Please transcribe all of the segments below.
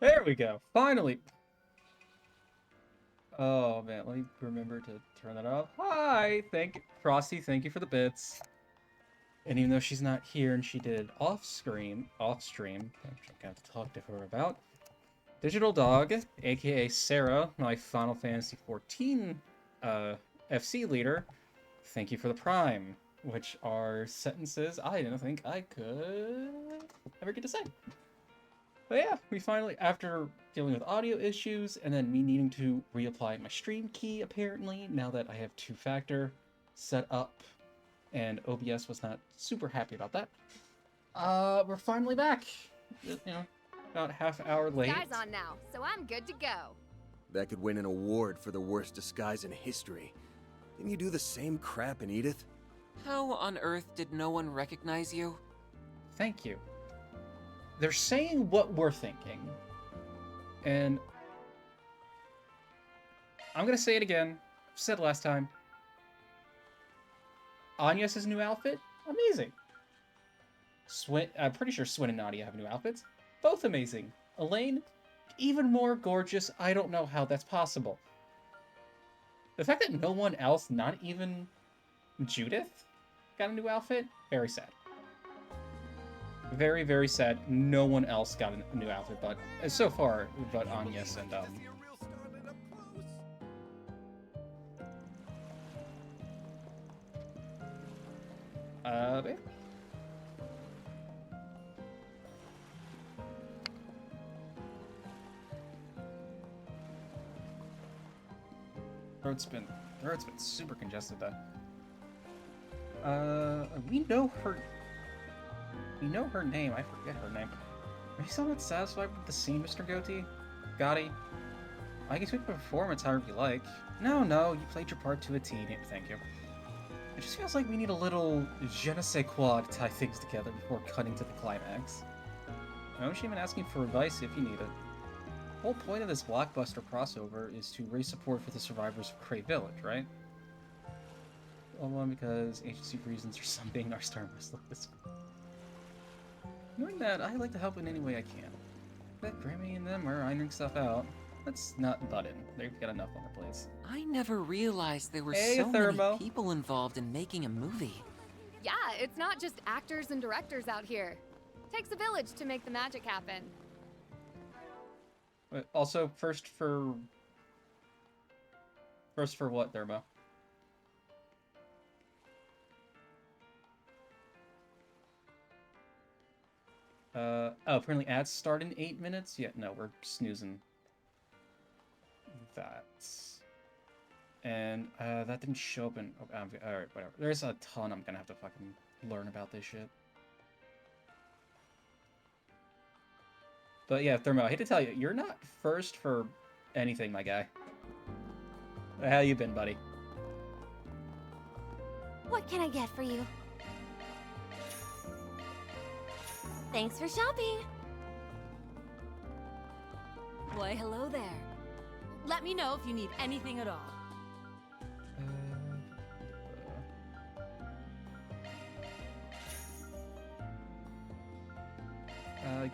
There we go. Finally. Oh man, let me remember to turn that off. Hi, Frosty. Thank you for the bits. And even though she's not here and she did it off stream, which I'm gonna have to talk to her about. Digital Dog, aka Sarah, my Final Fantasy XIV FC leader. Thank you for the Prime, which are sentences I didn't think I could ever get to say. But yeah, we finally, after dealing with audio issues and then me needing to reapply my stream key, apparently, now that I have two-factor set up, and OBS was not super happy about that, we're finally back. You know, about half hour late. Sky's on now, so I'm good to go. That could win an award for the worst disguise in history. Didn't you do the same crap in Edith? How on earth did no one recognize you? Thank you. They're saying what we're thinking. And I'm gonna say it again. I've said it last time. Agnes' new outfit, amazing. I'm pretty sure Swin and Nadia have new outfits. Both amazing. Elaine, even more gorgeous. I don't know how that's possible. The fact that no one else, not even Judith, got a new outfit, very sad. Very, very sad. No one else got a new outfit, but so far, but Agnes and yeah. Throat's been super congested though. We know her name. I forget her name. Are you still not satisfied with the scene, Mr. Gotti? I can tweak the performance however you like. No, you played your part to a T. Thank you. It just feels like we need a little je ne sais quoi to tie things together before cutting to the climax. No shame in asking for advice if you need it. The whole point of this blockbuster crossover is to raise support for the survivors of Cray Village, right? Well, one, because agency reasons or something, our star must look this way. Knowing that, I like to help in any way I can. Bet Grammy and them are ironing stuff out. Let's not butt in. They've got enough on their plates. I never realized there were Hey, so Thermo. many people involved in making a movie. Yeah, it's not just actors and directors out here. Takes a village to make the magic happen. Also, first for what, Thermo? Apparently ads start in 8 minutes? Yeah, no, we're snoozing that. And, that didn't show up in... alright, whatever. There's a ton I'm gonna have to fucking learn about this shit. But yeah, Thermo, I hate to tell you, you're not first for anything, my guy. How you been, buddy? What can I get for you? Thanks for shopping. Why, hello there. Let me know if you need anything at all.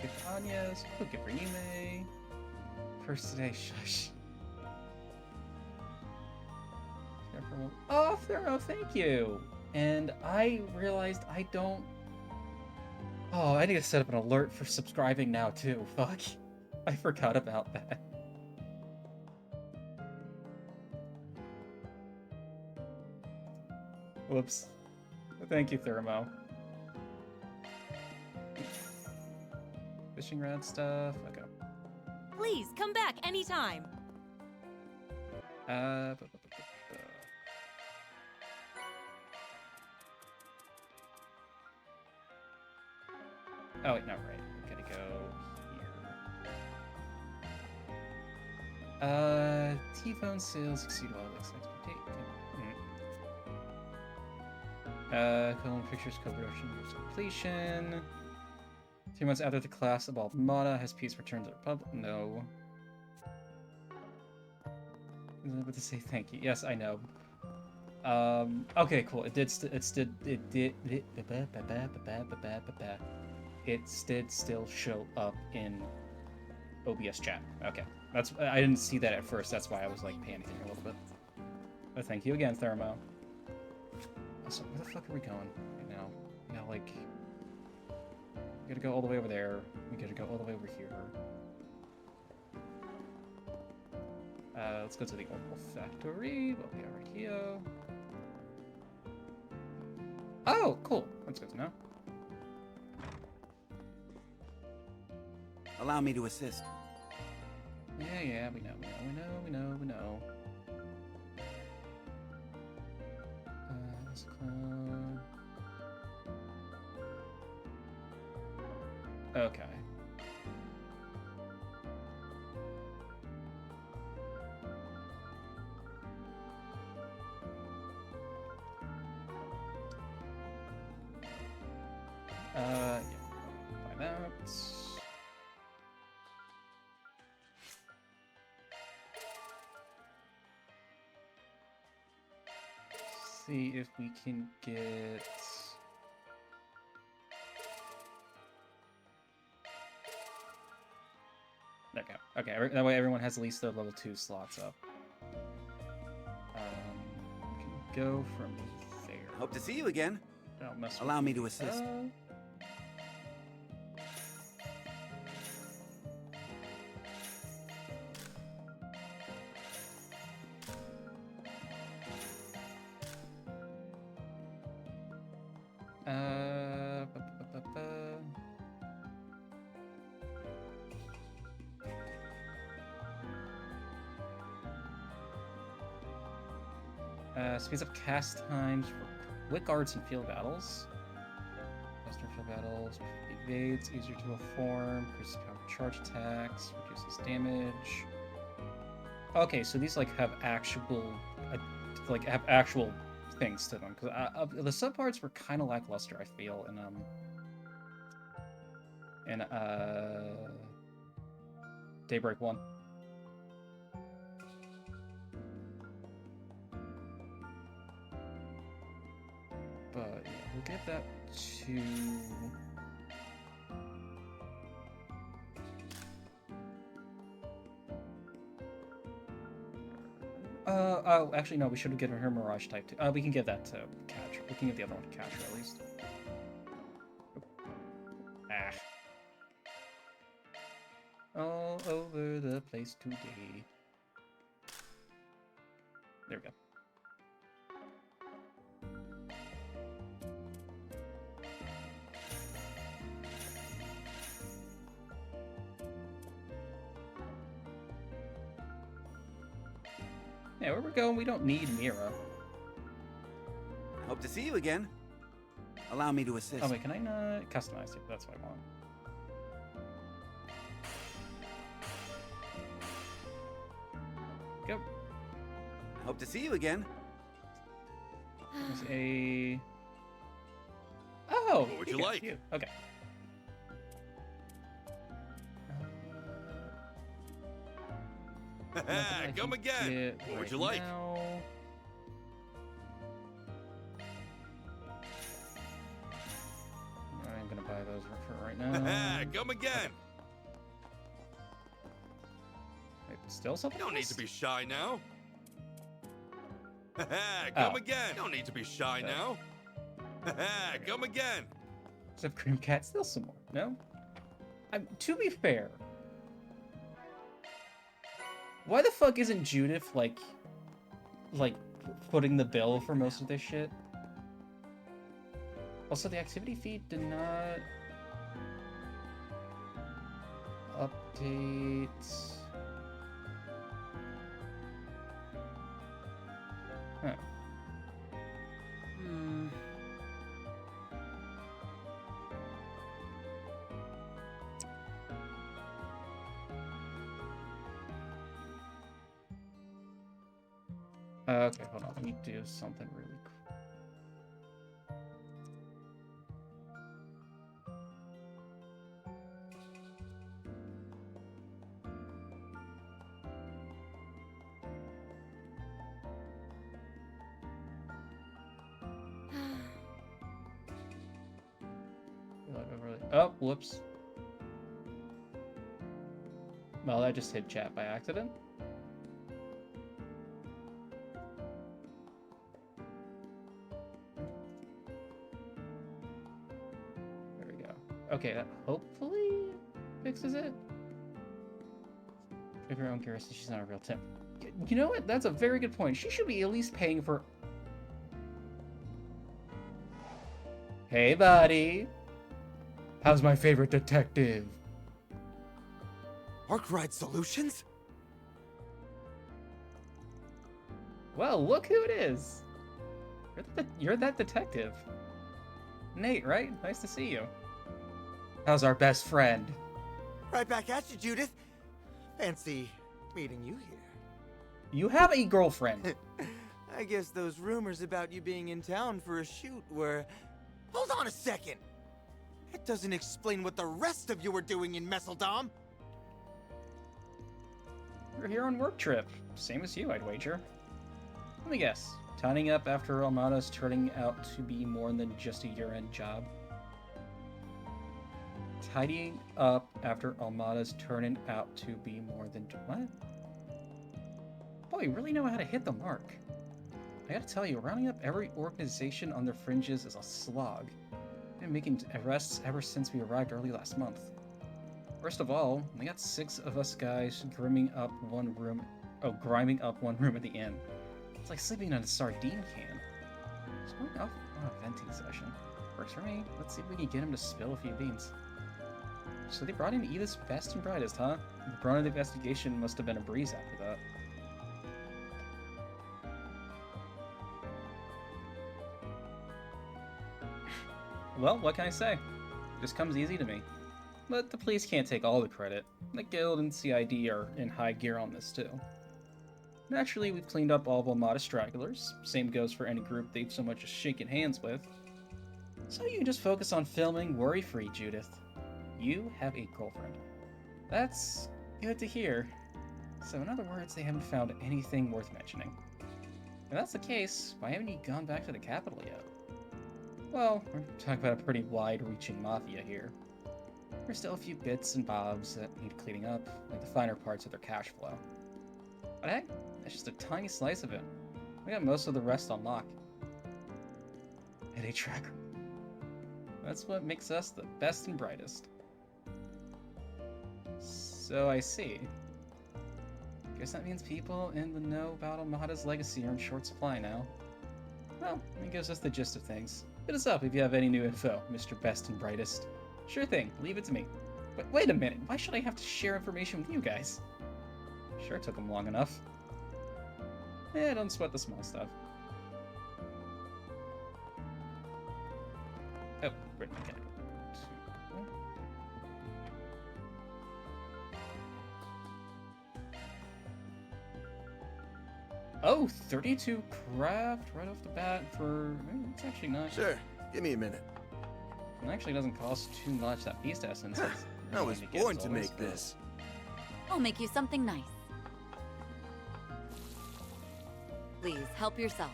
Good for Agnes. Oh, good for Yume. First today, shush. Oh, Thero, thank you. And I realized I don't... Oh, I need to set up an alert for subscribing now, too. Fuck. I forgot about that. Whoops. Thank you, Thermo. Fishing rod stuff. Okay. Please come back anytime. Oh wait, no, right. We gotta go here. T-phone sales exceed all expectations. Film pictures co-production years completion. 2 months after the class of Almada has peace returned to the Republic. No. I was able to say thank you. Yes, I know. Okay, cool. It did still show up in OBS chat. Okay, I didn't see that at first. That's why I was like panicking a little bit. But thank you again, Thermo. So where the fuck are we going right now? We gotta like, we gotta go all the way over there. We gotta go all the way over here. Let's go to the Oracle Factory. What we have right here. Oh, cool. That's good to know. Allow me to assist. Yeah, we know. Let's clone. Okay. Yeah, buy that. See if we can get... Okay, okay, that way everyone has at least their level 2 slots up. We can go from there. Hope to see you again. Don't mess Allow with me to assist. Ba, ba, ba, ba. Speeds up cast times for quick guards and field battles. Faster field battles, evades, easier to reform, increases power charge attacks, reduces damage. Okay, so these like have actual, actual things to them. Because the subparts were kind of lackluster, I feel, in Daybreak 1. But yeah, we'll get that to... oh, actually, no, we should have given her Mirage type 2. We can give that to Catcher. We can give the other one to Catcher, at least. Ah. All over the place today. There we go. Yeah, where we're going, we don't need Mira. Hope to see you again. Allow me to assist. Oh wait, can I not customize it? That's what I want. Go. Hope to see you again. There's a... Oh! What would you like? You. Okay. Come again. What would you like? Now. I'm gonna buy those for right now. Come again. Wait, still something? Don't need to be shy now. Come Oh. again. Don't need to be shy now. Come again. Except Cream Cat, still some more. No? To be fair, why the fuck isn't Judith like footing the bill for most of this shit? Also, the activity feed did not update. Huh. Okay, hold on. Let me do something really cool. Oh, whoops. Well, I just hit chat by accident. There we go. Okay, that hopefully fixes it. If your own curiosity, she's not a real tip. You know what? That's a very good point. She should be at least paying for... Hey, buddy. How's my favorite detective? Arkwright Solutions? Well, look who it is. You're that detective. Nate, right? Nice to see you. How's our best friend? Right back at you, Judith. Fancy meeting you here. You have a girlfriend. I guess those rumors about you being in town for a shoot were... Hold on a second! It doesn't explain what the rest of you were doing in Messeldom. We're here on work trip. Same as you, I'd wager. Let me guess. Tidying up after Almada's turning out to be more than just a year-end job. Tidying up after Almada's turning out to be more than... What? Boy, you really know how to hit the mark. I gotta tell you, rounding up every organization on their fringes is a slog. I've been making arrests ever since we arrived early last month. First of all, we got 6 of us guys griming up one room at the inn. It's like sleeping on a sardine can. Just going off on a venting session. Works for me. Let's see if we can get him to spill a few beans. So they brought in Edith's best and brightest, huh? The brunt of the investigation must have been a breeze after that. Well, what can I say? It just comes easy to me. But the police can't take all the credit. The Guild and CID are in high gear on this too. Naturally, we've cleaned up all Almada stragglers. Same goes for any group they've so much as shaken hands with. So you can just focus on filming worry-free, Judith. You have a girlfriend. That's good to hear. So in other words, they haven't found anything worth mentioning. If that's the case, why haven't you gone back to the capital yet? Well, we're talking about a pretty wide-reaching mafia here. There's still a few bits and bobs that need cleaning up, like the finer parts of their cash flow. But hey, that's just a tiny slice of it. We got most of the rest on lock. And a tracker. That's what makes us the best and brightest. So I see. Guess that means people in the know about Almada's legacy are in short supply now. Well, that gives us the gist of things. Hit us up if you have any new info, Mr. Best and Brightest. Sure thing, leave it to me. But wait a minute, why should I have to share information with you guys? Sure, it took them long enough. Don't sweat the small stuff. Oh, where'd we get it? Oh, 32 craft right off the bat for... It's actually not... Sure, give me a minute. It actually doesn't cost too much. That beast essence is... I was born to make this. I'll make you something nice. Please, help yourself.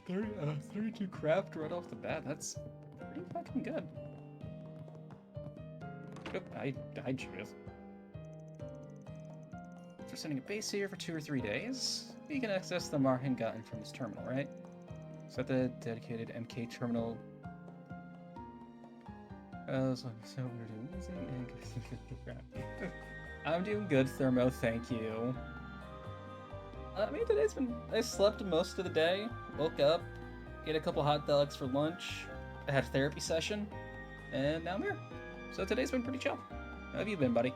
32 craft right off the bat. That's pretty fucking good. Oop, I died, Judith. For sending a base here for 2 or 3 days, you can access the Marhin gotten from this terminal, right? Is that the dedicated MK terminal? So we're doing easy. I'm doing good, Thermo, thank you. I mean, today's been... I slept most of the day, woke up, ate a couple hot dogs for lunch, I had a therapy session, and now I'm here. So today's been pretty chill. How have you been, buddy?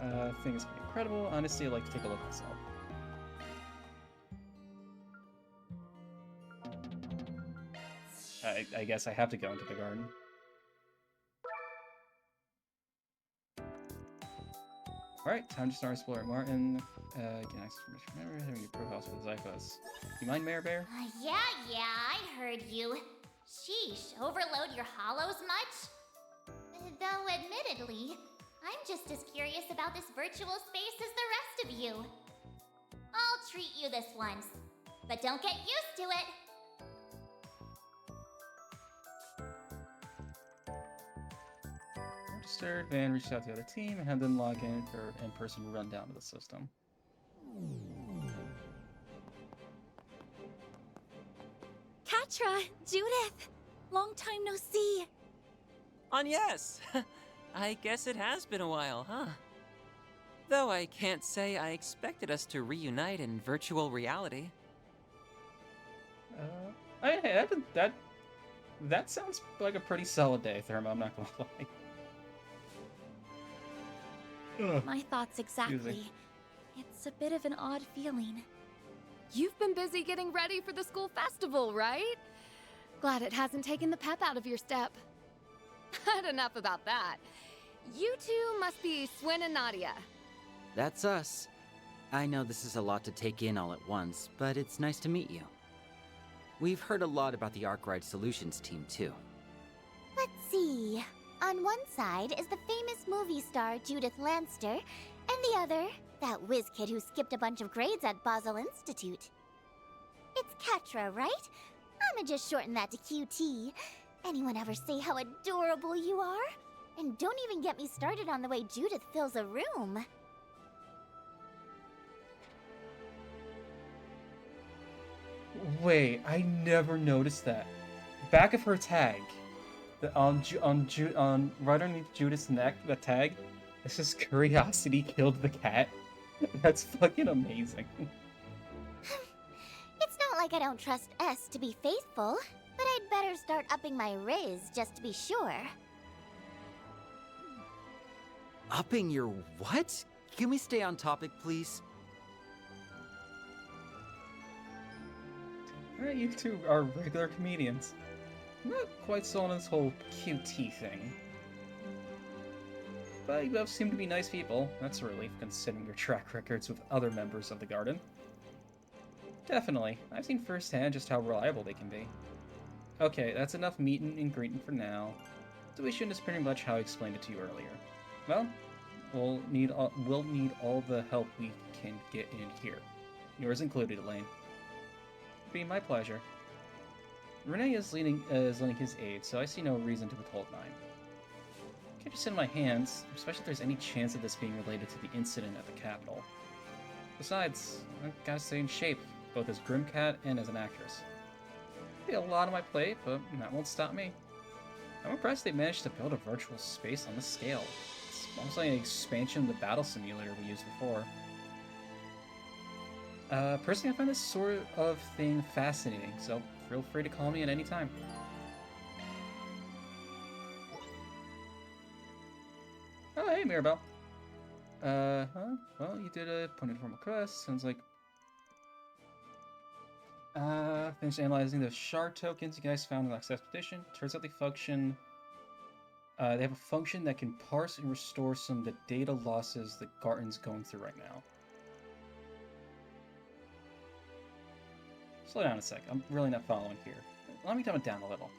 I think it's pretty incredible. Honestly, I'd like to take a look myself. I guess I have to go into the garden. Alright, time to start exploring. Martin, can I remember having your profiles for the Zyphos. You mind, Mayor Bear? Yeah, I heard you. Sheesh, overload your hollows much? Though, admittedly, I'm just as curious about this virtual space as the rest of you. I'll treat you this once, but don't get used to it. registered. Van reached out to the other team and had them log in for in-person rundown of the system. Katra, Judith, long time no see. Yes. I guess it has been a while, huh? Though I can't say I expected us to reunite in virtual reality. That sounds like a pretty solid day, Therma, I'm not gonna lie. My thoughts exactly. It's a bit of an odd feeling. You've been busy getting ready for the school festival, right? Glad it hasn't taken the pep out of your step. But enough about that. You two must be Swin and Nadia. That's us. I know this is a lot to take in all at once, but it's nice to meet you. We've heard a lot about the Arkwright Solutions team, too. Let's see. On one side is the famous movie star Judith Lanster, and the other, that whiz kid who skipped a bunch of grades at Basel Institute. It's Katra, right? I'ma just shorten that to QT. Anyone ever say how adorable you are? And don't even get me started on the way Judith fills a room. Wait, I never noticed that. Back of her tag, right underneath Judith's neck, the tag, it says "Curiosity killed the cat." That's fucking amazing. It's not like I don't trust S to be faithful, but I'd better start upping my riz just to be sure. Upping your what? Can we stay on topic, please? You two are regular comedians. I'm not quite sold on this whole QT thing. But you both seem to be nice people. That's a relief, considering your track records with other members of the Garden. Definitely. I've seen firsthand just how reliable they can be. Okay, that's enough meeting and greeting for now. Tuition is pretty much how I explained it to you earlier. Well, we'll need all the help we can get in here. Yours included, Elaine. Be my pleasure. Renee is lending his aid, so I see no reason to withhold mine. Can't just sit in my hands, especially if there's any chance of this being related to the incident at the Capitol. Besides, I've gotta stay in shape, both as Grimcat and as an actress. Be a lot on my plate, but that won't stop me. I'm impressed they managed to build a virtual space on this scale. It's almost like an expansion of the battle simulator we used before. Personally, I find this sort of thing fascinating, so feel free to call me at any time. Oh, hey, Mirabelle. Well, you did a point informal quest. Sounds like... finished analyzing the shard tokens you guys found in the last expedition. Turns out they function... they have a function that can parse and restore some of the data losses the Garton's going through right now. Slow down a sec, I'm really not following here. Let me dumb it down a little.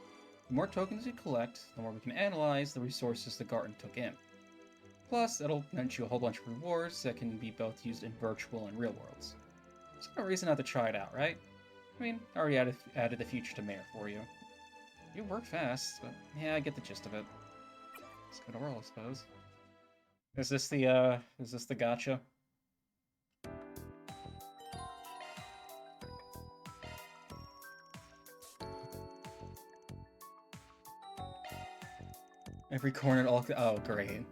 The more tokens you collect, the more we can analyze the resources the Garton took in. Plus, that'll net you a whole bunch of rewards that can be both used in virtual and real worlds. There's no reason not to try it out, right? I mean, I already added the future to Mayor for you. You work fast, but yeah, I get the gist of it. Let's go to roll, I suppose. Is this the gotcha? Every corner, all... Oh, great. Okay,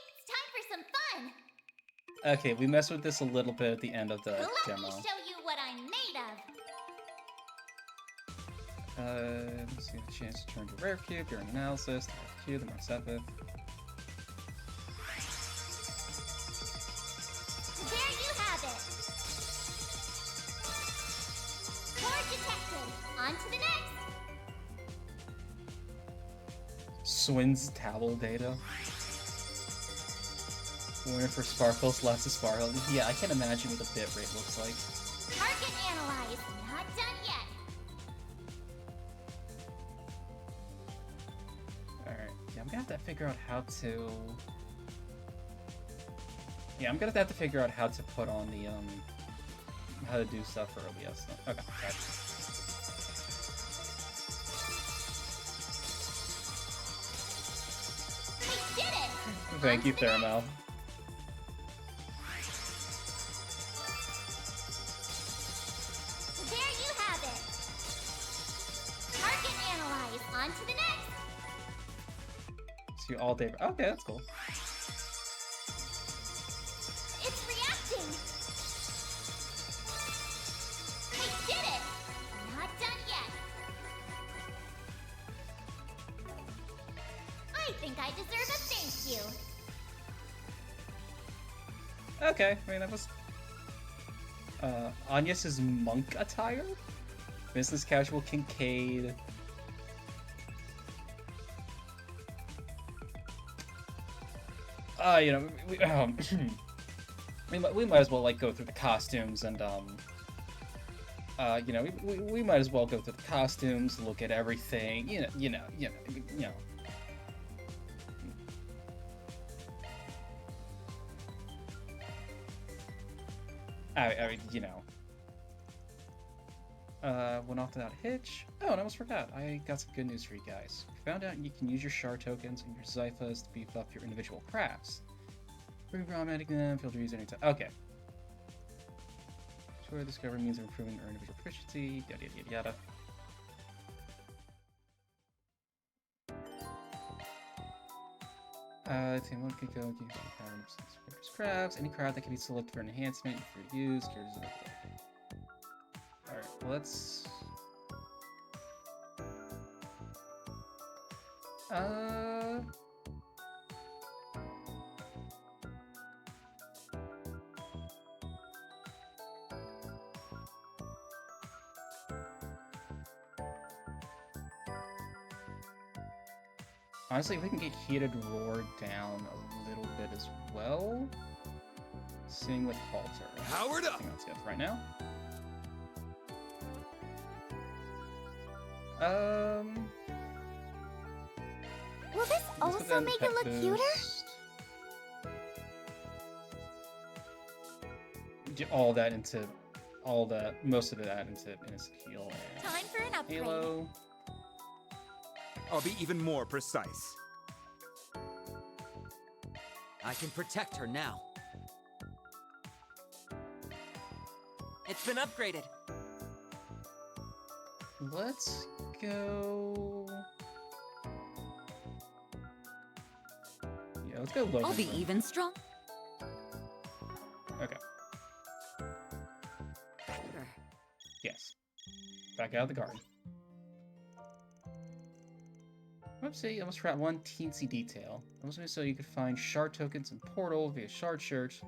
it's time for some fun! Okay, we messed with this a little bit at the end of the Let demo. me show you what I'm made of! Let's see, a chance to turn to rare cube during analysis. The rare cube, the more set with. There you have it! Core detected! On to the next! Swin's towel data. Winner for sparkles, less of sparkle. Yeah, I can't imagine what the bitrate looks like. Target analyzed. Not done yet. Alright, yeah, I'm gonna have to figure out how to... Yeah, I'm gonna have to figure out how to put on the, how to do stuff for OBS. Okay, got it. Thank you, Theramel. There you have it. Target analyzed. On to the next. See you all day. Okay, that's cool. It's reacting. I did it. Not done yet. I think I deserve a thank you. Okay, I mean, that was... Agnes's monk attire? Business casual Kincaid. You know, we might as well, like, go through the costumes and, you know, we might as well go through the costumes, look at everything, you know. I mean, you know. Went off without a hitch. Oh, and I almost forgot. I got some good news for you guys. We found out you can use your shard tokens and your Zyphas to beef up your individual crafts. Reprogramming them, feel free to use anytime. Okay. Sure, discovery means improving our individual proficiency, yada yada yada. Team 1 can go use crafts. Any craft that can be selected for enhancement, you're free to use. Alright, let's... Honestly, if we can get Heated Roar down a little bit as well. Sing with Halter. Powered up! I think that's good for right now. Will this let's put also that in make pet it look cuter? boost. Most of that into Innocent Heal and Time for an upgrade. Halo. I'll be even more precise. I can protect her now. It's been upgraded. Let's go. Yeah, let's go low. I'll be even strong. Okay. Yes. Back out of the garden. Whoopsie, almost forgot one teensy detail. I was going to say you could find shard tokens in Portal via shard shirt.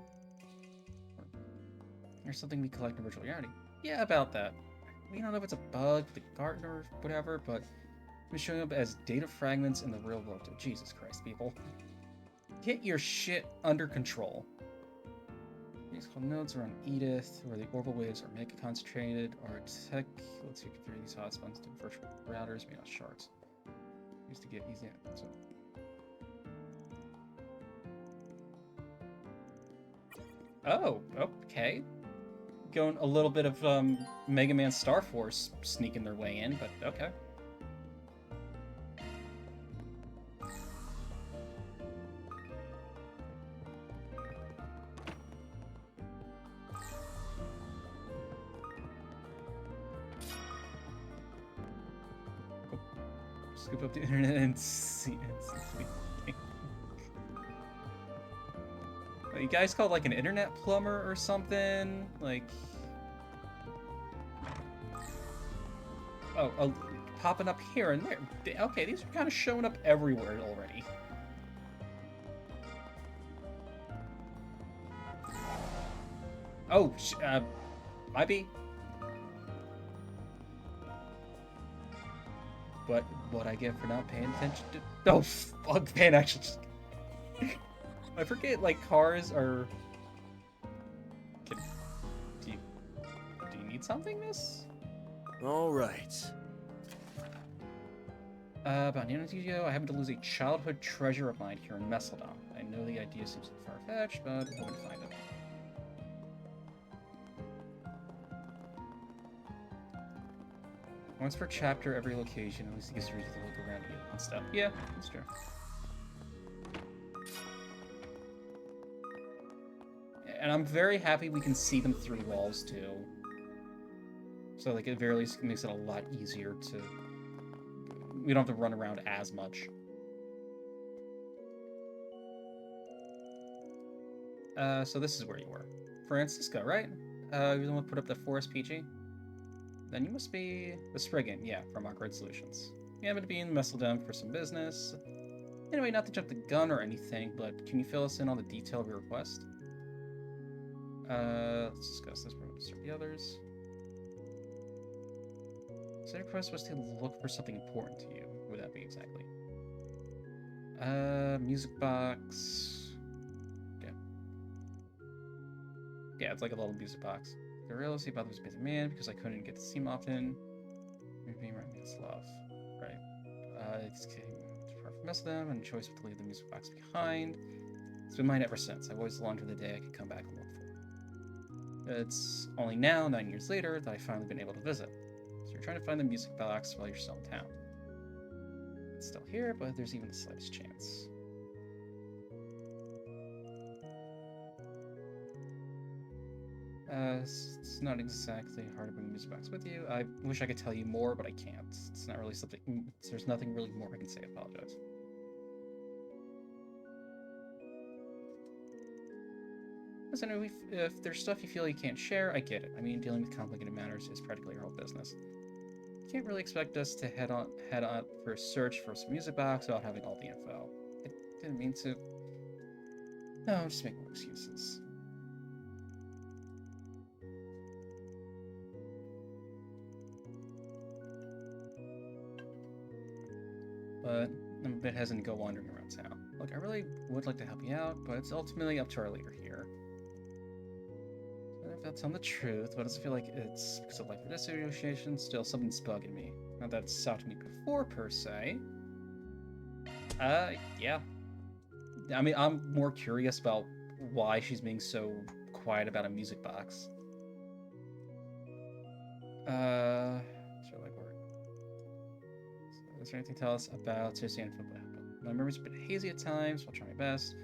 Or something we collect in virtual reality. Yeah, about that. We don't know if it's a bug, the garden, or whatever, but it's showing up as data fragments in the real world. Oh, Jesus Christ, people. Get your shit under control. These called nodes around Edith, where the orbital waves are mega concentrated, or tech. Let's see, configure these hotspots to virtual routers, maybe not shards. Used to get easy. So. Oh, okay. Going a little bit of Mega Man Star Force sneaking their way in, but okay. Scoop up the internet and see. You guys called like an internet plumber or something? Like. Oh, popping up here and there. Okay, these are kind of showing up everywhere already. Oh, might be. But what I get for not paying attention to... Oh, fuck, paying actually just... I forget, like, cars are... Do you need something, miss? Alright. About Nano Studio, I happen to lose a childhood treasure of mine here in Messeldon. I know the idea seems far-fetched, but we're going to find it. Once per chapter, every location, at least it gives you a reason to look around and stuff. Yeah, that's true. And I'm very happy we can see them through walls, too. So, like, at very least, it makes it a lot easier to... We don't have to run around as much. So this is where you were. Francisco, right? You're the one who put up the Forest Peachy? Then you must be the Spriggan, yeah, from Arkwright Solutions. You happen to be in Messeldom for some business. Anyway, not to jump the gun or anything, but can you fill us in on the detail of your request? Let's discuss this before we start the others. So your request was to look for something important to you. What would that be exactly? Music box. Yeah. Yeah, it's like a little music box. I realized about this busy man because I couldn't get to see him often. Maybe around me is love. Right. It's came far from most of them and choice to leave the music box behind. It's been mine ever since. I've always longed for the day I could come back and look for it. It's only now, 9 years later, that I've finally been able to visit. So you're trying to find the music box while you're still in town. It's still here, but there's even the slightest chance. It's not exactly hard to bring the music box with you. I wish I could tell you more, but I can't. It's not really something... There's nothing really more I can say. I apologize. Listen, if there's stuff you feel you can't share, I get it. I mean, dealing with complicated matters is practically your whole business. You can't really expect us to head on for a search for some music box without having all the info. I didn't mean to... No, I'm just making excuses. But I'm a bit hesitant to go wandering around town. Look, I really would like to help you out, but it's ultimately up to our leader here. If that's on the truth, but it doesn't feel like it's because of life or death negotiations. Still, something's bugging me. Not that it's stopped me before, per se. Yeah. I mean, I'm more curious about why she's being so quiet about a music box. Sure, like work. So, is there anything to tell us about Cersei and Flip? My memory's a bit hazy at times, so I'll try my best.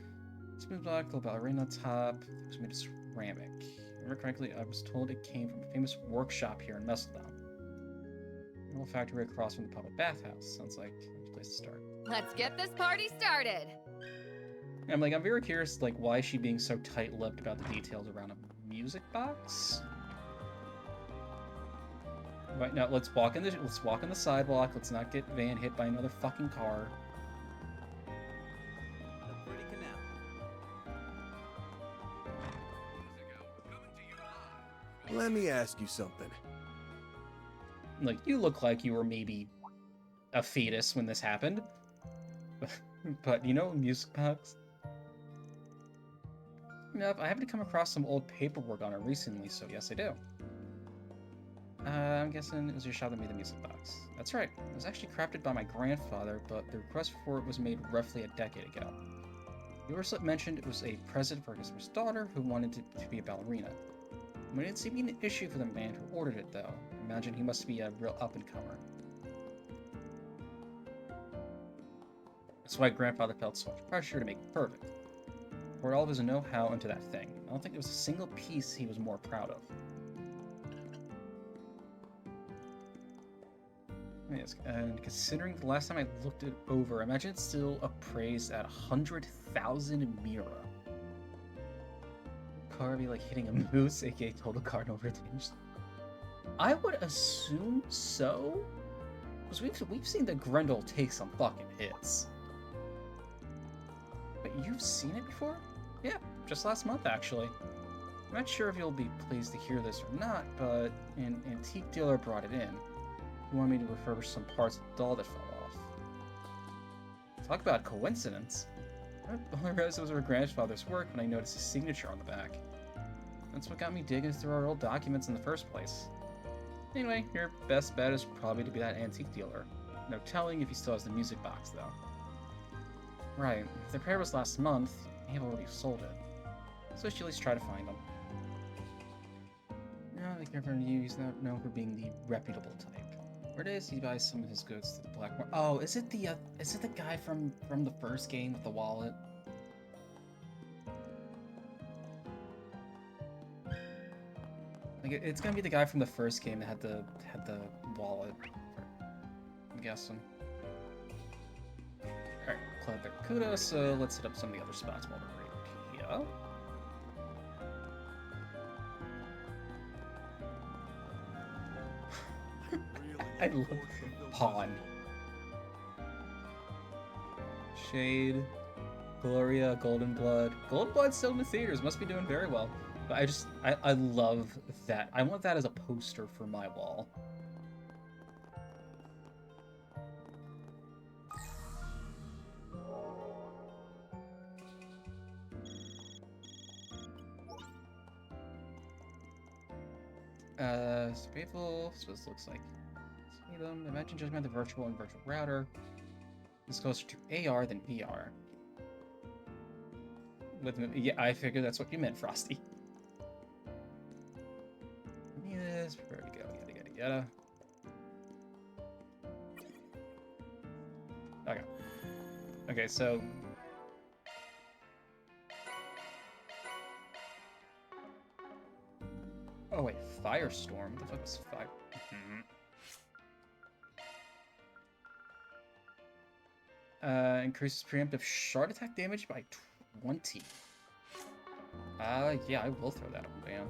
Smooth block, little ballerina on top. It was made of ceramic. If I remember correctly, I was told it came from a famous workshop here in Messeldom. An old factory across from the public bathhouse. Sounds like a good place to start. Let's get this party started. I'm very curious, like, why is she being so tight-lipped about the details around a music box? Right now, let's walk in the sidewalk. Let's not get Van hit by another fucking car. A pretty canal. Let me ask you something. Like, you look like you were maybe a fetus when this happened. But you know, music box? Nope, I happened to come across some old paperwork on it recently, so yes, I do. I'm guessing it was your shop that made the music box. That's right. It was actually crafted by my grandfather, but the request for it was made roughly a decade ago. The order slip mentioned it was a present for his daughter who wanted to be a ballerina. It didn't seem to be an issue for the man who ordered it, though. I imagine he must be a real up-and-comer. That's why grandfather felt so much pressure to make it perfect. Poured all of his know-how into that thing. I don't think there was a single piece he was more proud of. Yes, and considering the last time I looked it over, I imagine it's still appraised at 100,000 mira. Carvey like hitting a moose, aka total cardinal revenge. I would assume so, because we've seen that Grendel take some fucking hits. But you've seen it before? Yeah, just last month actually. I'm not sure if you'll be pleased to hear this or not, but an antique dealer brought it in. He wanted me to refurbish some parts of the doll that fell off. Talk about coincidence. I only realized it was her grandfather's work when I noticed his signature on the back. That's what got me digging through our old documents in the first place. Anyway, your best bet is probably to be that antique dealer. No telling if he still has the music box, though. Right, if the repair was last month, he may have already sold it. So I should at least try to find him. No, I think everyone knew he's not known for being the reputable type. Nowadays, he buys some of his goods to the black market. Oh, is it the guy from the first game with the wallet? It's gonna be the guy from the first game that had the wallet. I'm guessing. Alright, Club Barracuda, so let's hit up some of the other spots while we're right here. I love Pawn. Shade, Gloria, Golden Blood. Golden Blood's still in the theaters, must be doing very well. But I love that. I want that as a poster for my wall. Faithful, so this looks like. See them. Imagine Judgment, the virtual and virtual router. This is closer to AR than VR. Yeah, I figured that's what you meant, Frosty. Yes, where to go? Yada. Okay. Okay, so. Oh wait, Firestorm. What the fuck was Fire? Increases preemptive shard attack damage by 20. Yeah, I will throw that on ban.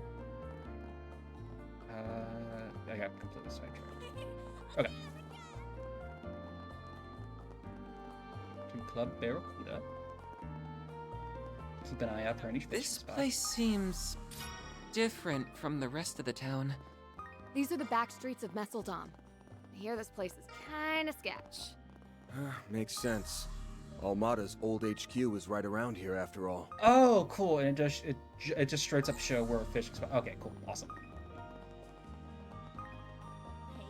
I got completely sidetracked. Okay. To Club Barracuda. Keep an eye out for any fishing spots. This place seems different from the rest of the town. These are the back streets of Messeldom. I hear this place is kinda sketch. Makes sense. Almada's old HQ is right around here after all. Oh, cool. And it just straight up show where a fishing spot. Okay, cool. Awesome. Hey, big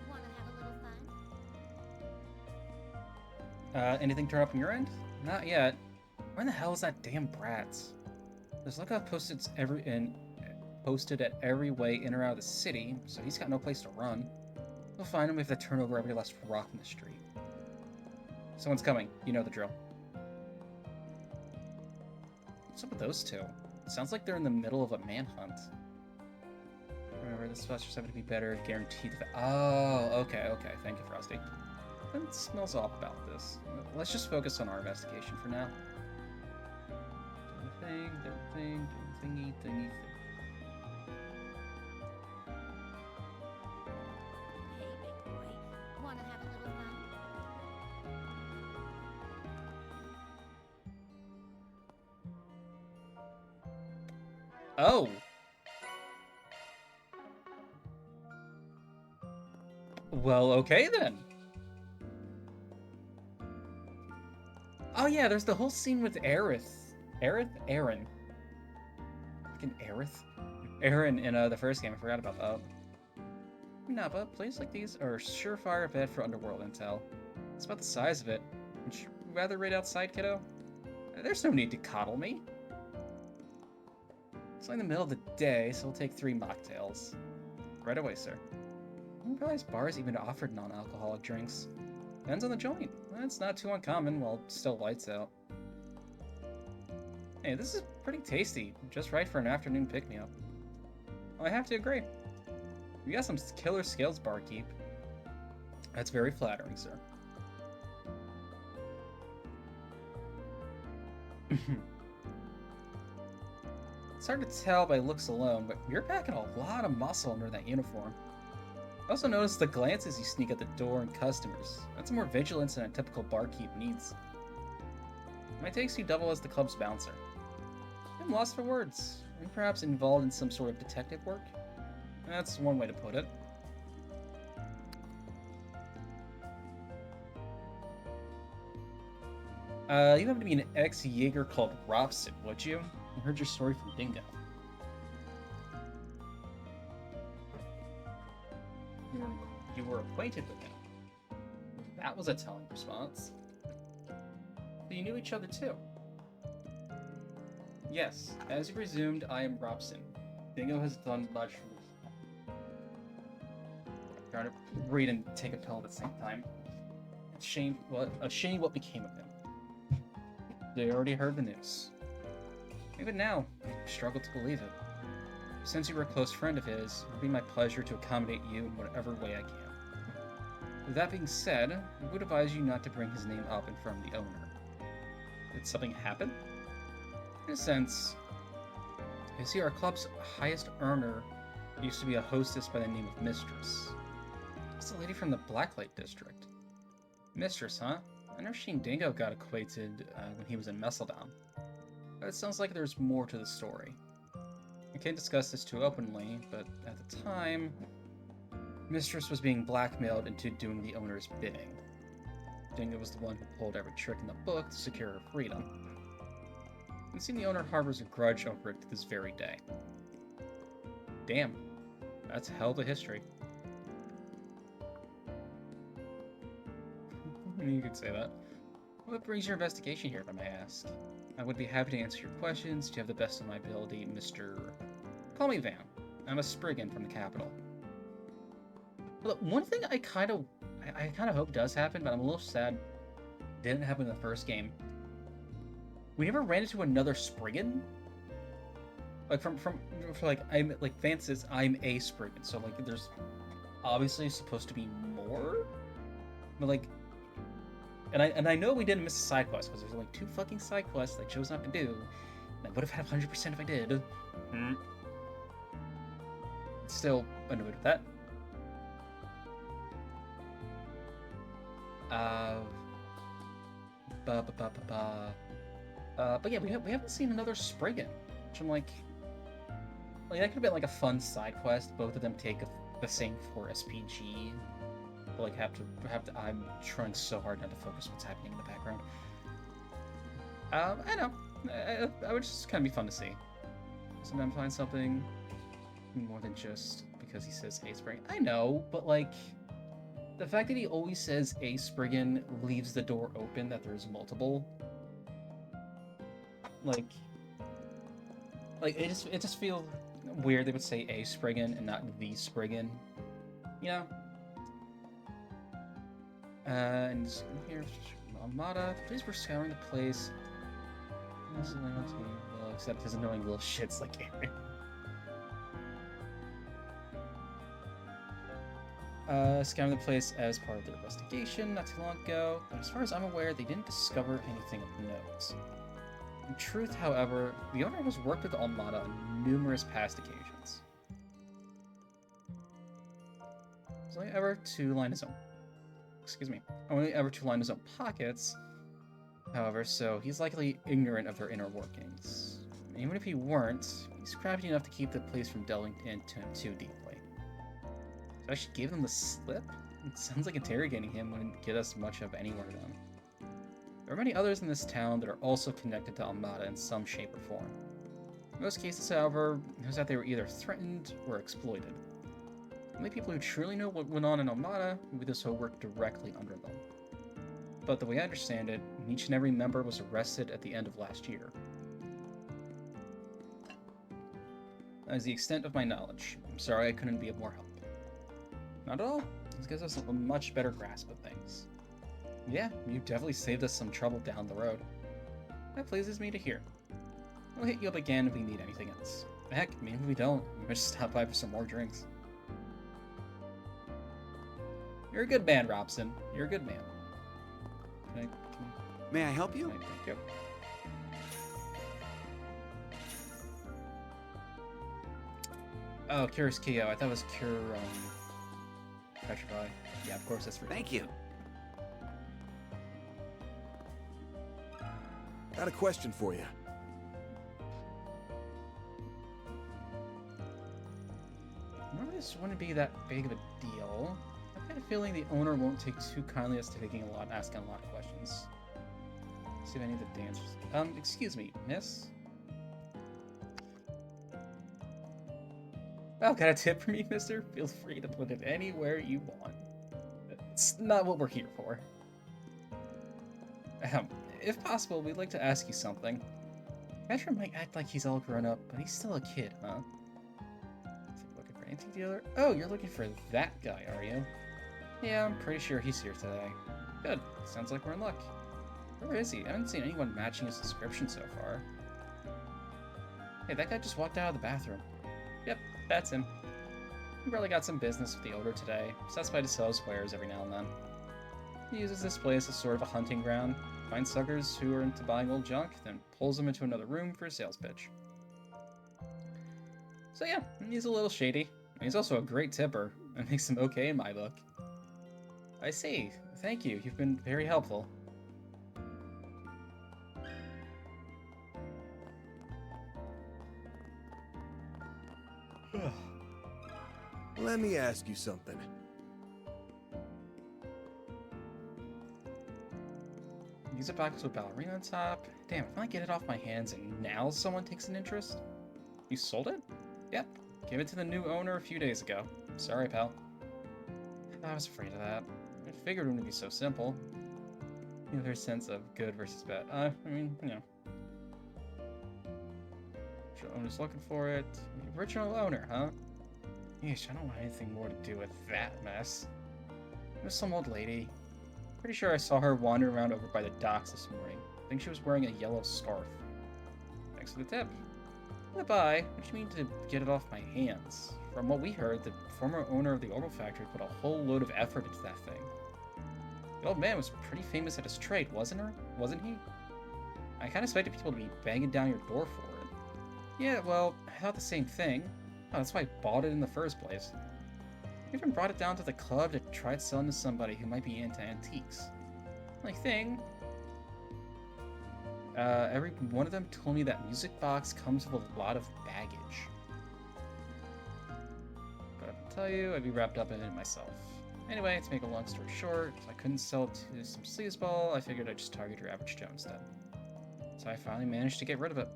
boy. Wanna have a little fun? Anything turn up on your end? Not yet. Where in the hell is that damn Bratz? There's lookout posted at every way in or out of the city, so he's got no place to run. We'll find him if they turn over every last rock in the street. Someone's coming. You know the drill. What's up with those two? Sounds like they're in the middle of a manhunt. Remember, this spot's just having to be better, guaranteed. Oh, okay. Thank you, Frosty. It smells off about this. Let's just focus on our investigation for now. Do thingy. Hey, big boy. Wanna have a little fun? Oh! Well, okay then. Oh yeah, there's the whole scene with Aaron. Fucking Aaron in the first game, I forgot about that. Nah, but places like these are surefire bet for underworld intel. It's about the size of it. Would you rather raid outside, kiddo? There's no need to coddle me. It's like in the middle of the day, so we'll take 3 mocktails. Right away, sir. I didn't realize bars even offered non-alcoholic drinks. Depends on the joint. That's not too uncommon while still lights out. Hey, this is pretty tasty. Just right for an afternoon pick-me-up. Well, I have to agree. You got some killer skills, barkeep. That's very flattering, sir. It's hard to tell by looks alone, but you're packing a lot of muscle under that uniform. I also noticed the glances you sneak at the door and customers. That's more vigilance than a typical barkeep needs. My takes you double as the club's bouncer. I'm lost for words. Are you perhaps involved in some sort of detective work? That's one way to put it. You happen to be an ex-Jaeger called Robson, would you? I heard your story from Dingo. You were acquainted with him. That was a telling response. So you knew each other too? Yes, as you presumed, I am Robson. Dingo has done much for me. Trying to read and take a pill at the same time. A shame what became of him. They already heard the news. Even now, I struggle to believe it. Since you were a close friend of his, it would be my pleasure to accommodate you in whatever way I can. With that being said, I would advise you not to bring his name up in front of the owner. Did something happen? In a sense, you see, our club's highest earner used to be a hostess by the name of Mistress. It's the lady from the Blacklight District. Mistress, huh? I know she and Dingo got acquainted when he was in Messeldon. But it sounds like there's more to the story. I can't discuss this too openly, but at the time, Mistress was being blackmailed into doing the owner's bidding. Dingo was the one who pulled every trick in the book to secure her freedom. It seems the owner harbors a grudge over it to this very day. Damn, that's a hell of a history. You could say that. What brings your investigation here, if I may ask? I would be happy to answer your questions to have the best of my ability, Mr. Call me Van. I'm a Spriggan from the capital. Look, one thing I kind of hope does happen, but I'm a little sad it didn't happen in the first game. We never ran into another Spriggan. Like Van says, I'm a Spriggan, so like there's obviously supposed to be more, but like. And I know we didn't miss a side quest, because there's only 2 fucking side quests I chose not to do. And I would have had 100% if I did. Still annoyed with that. But yeah, we haven't seen another Spriggan, which I'm like that could have been like a fun side quest. Both of them take the same 4 SPG. Like have to I'm trying so hard not to focus what's happening in the background. I know. I would just kind of be fun to see. Sometimes find something more than just because he says a Spriggan. I know, but like the fact that he always says a Spriggan leaves the door open that there's multiple. Like it just feels weird they would say a Spriggan and not the Spriggan. You know? And here's Armada. Please, we're scouring the place. Except his annoying little shits like Aaron. Scouring the place as part of their investigation not too long ago, but as far as I'm aware, they didn't discover anything of note. In truth, however, the owner has worked with Armada on numerous past occasions. He's only ever to line his own pockets, however, so he's likely ignorant of their inner workings. Even if he weren't, he's crafty enough to keep the police from delving into him too deeply. So I should give them the slip? It sounds like interrogating him wouldn't get us much of anywhere then. There are many others in this town that are also connected to Armada in some shape or form. In most cases, however, it was that they were either threatened or exploited. Only people who truly know what went on in Armada would be those who work directly under them. But the way I understand it, each and every member was arrested at the end of last year. That is the extent of my knowledge. I'm sorry I couldn't be of more help. Not at all. This gives us a much better grasp of things. Yeah, you definitely saved us some trouble down the road. That pleases me to hear. We'll hit you up again if we need anything else. Heck, maybe if we don't, we might just stop by for some more drinks. You're a good man, Robson. You're a good man. May I help you? Thank you. Oh, Curious Kyo. I thought it was Cure, Petrify. Yeah, of course, that's for Thank you. Got a question for you. Normally this wouldn't be that big of a deal. I've got a feeling the owner won't take too kindly as to asking a lot of questions. See if any of the dancers. Excuse me, miss? Well, got a tip for me, mister? Feel free to put it anywhere you want. It's not what we're here for. If possible, we'd like to ask you something. Measure might act like he's all grown up, but he's still a kid, huh? Is he looking for an antique dealer? Oh, you're looking for that guy, are you? Yeah, I'm pretty sure he's here today. Good. Sounds like we're in luck. Where is he? I haven't seen anyone matching his description so far. Hey, that guy just walked out of the bathroom. Yep, That's him. He probably got some business with the owner today, stops by to sell his wares every now and then. He uses this place as sort of a hunting ground, finds suckers who are into buying old junk, then pulls them into another room for a sales pitch. So yeah, he's a little shady. He's also a great tipper, and makes him okay in my book. I see. Thank you. You've been very helpful. Let me ask you something. Use it back to a ballerina on top. Damn, if I get it off my hands and now someone takes an interest? You sold it? Yep. Gave it to the new owner a few days ago. Sorry, pal. I was afraid of that. I figured it wouldn't be so simple. You know, their sense of good versus bad. I mean, you know. The owner's looking for it. The original owner, huh? Yeesh, I don't want anything more to do with that mess. It was some old lady. Pretty sure I saw her wander around over by the docks this morning. I think she was wearing a yellow scarf. Thanks for the tip. Goodbye. What do you mean to get it off my hands? From what we heard, the former owner of the Orbital Factory put a whole load of effort into that thing. The old man was pretty famous at his trade, wasn't he? I kind of expected people to be banging down your door for it. Yeah, well, I thought the same thing. Oh, that's why I bought it in the first place. I even brought it down to the club to try it selling to somebody who might be into antiques. Like thing. Every one of them told me that music box comes with a lot of baggage. But I'll tell you, I'd be wrapped up in it myself. Anyway, to make a long story short, if I couldn't sell it to some sleazeball, I figured I'd just target your average Joe instead. So I finally managed to get rid of it.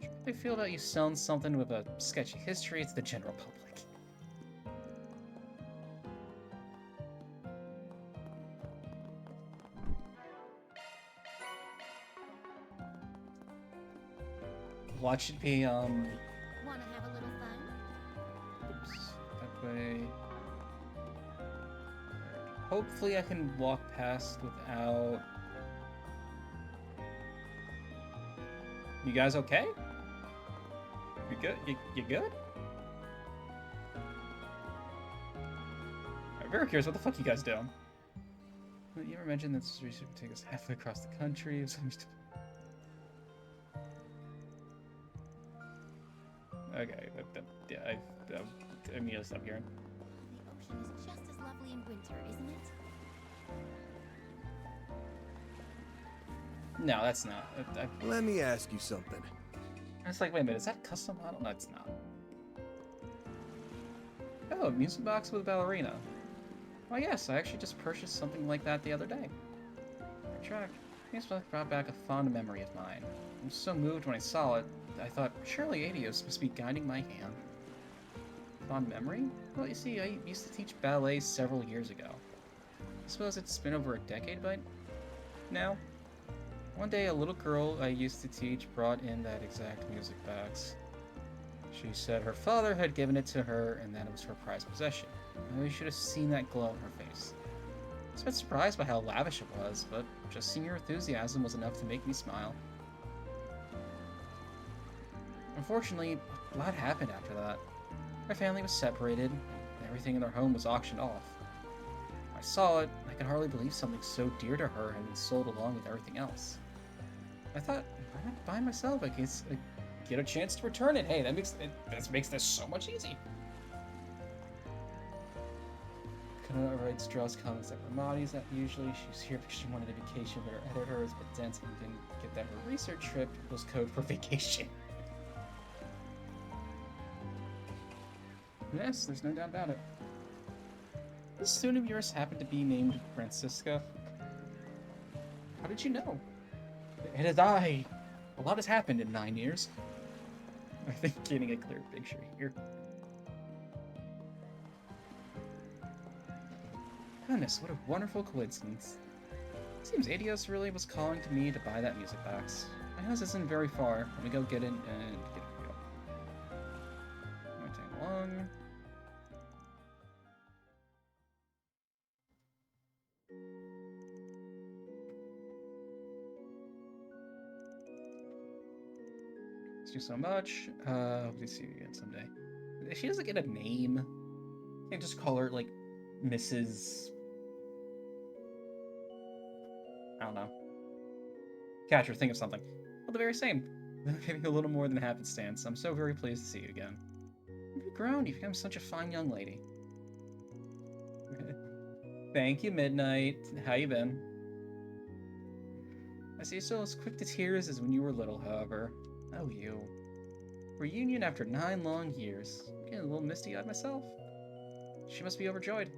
How do you feel about you selling something with a sketchy history to the general public? Watch it be, Wanna have a little fun? oops, that way. Hopefully I can walk past without... You guys okay? You good? You good? I'm very curious, what the fuck you guys doing? You ever mentioned that this research would take us halfway across the country? Okay, yeah, I need to stop hearing. The ocean is just as lovely in winter, isn't it? No, that's not. Let me ask you something. It's like, wait a minute, is that a custom model? No, it's not. Oh, a music box with a ballerina. Why, yes, I actually just purchased something like that the other day. Track. This brought back a fond memory of mine. I was so moved when I saw it, I thought, surely Adios must be guiding my hand. Fond memory? Well, you see, I used to teach ballet several years ago. I suppose it's been over a decade by now. One day, a little girl I used to teach brought in that exact music box. She said her father had given it to her and that it was her prized possession. I should have seen that glow on her face. I was a bit surprised by how lavish it was, but just seeing her enthusiasm was enough to make me smile. Unfortunately, a lot happened after that. Our family was separated, and everything in their home was auctioned off. When I saw it, I could hardly believe something so dear to her had been sold along with everything else. I thought, why not buy myself? I guess I get a chance to return it. Hey, that makes this so much easy. Kana writes Strauss comments at Ramadi's that usually she was here because she wanted a vacation, but her editor is a bit dense and didn't get that her research trip was code for vacation. Yes, there's no doubt about it. This student of yours happened to be named Francisca. How did you know? It is I. A lot has happened in 9 years. I think getting a clear picture here. Goodness, what a wonderful coincidence. Seems Adios really was calling to me to buy that music box. My house isn't very far. Let me go get it and get it. Won't take long. Thank you so much. Hope to see you again someday. If she doesn't get a name, I can just call her, like, Mrs. I don't know. Catcher, think of something. Well, the very same. Maybe a little more than happenstance. I'm so very pleased to see you again. You've grown. You've become such a fine young lady. Thank you, Midnight. How you been? I see you're still as quick to tears as when you were little, however. Oh, you. Reunion after 9 long years. I'm getting a little misty-eyed myself. She must be overjoyed.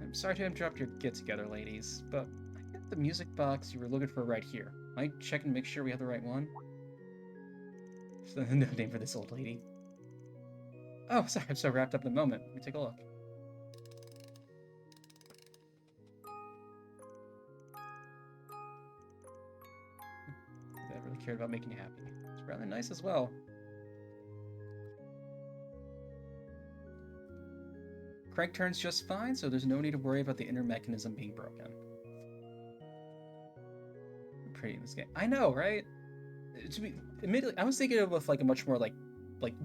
I'm sorry to interrupt your get-together, ladies, but I got the music box you were looking for right here. Might check and make sure we have the right one. No name for this old lady. Oh, sorry, I'm so wrapped up in the moment. Let me take a look. That really cared about making you happy. It's rather nice as well. Crank turns just fine, so there's no need to worry about the inner mechanism being broken. Pretty in this game. I know, right? To be admittedly, I was thinking of with like a much more like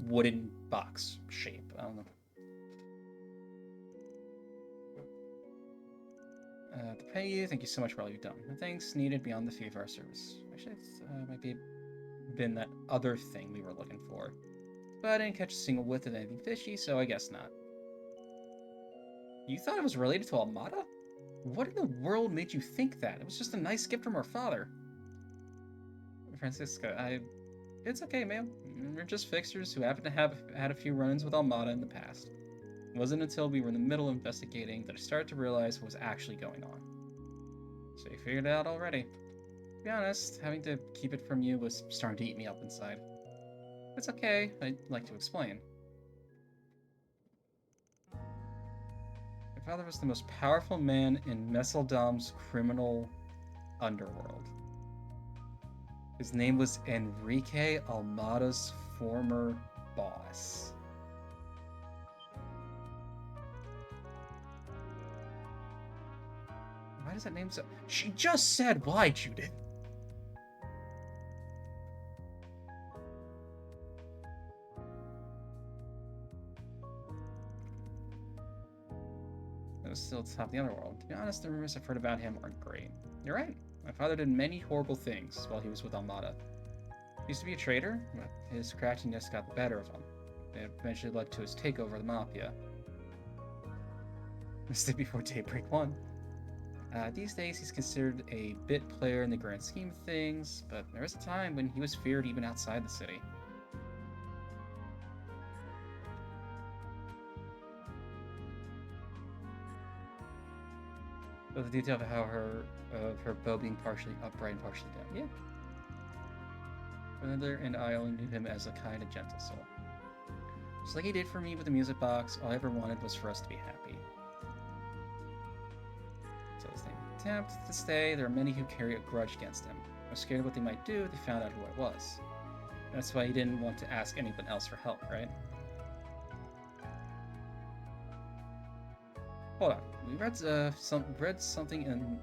wooden box shape. I don't know. To pay you, thank you so much for all you've done. No thanks needed beyond the fee of our service. Actually, it might be been that other thing we were looking for, but I didn't catch a single whiff of anything fishy, so I guess not. You thought it was related to Almada? What in the world made you think that? It was just a nice gift from our father. Francisca, it's okay, ma'am. We're just fixers who happen to have had a few run-ins with Almada in the past. It wasn't until we were in the middle of investigating that I started to realize what was actually going on. So you figured it out already. To be honest, having to keep it from you was starting to eat me up inside. It's okay, I'd like to explain. My father was the most powerful man in Messeldom's criminal underworld. His name was Enrique Almada's former boss. Why does that name so... She just said why, Judith! It was still top of the underworld. To be honest, the rumors I've heard about him aren't great. You're right. My father did many horrible things while he was with Almada. He used to be a traitor, but his craftiness got the better of him. It eventually led to his takeover of the Mafia. This did before Daybreak 1. These days, he's considered a bit player in the grand scheme of things, but there was a time when he was feared even outside the city. But the detail of her bow being partially upright and partially down. Yeah. Brother and I only knew him as a kind and gentle soul. Just like he did for me with the music box, all I ever wanted was for us to be happy. So his name attempt to stay, there are many who carry a grudge against him. I was scared of what they might do if they found out who I was. That's why he didn't want to ask anyone else for help, right? Hold on. We read something in...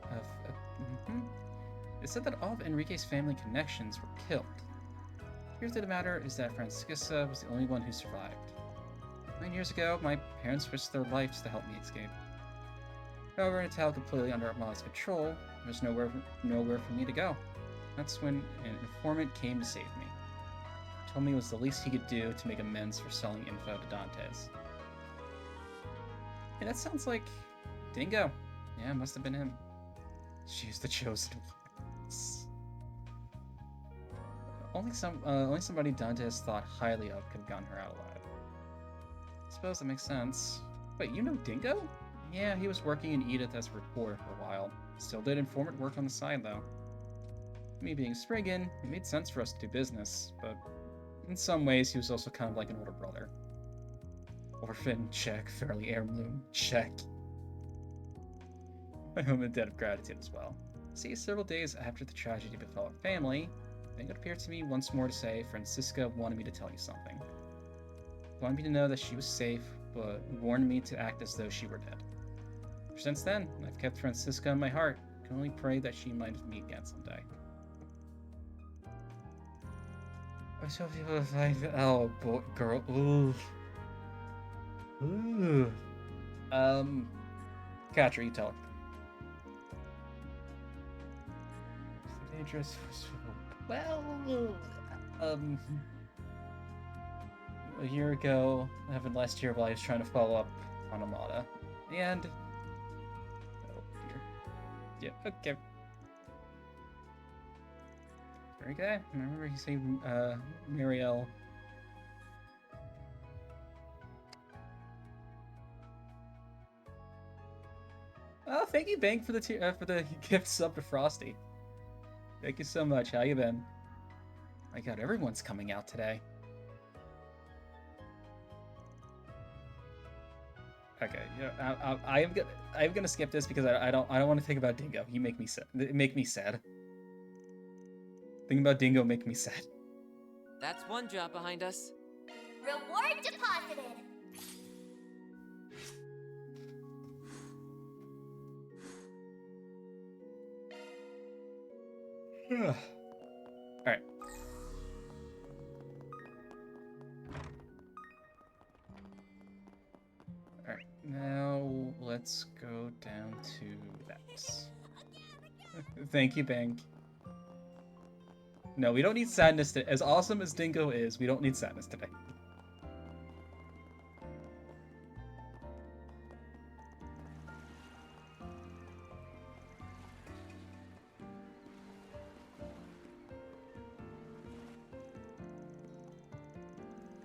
It said that all of Enrique's family connections were killed. The truth of the matter is that Francisca was the only one who survived. 9 years ago, my parents risked their lives to help me escape. However, in a town completely under Armada's control, there was nowhere for me to go. That's when an informant came to save me. He told me it was the least he could do to make amends for selling info to Dantes. Hey, that sounds like Dingo. Yeah, it must have been him. She's the chosen one. Only somebody Dantes thought highly of could have gotten her out alive. I suppose that makes sense. Wait, you know Dingo? Yeah, he was working in Edith as a reporter for a while. Still did informant work on the side, though. Me being Spriggan, it made sense for us to do business, but in some ways he was also kind of like an older brother. Orphan, check. Fairly heirloom, check. I owe him a debt of gratitude as well. See, several days after the tragedy befell our family, I think it appeared to me once more to say Francisca wanted me to tell you something. She wanted me to know that she was safe, but warned me to act as though she were dead. Since then, I've kept Francisca in my heart. I can only pray that she might meet again someday. I'm so people like, oh boy, girl, ooh. Ooh. Catcher, you tell her. Dangerous. Well, a year ago, happened last year while I was trying to follow up on Amada, and oh dear. Yeah. Okay. Very good. I remember you saying, Muriel. Oh, thank you, Bank, for the gift sub to Frosty. Thank you so much. How you been? My God, everyone's coming out today. Okay, yeah, I'm gonna skip this because I don't want to think about Dingo. You make me sad. Make me sad. Thinking about Dingo make me sad. That's one job behind us. Reward deposited. Alright. Alright, now let's go down to that. Thank you, Bank. No, we don't need sadness as awesome as Dingo is, we don't need sadness today.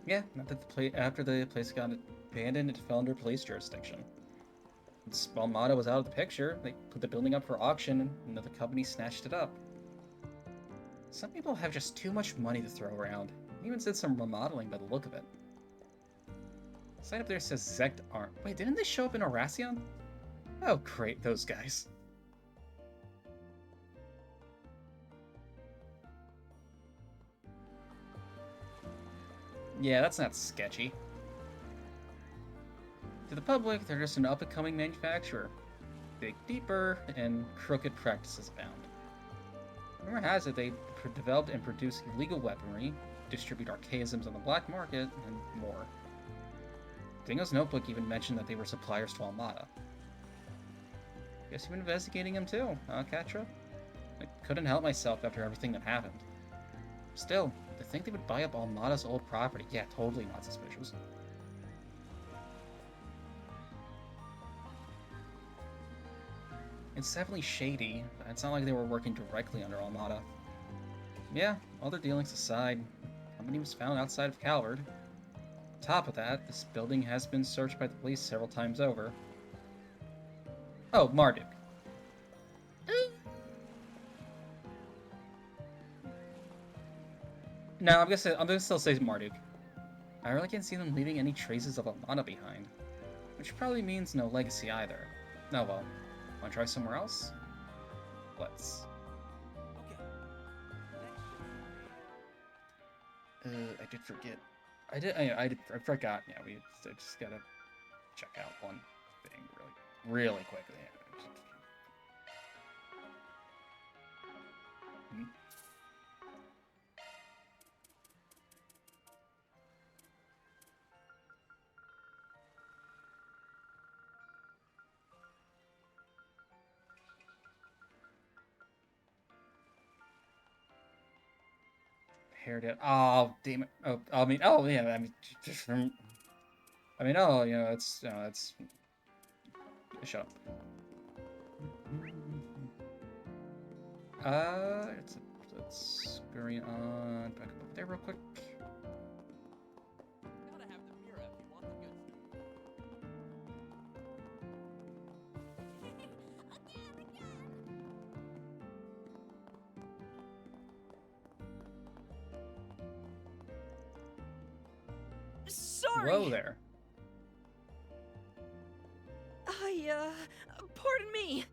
Yeah, after the place got abandoned, it fell under police jurisdiction. While Mata was out of the picture, they put the building up for auction, and another company snatched it up. Some people have just too much money to throw around. They even did some remodeling by the look of it. The sign up there says Zect Arm. Wait, didn't they show up in Oracion? Oh, great, those guys. Yeah, that's not sketchy. To the public, they're just an up-and-coming manufacturer. Dig deeper, and crooked practices abound. Rumor has it they developed and produce illegal weaponry, distribute archaisms on the black market, and more. Dingo's notebook even mentioned that they were suppliers to Almada. Guess you've been investigating him too, huh, Katra? I couldn't help myself after everything that happened. Still, to think they would buy up Almada's old property, yeah, totally not suspicious. It's definitely shady, but it's not like they were working directly under Almada. Yeah, all their dealings aside, the company was found outside of Calvard. On top of that, this building has been searched by the police several times over. Oh, Marduk. No, I'm gonna still say Marduk. I really can't see them leaving any traces of Almada behind. Which probably means no legacy either. Oh well. Wanna try somewhere else? Let's. I did forget. I forgot. Yeah, I just gotta check out one thing really quickly. Hairdo. Oh, damn it. Oh, oh yeah. Oh, you know, it's. Shut up. Let's scurry on back up there real quick. Gotta have the mirror if you want the good. Sorry. Whoa there. Pardon me.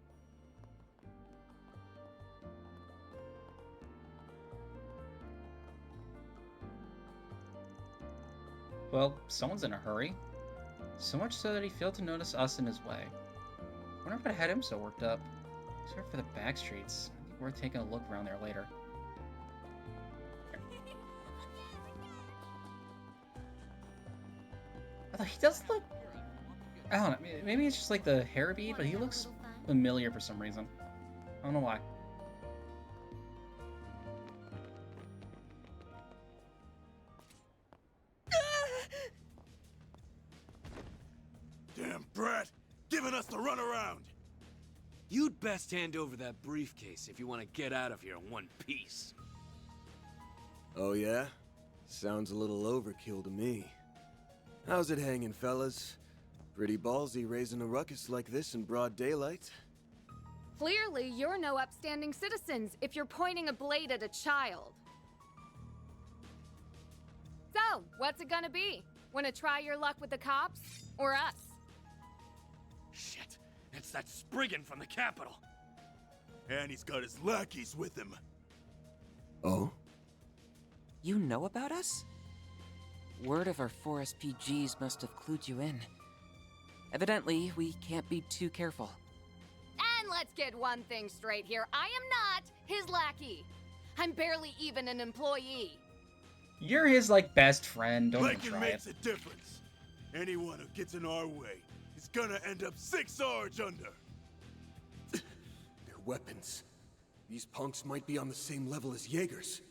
Well, someone's in a hurry. So much so that he failed to notice us in his way. Wonder what had him so worked up. Sorry for the back streets. I think we're taking a look around there later. Although he does look... I don't know, maybe it's just like the hair bead, but he looks familiar for some reason. I don't know why. Damn brat! Giving us the runaround! You'd best hand over that briefcase if you want to get out of here in one piece. Oh yeah? Sounds a little overkill to me. How's it hanging, fellas? Pretty ballsy raising a ruckus like this in broad daylight. Clearly, you're no upstanding citizens if you're pointing a blade at a child. So, what's it gonna be? Wanna try your luck with the cops? Or us? Shit! It's that Spriggan from the capital! And he's got his lackeys with him. Oh? You know about us? Word of our 4 SPGs must have clued you in. Evidently, we can't be too careful. And let's get one thing straight here. I am not his lackey. I'm barely even an employee. You're his, like, best friend. Don't even Lincoln try makes it. a difference. Anyone who gets in our way is gonna end up 6 Sarge under. Their weapons. These punks might be on the same level as Jaegers.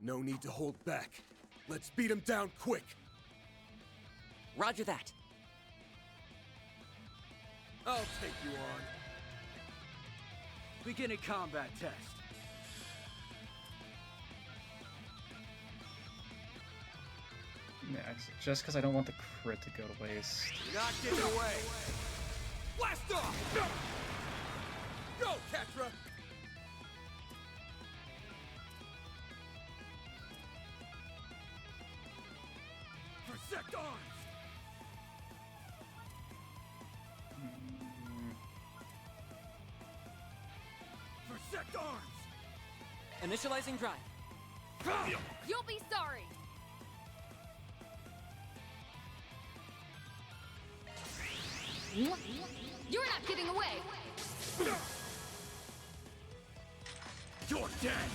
No need to hold back. Let's beat them down quick. Roger that. I'll take you on. Beginning combat test. Next, just because I don't want the crit to go to waste. You're not getting away. Blast off! Go, Catra! Protect arms! Protect arms! Initializing drive. You'll be sorry. You're not getting away. You're dead!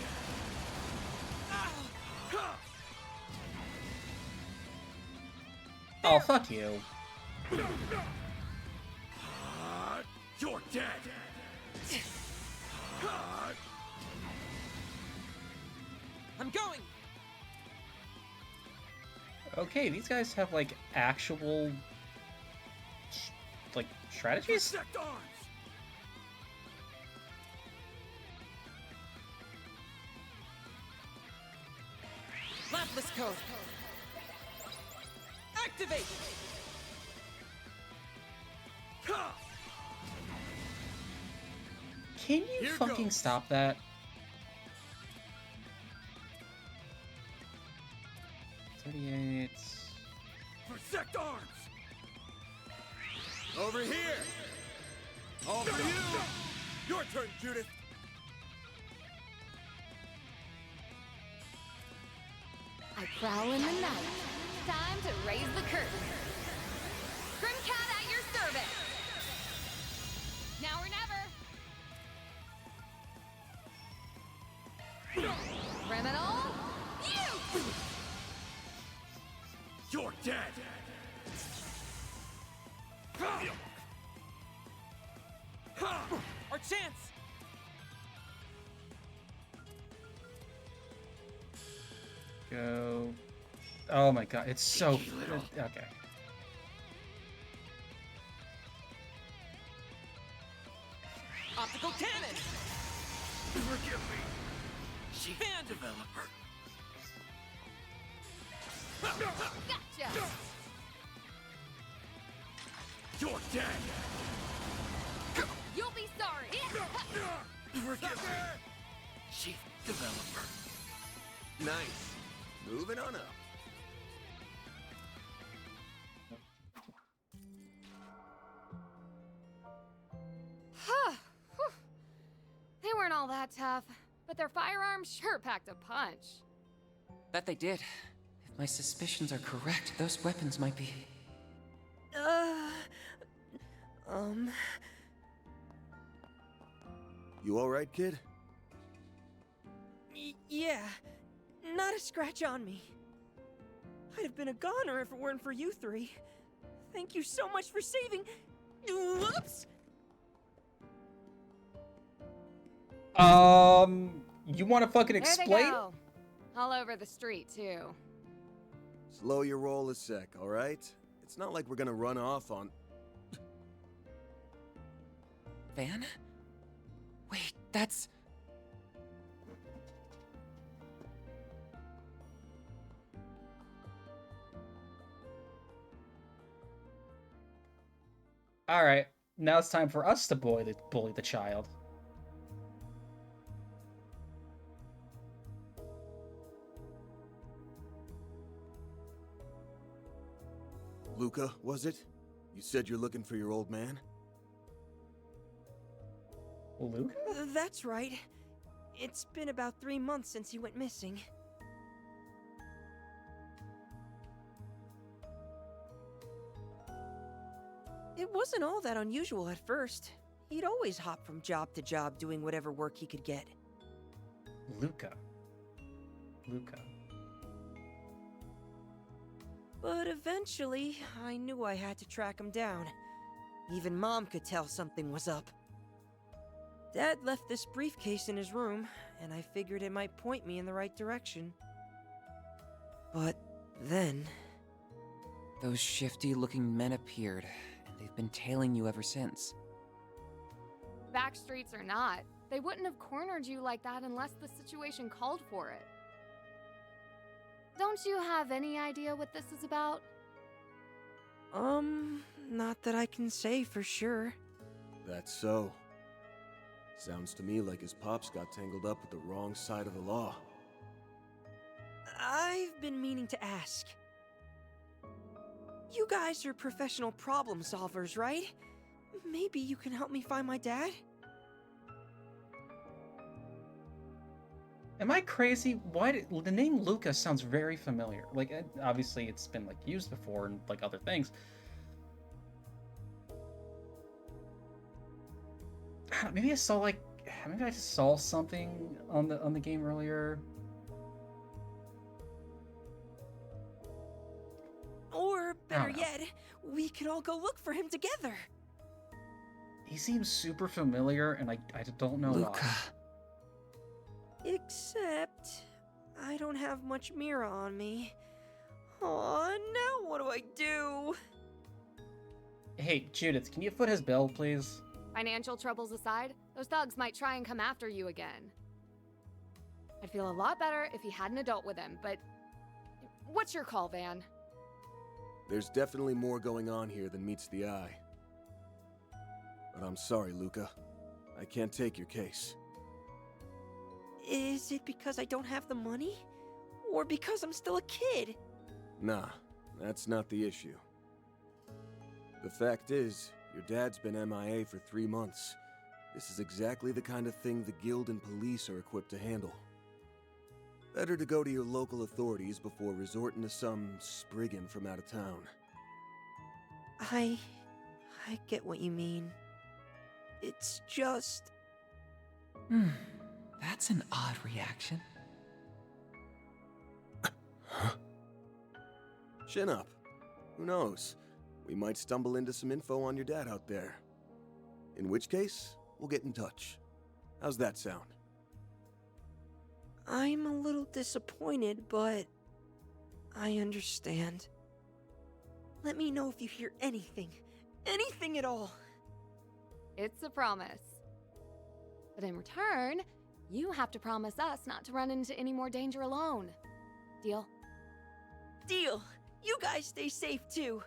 Oh, fuck you. You're dead! I'm going! Okay, these guys have, like, actual... like, strategies? Protect arms! Lapless code! Activate! Can you Here fucking goes. stop that? $38... Protect arms! Over here! All for you! Your turn, Judith! I prowl in the night. Time to raise the curtain. Grimcat at your service. Now or never. Criminal, you! You're dead! Our chance! Go... Oh my god, it's so... Okay. Optical cannon! Forgive me! Fan developer! Gotcha! You're dead! You'll be sorry. Forgive me! Chief developer. Nice. Moving on up. They weren't all that tough, but their firearms sure packed a punch. Bet they did. If my suspicions are correct, those weapons might be... You alright, kid? Yeah, not a scratch on me. I'd have been a goner if it weren't for you three. Thank you so much for saving... Whoops! You want to fucking There they explain? go. All over the street, too. Slow your roll a sec, alright? It's not like we're gonna run off on... Van? Wait, that's... All right, now it's time for us to bully the child. Luca, was it? You said you're looking for your old man? Luca? That's right. It's been about 3 months since he went missing. It wasn't all that unusual at first. He'd always hop from job to job doing whatever work he could get. Luca. But eventually, I knew I had to track him down. Even Mom could tell something was up. Dad left this briefcase in his room, and I figured it might point me in the right direction. But then... Those shifty-looking men appeared, and they've been tailing you ever since. Back streets or not, they wouldn't have cornered you like that unless the situation called for it. Don't you have any idea what this is about? Not that I can say for sure. That's so. Sounds to me like his pops got tangled up with the wrong side of the law. I've been meaning to ask. You guys are professional problem solvers, right? Maybe you can help me find my dad? Am I crazy? Why the name Luca sounds very familiar. Like, obviously it's been like used before and like other things. Maybe I saw something on the game earlier. Or better yet, we could all go look for him together. He seems super familiar, and I don't know Luca. why. Except, I don't have much Mira on me. Aw, now what do I do? Hey, Judith, can you foot his bill, please? Financial troubles aside, those thugs might try and come after you again. I'd feel a lot better if he had an adult with him, but... What's your call, Van? There's definitely more going on here than meets the eye. But I'm sorry, Luca. I can't take your case. Is it because I don't have the money? Or because I'm still a kid? Nah, that's not the issue. The fact is, your dad's been MIA for 3 months. This is exactly the kind of thing the guild and police are equipped to handle. Better to go to your local authorities before resorting to some spriggan from out of town. I get what you mean. It's just... That's an odd reaction. Chin up. Who knows? We might stumble into some info on your dad out there. In which case, we'll get in touch. How's that sound? I'm a little disappointed, but... I understand. Let me know if you hear anything. Anything at all. It's a promise. But in return, you have to promise us not to run into any more danger alone. Deal? Deal! You guys stay safe, too.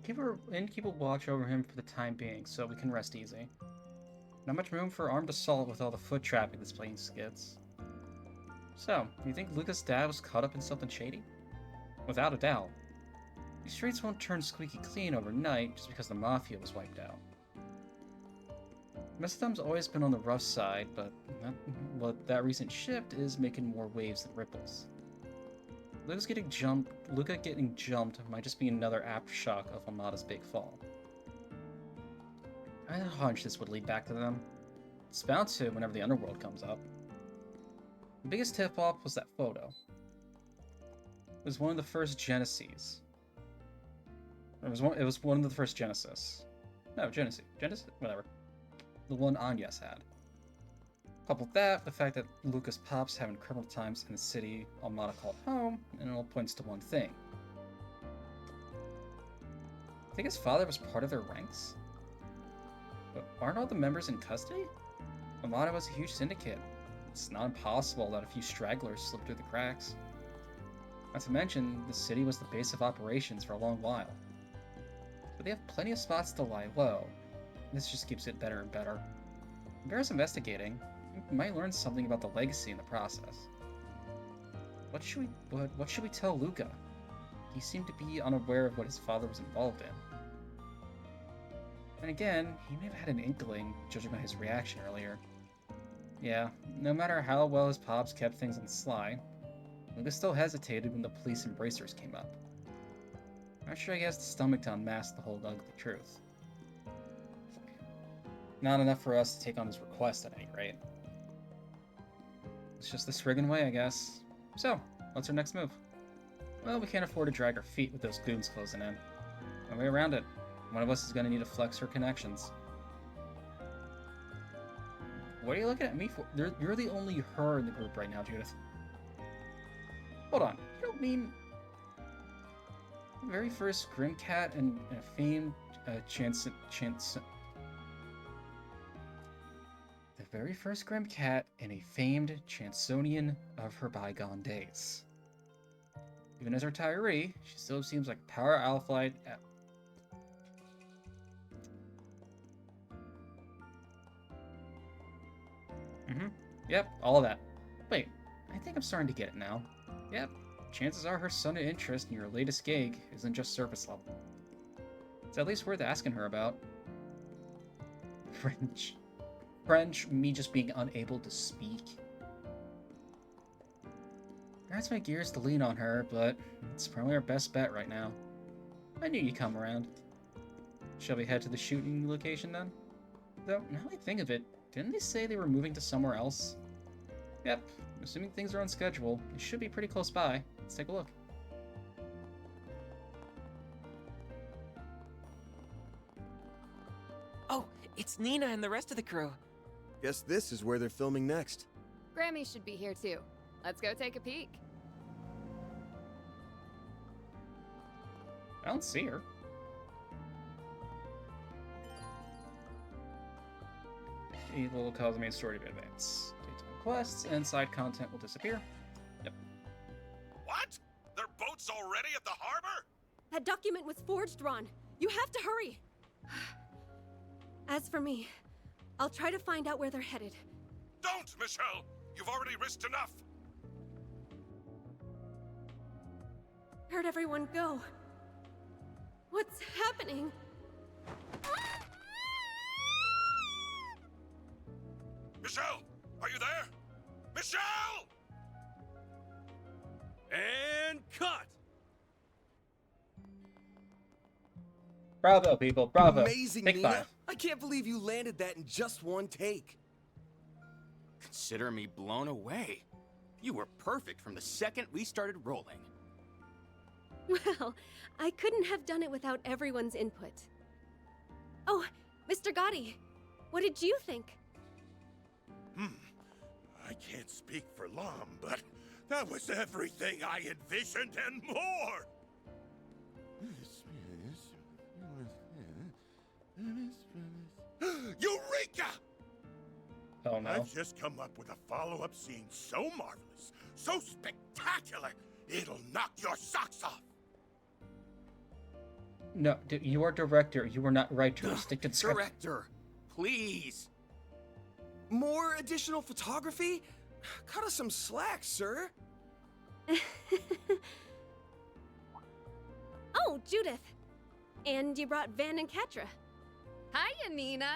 Keep a watch over him for the time being, so we can rest easy. Not much room for armed assault with all the foot traffic this place gets. So, do you think Luca's dad was caught up in something shady? Without a doubt. These streets won't turn squeaky clean overnight just because the Mafia was wiped out. Mistham's always been on the rough side, but that recent shift is making more waves than ripples. Luca getting jumped might just be another aftershock of Hamada's big fall. I had a hunch this would lead back to them. It's bound to whenever the underworld comes up. The biggest tip-off was that photo. It was one of the first Genesis. It was one of the first Genesis. No, Genesis, whatever. The one Agnes had. Couple with that, the fact that Lucas Pop's having criminal times in the city Almada called home, and it all points to one thing. I think his father was part of their ranks? But aren't all the members in custody? Almada was a huge syndicate. It's not impossible that a few stragglers slipped through the cracks. Not to mention, the city was the base of operations for a long while. But they have plenty of spots to lie low. This just keeps it better and better. It bears investigating. We might learn something about the legacy in the process. What should we tell Luca? He seemed to be unaware of what his father was involved in. And again, he may have had an inkling, judging by his reaction earlier. Yeah, no matter how well his pops kept things on the sly, Luca still hesitated when the police embracers came up. Not sure he has the stomach to unmask the whole ugly truth. Not enough for us to take on his request at any rate. It's just the Spriggan way, I guess. So, what's our next move? Well, we can't afford to drag our feet with those goons closing in. No way around it. One of us is going to need to flex her connections. What are you looking at me for? You're the only her in the group right now, Judith. Hold on. You don't mean... The very first Grimcat and a famed The very first Grimcat and a famed Chansonian of her bygone days. Even as a retiree, she still seems like a power alphalite. Yep, all of that. Wait, I think I'm starting to get it now. Yep, chances are her sudden interest in your latest gig isn't just surface level. It's at least worth asking her about. French, me just being unable to speak. That's my gears to lean on her, but it's probably our best bet right now. I knew you'd come around. Shall we head to the shooting location then? Though, now that I think of it, didn't they say they were moving to somewhere else? Yep, assuming things are on schedule, it should be pretty close by. Let's take a look. Oh, it's Nina and the rest of the crew. Guess this is where they're filming next. Grammy should be here too. Let's go take a peek. I don't see her. Evil will cause the main story to advance. Daytime quests and side content will disappear. Yep. What? Their boat's already at the harbor? That document was forged, Ron. You have to hurry. As for me, I'll try to find out where they're headed. Don't, Michelle! You've already risked enough! Where'd everyone go? What's happening? Michelle! Are you there? Michelle! And cut! Bravo, people. Bravo. Amazing, Take Nina. 5. I can't believe you landed that in just one take. Consider me blown away. You were perfect from the second we started rolling. Well, I couldn't have done it without everyone's input. Oh, Mr. Gotti, what did you think? I can't speak for Lom, but that was everything I envisioned and more! Eureka! Oh no. I've just come up with a follow-up scene so marvelous, so spectacular, it'll knock your socks off! No, you are director. You are not writer. Stick to the script. Director, please. More additional photography? Cut us some slack, sir. Oh, Judith. And you brought Van and Katra. Hiya, Nina.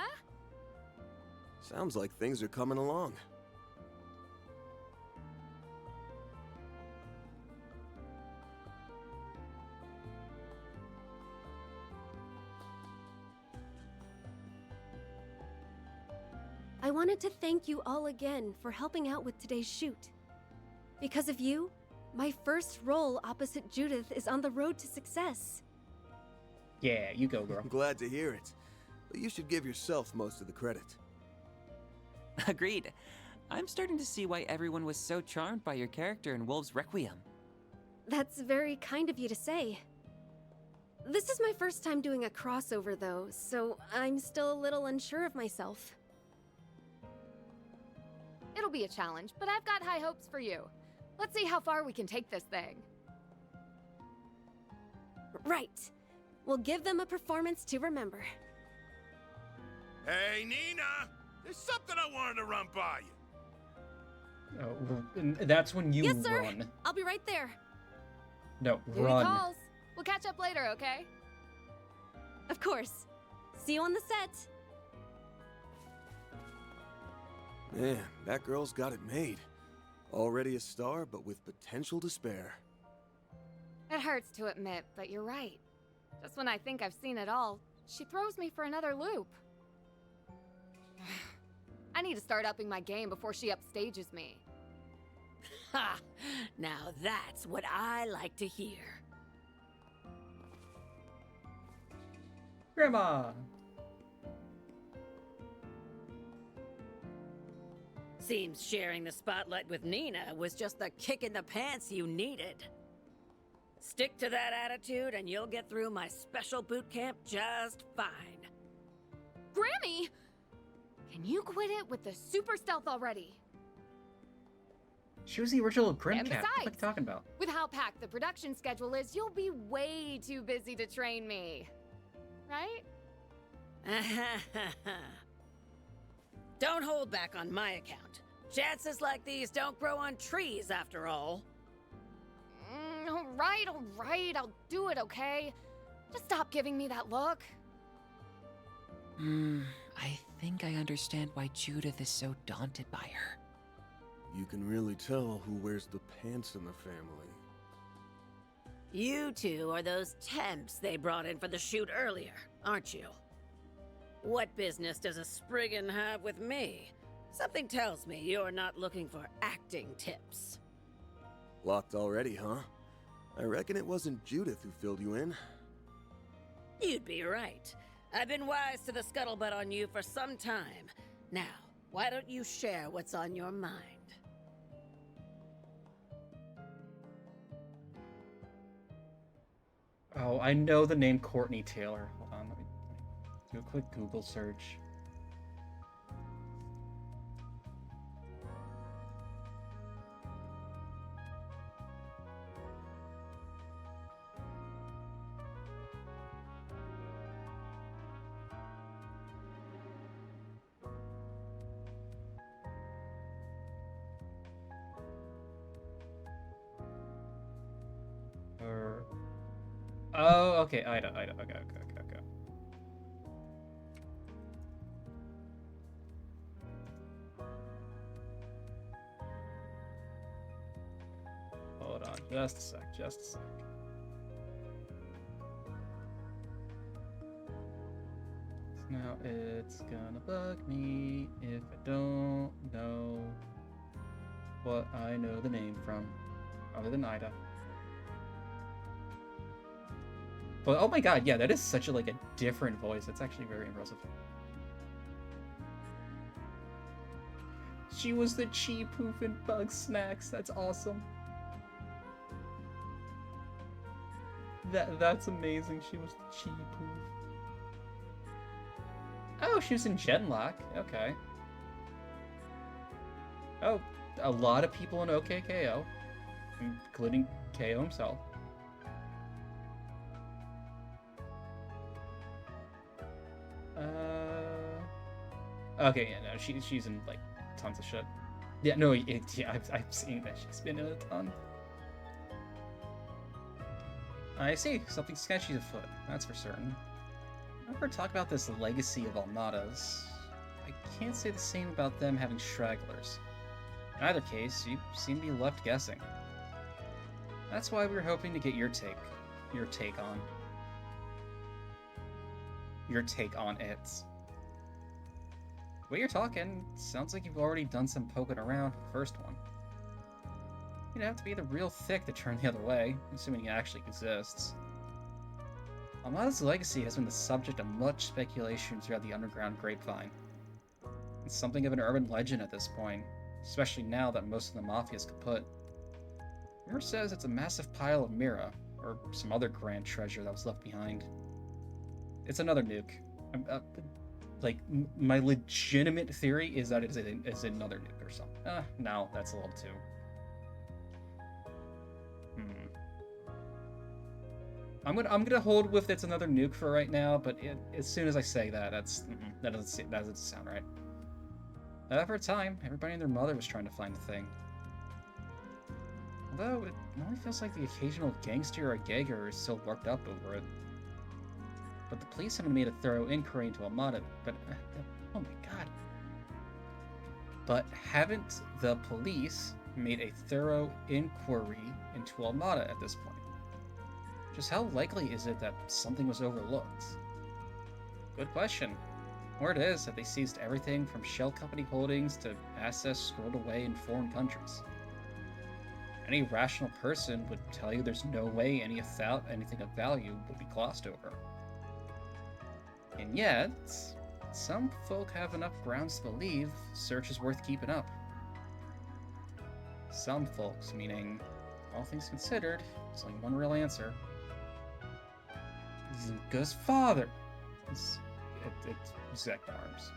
Sounds like things are coming along. I wanted to thank you all again for helping out with today's shoot. Because of you, my first role opposite Judith is on the road to success. Yeah, you go, girl. I'm glad to hear it. But you should give yourself most of the credit. Agreed. I'm starting to see why everyone was so charmed by your character in Wolves Requiem. That's very kind of you to say. This is my first time doing a crossover, though, so I'm still a little unsure of myself. It'll be a challenge, but I've got high hopes for you. Let's see how far we can take this thing. Right. We'll give them a performance to remember. Hey, Nina! There's something I wanted to run by you. Oh, and that's when you Yes, sir. run. I'll be right there. No, Duty run. calls. We'll catch up later, okay? Of course. See you on the set. Man, that girl's got it made. Already a star, but with potential to spare. It hurts to admit, but you're right. Just when I think I've seen it all, she throws me for another loop. I need to start upping my game before she upstages me. Ha! Now that's what I like to hear. Grandma! Seems sharing the spotlight with Nina was just the kick in the pants you needed. Stick to that attitude and you'll get through my special boot camp just fine. Grammy! Can you quit it with the super stealth already? She was the original Grim And Cat. What are you besides, talking about? With how packed the production schedule is, you'll be way too busy to train me. Right? Don't hold back on my account. Chances like these don't grow on trees, after all. All right, I'll do it, okay? Just stop giving me that look. I think I understand why Judith is so daunted by her. You can really tell who wears the pants in the family. You two are those temps they brought in for the shoot earlier, aren't you? What business does a Spriggan have with me? Something tells me you're not looking for acting tips. Locked already, huh? I reckon it wasn't Judith who filled you in. You'd be right. I've been wise to the scuttlebutt on you for some time. Now, why don't you share what's on your mind? Oh, I know the name Courtney Taylor. Hold on, let me do a quick Google search. Oh, okay, Ida, okay. Hold on, just a sec. Now it's gonna bug me if I don't know what I know the name from, other than Ida. But oh my god, yeah, that is such a different voice. It's actually very impressive. She was the Chi Poof in Bug Snacks. That's awesome. That's amazing. She was the Chi Poof. Oh, she was in Genlock. Okay. Oh, a lot of people in OKKO, including KO himself. Okay, yeah, no, she's in tons of shit. Yeah, no, yeah, I've seen that she's been in a ton. I see, something sketchy afoot, that's for certain. I've heard talk about this legacy of Alnadas. I can't say the same about them having stragglers. In either case, you seem to be left guessing. That's why we were hoping to get your take on it. way you're talking, sounds like you've already done some poking around with the first one. You'd have to be the real thick to turn the other way, assuming it actually exists. Armada's legacy has been the subject of much speculation throughout the underground grapevine. It's something of an urban legend at this point, especially now that most of the Mafia is kaput. Rumor says it's a massive pile of Mira, or some other grand treasure that was left behind. It's another nuke. My legitimate theory is that it's another nuke or something. No, that's a little too... I'm gonna hold with it's another nuke for right now, but as soon as I say that, that doesn't sound right. For a time, everybody and their mother was trying to find the thing. Although, it only feels like the occasional gangster or gagger is still worked up over it. But the police haven't made a thorough inquiry into Amada, oh my god. But haven't the police made a thorough inquiry into Amada at this point? Just how likely is it that something was overlooked? Good question. Word is that they seized everything from shell company holdings to assets squirreled away in foreign countries. Any rational person would tell you there's no way anything of value would be glossed over. And yet, some folk have enough grounds to believe search is worth keeping up. Some folks, meaning, all things considered, there's only one real answer. Zuka's father. It's Zect Arms.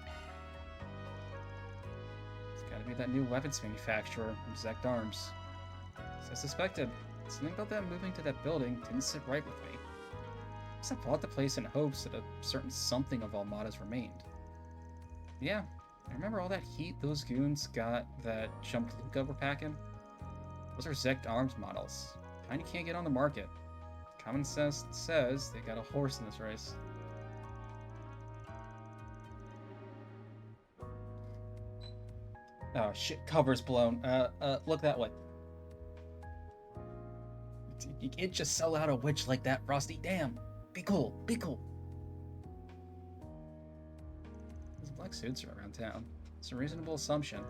It's gotta be that new weapons manufacturer from Zect Arms. As I suspected, something about them moving to that building didn't sit right with me. I bought the place in hopes that a certain something of Almada's remained. Yeah, I remember all that heat those goons got that jumped Luca were packing. Those are Zect Arms models. Kinda can't get on the market. Common sense says they got a horse in this race. Oh shit, cover's blown. Look that way. You can't just sell out a witch like that, Frosty. Damn. Be cool. Be cool. These black suits are around town. It's a reasonable assumption.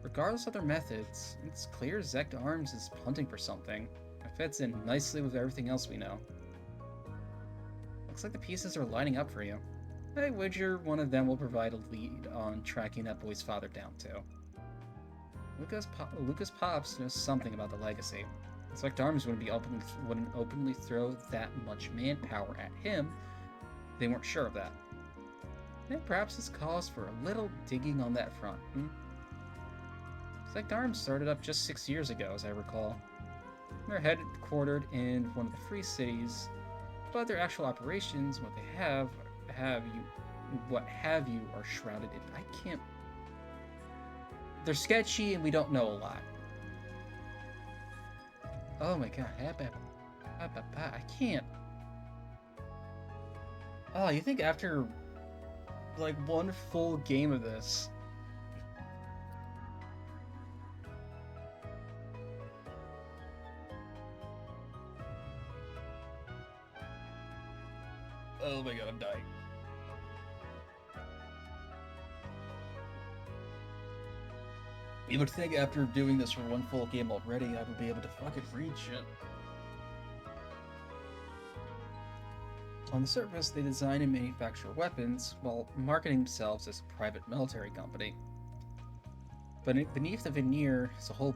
Regardless of their methods, it's clear Zect Arms is hunting for something. It fits in nicely with everything else we know. Looks like the pieces are lining up for you. I wager one of them will provide a lead on tracking that boy's father down too. Lucas Pops knows something about the legacy. Zect Arms wouldn't openly throw that much manpower at him. They weren't sure of that. And perhaps this calls for a little digging on that front. Zect Arms started up just 6 years ago, as I recall. They're headquartered in one of the free cities, but their actual operations, what they have you, are shrouded in. I can't. They're sketchy, and we don't know a lot. Oh my god, I can't. Oh, you think after like one full game of this? Oh my god, I'm dying. You would think after doing this for one full game already, I would be able to fucking read shit. On the surface, they design and manufacture weapons while marketing themselves as a private military company. But beneath the veneer is a whole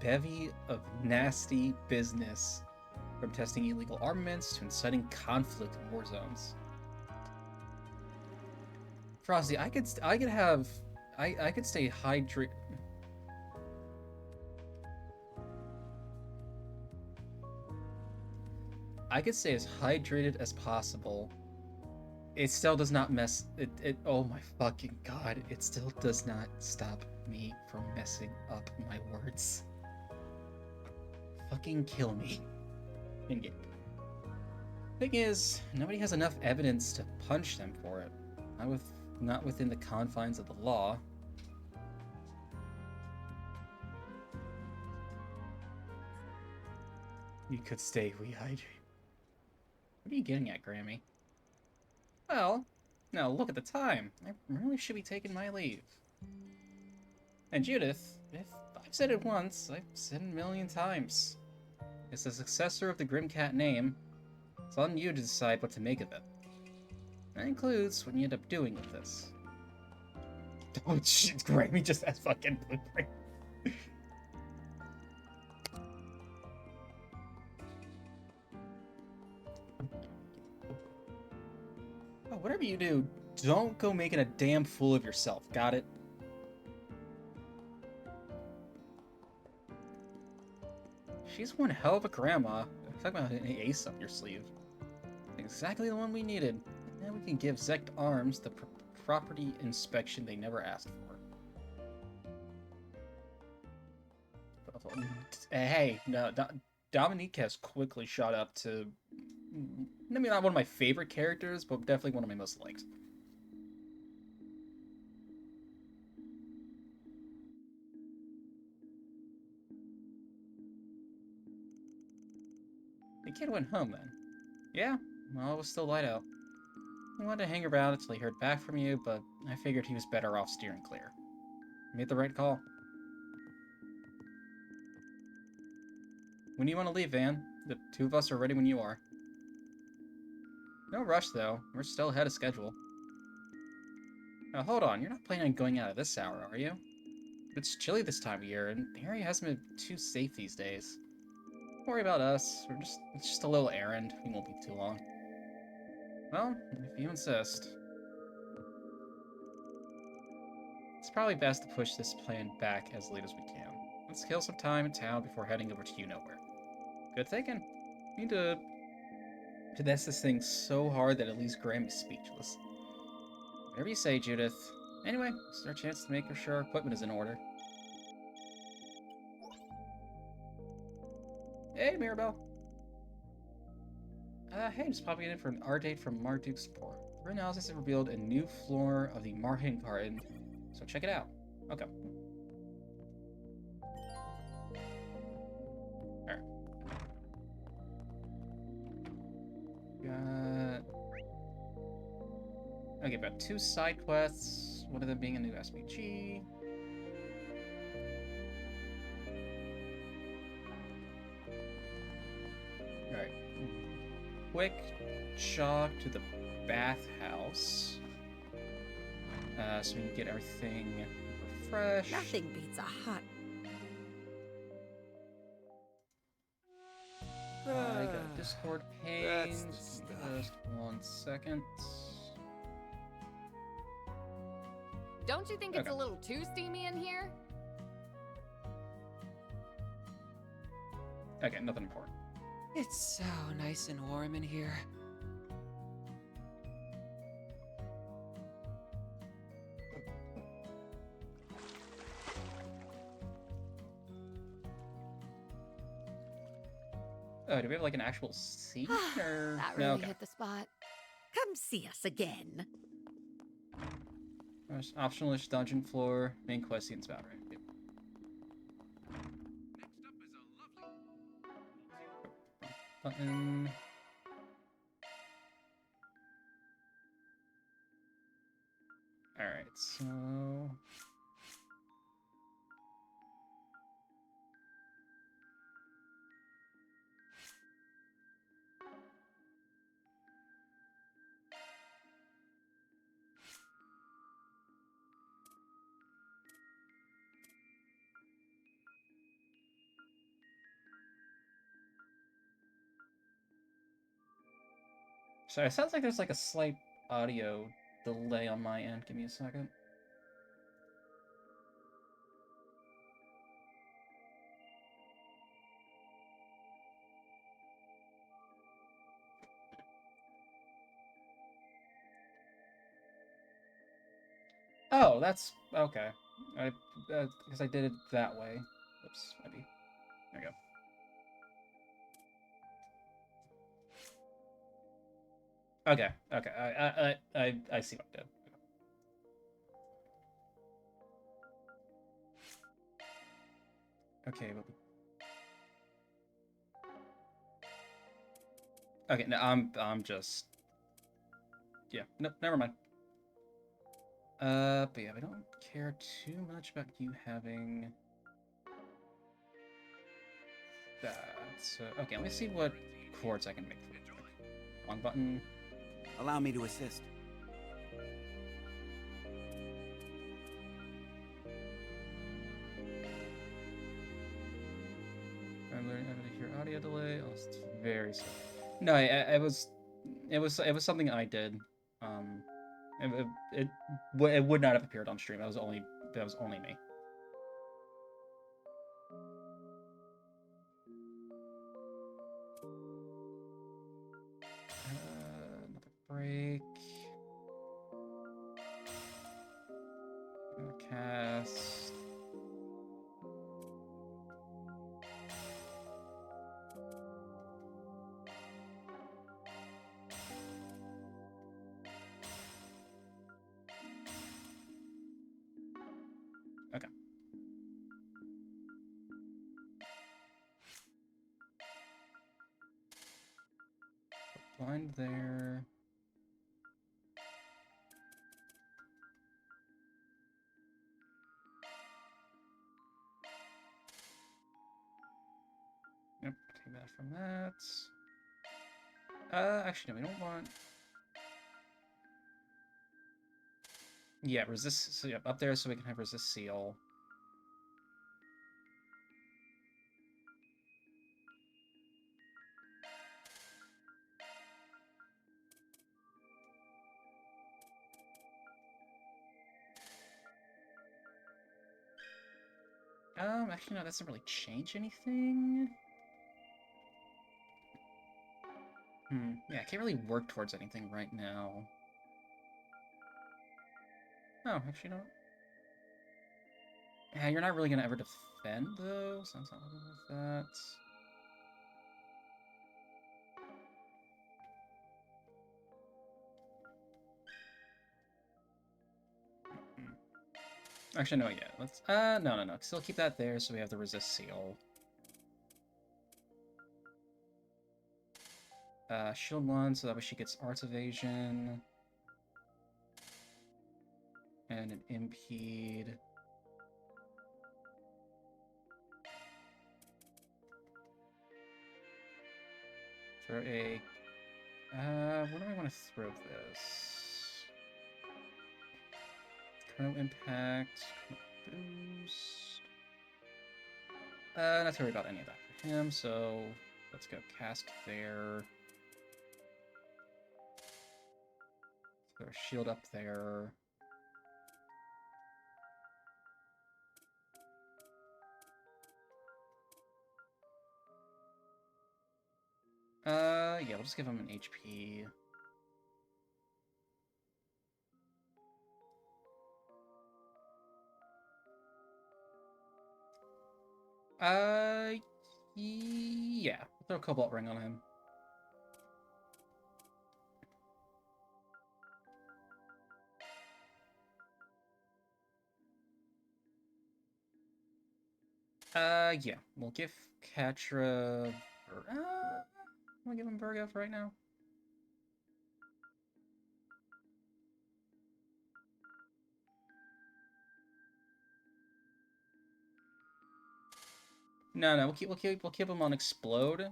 bevy of nasty business, from testing illegal armaments to inciting conflict in war zones. Frosty, I could stay hydrated. I could stay as hydrated as possible. It still does not oh my fucking god, it still does not stop me from messing up my words. Fucking kill me. In-game. Thing is, nobody has enough evidence to punch them for it. Not within the confines of the law. You could stay rehydrated. What are you getting at, Grammy? Well, Now look at the time. I really should be taking my leave. And Judith, if I've said it once, I've said it a million times. It's the successor of the Grimcat name. It's on you to decide what to make of it. That includes what you end up doing with this. Oh shit, Grammy just has fucking blueprint. Oh, whatever you do, don't go making a damn fool of yourself, got it? She's one hell of a grandma. Talk about an ace up your sleeve. Exactly the one we needed. And we can give Zect Arms the property inspection they never asked for. Hey, no, Dominique has quickly shot up to, maybe not one of my favorite characters, but definitely one of my most liked. The kid went home then. Yeah, well, it was still light out. I wanted to hang around until he heard back from you, but I figured he was better off steering clear. You made the right call. When do you want to leave, Van? The two of us are ready when you are. No rush, though. We're still ahead of schedule. Now, hold on. You're not planning on going out at this hour, are you? It's chilly this time of year, and the area hasn't been too safe these days. Don't worry about us. It's just a little errand. We won't be too long. Well, if you insist. It's probably best to push this plan back as late as we can. Let's kill some time in town before heading over to you-know-where. Good thinking. We need to finesse this thing so hard that it leaves Graham speechless. Whatever you say, Judith. Anyway, it's our chance to make sure our equipment is in order. Hey, Mirabelle. Hey, just popping in for an art date from Marduk's support. Her analysis has revealed a new floor of the Marhin Garden, so check it out. Okay. Alright. Okay, about 2 side quests, one of them being a new SPG. Alright. Quick jog to the bathhouse. So we can get everything refreshed. Nothing beats a hot. I got a Discord page. Just 1 second. Don't you think it's a little too steamy in here? Okay, nothing important. It's so nice and warm in here. Oh, do we have like an actual scene or That no? really Okay. hit the spot. Come see us again. There's optional-ish dungeon floor, main quest scene's about right. Yep. Button. Alright, so... Sorry, it sounds like there's like a slight audio delay on my end. Give me a second. Oh, that's okay. Because I did it that way. Oops, maybe. There we go. Okay, okay. I see what I did. Okay, but... Okay, no, I'm just... Yeah, no, never mind. But yeah, we don't care too much about you having that. So, okay, let me see what chords I can make. Long button. Allow me to assist. I'm learning how to hear audio delay. Oh, it's very slow. No, it was something I did. It would not have appeared on stream. That was only me. Another break. Another cast. Okay. Blind there. Yep, take that from that. Actually, no, we don't want... Yeah, resist... So, yep, up there so we can have resist seal. Actually, no, that doesn't really change anything. Yeah, I can't really work towards anything right now. Oh, actually, no. Yeah, you're not really gonna ever defend, though, so I'm not with that. Actually, no, yeah, let's, no. Still keep that there so we have the resist seal. Shield 1, so that way she gets arts evasion. And an impede. Throw a... where do I want to throw this? Chrono impact. Chrono boost. Not to worry about any of that for him, so let's go cast there. Throw a shield up there. Yeah, we'll just give him an HP. Yeah. We'll throw a Cobalt Ring on him. Yeah. We'll give Catra... We'll give him Virgo for right now. No, we'll keep him on Explode.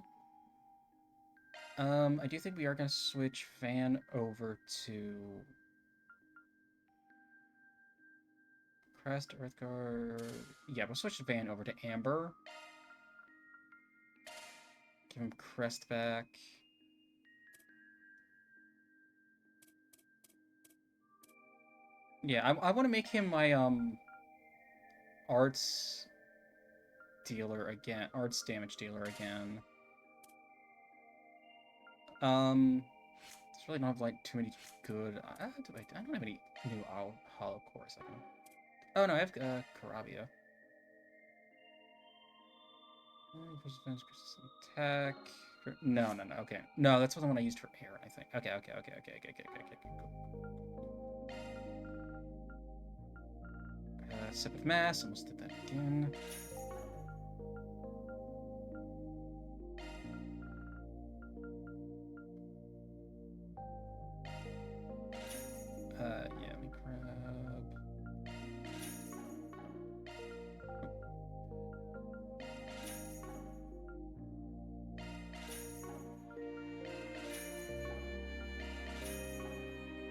I do think we are gonna switch Van over to Crest, Earthguard. Yeah, we'll switch Van over to Amber. Give him Crest back. Yeah, I want to make him my arts dealer again, arts damage dealer again. Just really don't have like too many good. I don't have any new hollow cores. Oh no, I have Karabia. Attack. No. Okay, no, that's the one I used for Aaron, I think. Okay, cool. Sip of Mass. Almost did that again. Yeah, let me grab...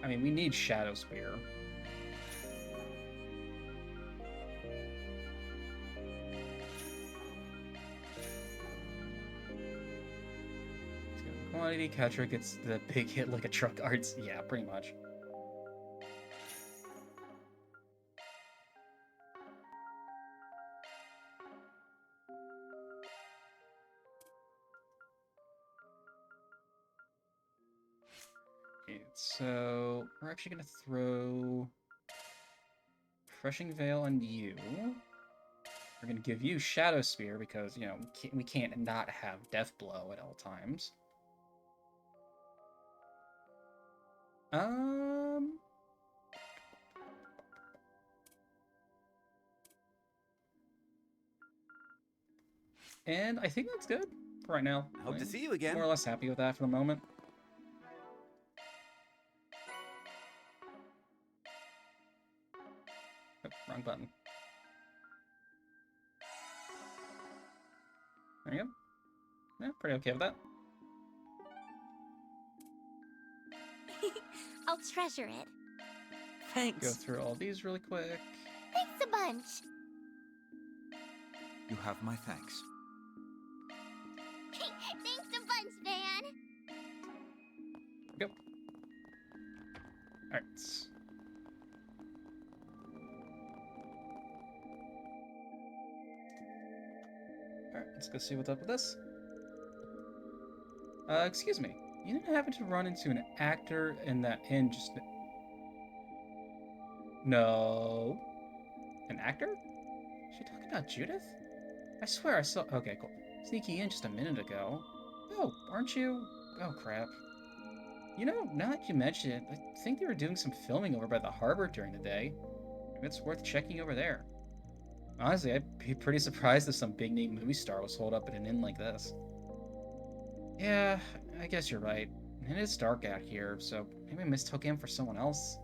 I mean, we need Shadow Spear. Quantity catcher gets the big hit like a truck arts. Yeah, pretty much. Okay, so we're actually gonna throw Refreshing Veil on you. We're gonna give you Shadow Spear because, you know, we can't not have Death Blow at all times. And I think that's good for right now. Hope to see you again. More or less happy with that for the moment. Oh, wrong button. There you go. Yeah, pretty okay with that. I'll treasure it. Thanks. Go through all these really quick. Thanks a bunch. You have my thanks. Thanks a bunch, Van. Go. Alright. Alright, let's go see what's up with this. Excuse me. You didn't happen to run into an actor in that inn just... No. An actor? Is she talking about Judith? I swear I saw... Okay, cool. Sneaking in just a minute ago. Oh, aren't you? Oh, crap. You know, now that you mention it, I think they were doing some filming over by the harbor during the day. Maybe it's worth checking over there. Honestly, I'd be pretty surprised if some big-name movie star was holed up in an inn like this. Yeah, I guess you're right. It is dark out here, so maybe I mistook him for someone else.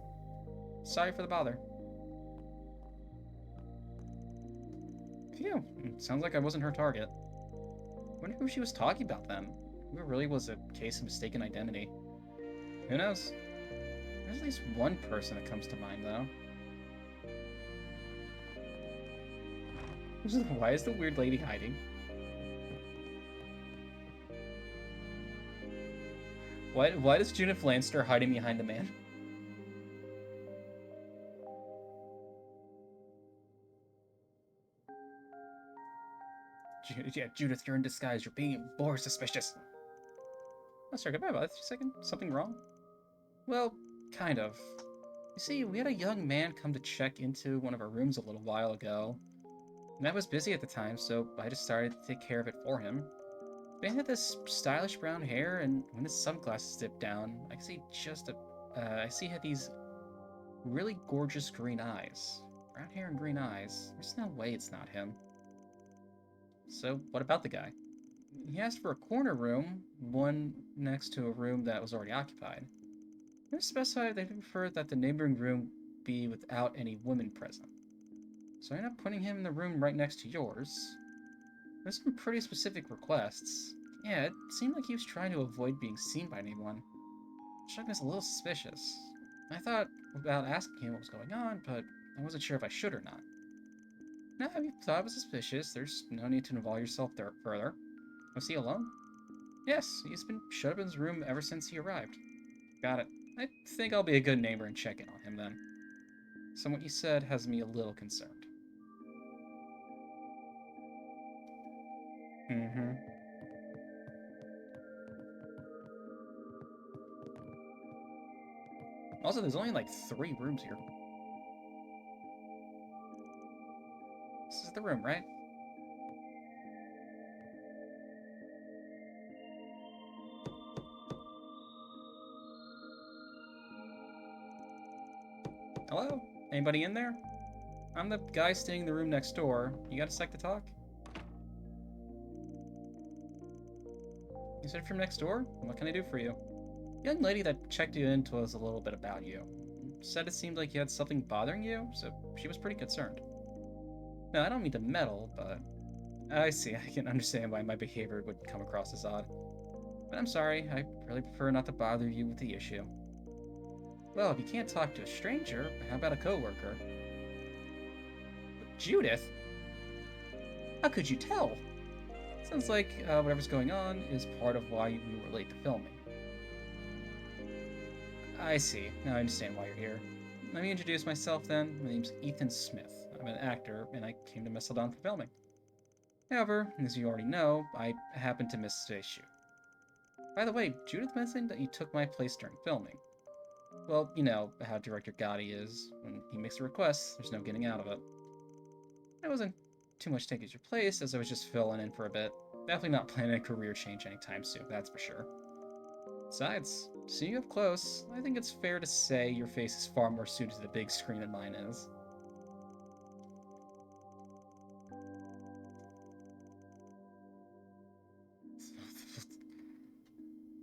Sorry for the bother. Phew, sounds like I wasn't her target. Wonder who she was talking about then. Who really was a case of mistaken identity. Who knows? There's at least one person that comes to mind, though. Why is the weird lady hiding? Why does Judith Lannister hiding behind the man? Yeah, Judith, you're in disguise. You're being more suspicious. Oh, sorry, goodbye, about 2 seconds. Something wrong? Well, kind of. You see, we had a young man come to check into one of our rooms a little while ago. And I was busy at the time, so I just started to take care of it for him. He had this stylish brown hair, and when his sunglasses dipped down, I could see I see he had these really gorgeous green eyes. Brown hair and green eyes. There's no way it's not him. So, what about the guy? He asked for a corner room, one next to a room that was already occupied. They specified they preferred that the neighboring room be without any women present. So I ended up putting him in the room right next to yours. There's some pretty specific requests. Yeah, it seemed like he was trying to avoid being seen by anyone. Which struck me as a little suspicious. I thought about asking him what was going on, but I wasn't sure if I should or not. Now, if you thought it was suspicious, there's no need to involve yourself there further. Was he alone? Yes, he's been shut up in his room ever since he arrived. Got it. I think I'll be a good neighbor and check in on him then. So what you said has me a little concerned. Mm-hmm. Also, there's only like 3 rooms here. This is the room, right? Hello? Anybody in there? I'm the guy staying in the room next door. You got a sec to talk? You said from next door? What can I do for you? The young lady that checked you in told us a little bit about you. Said it seemed like you had something bothering you, so she was pretty concerned. No, I don't mean to meddle, but... I see, I can understand why my behavior would come across as odd. But I'm sorry, I really prefer not to bother you with the issue. Well, if you can't talk to a stranger, how about a coworker? Judith? How could you tell? Sounds like whatever's going on is part of why we were late to filming. I see. Now I understand why you're here. Let me introduce myself then. My name's Ethan Smith. I'm an actor, and I came to Mistletoe for filming. However, as you already know, I happened to miss today's shoot. By the way, Judith mentioned that you took my place during filming. Well, you know how director Gotti is. When he makes a request, there's no getting out of it. I wasn't too much taking your place, as I was just filling in for a bit. Definitely not planning a career change anytime soon, that's for sure. Besides, seeing you up close, I think it's fair to say your face is far more suited to the big screen than mine is.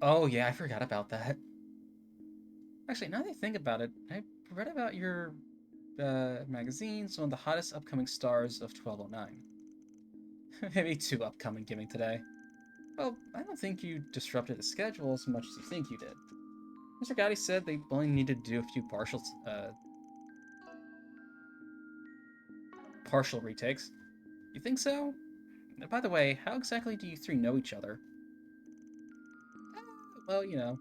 Oh yeah, I forgot about that. Actually, now that I think about it, I read about your magazines, one of the hottest upcoming stars of 1209. Maybe too upcoming giving today. Well, I don't think you disrupted the schedule as much as you think you did. Mr. Gotti said they only needed to do a few partial retakes. You think so? By the way, how exactly do you three know each other? Well, you know.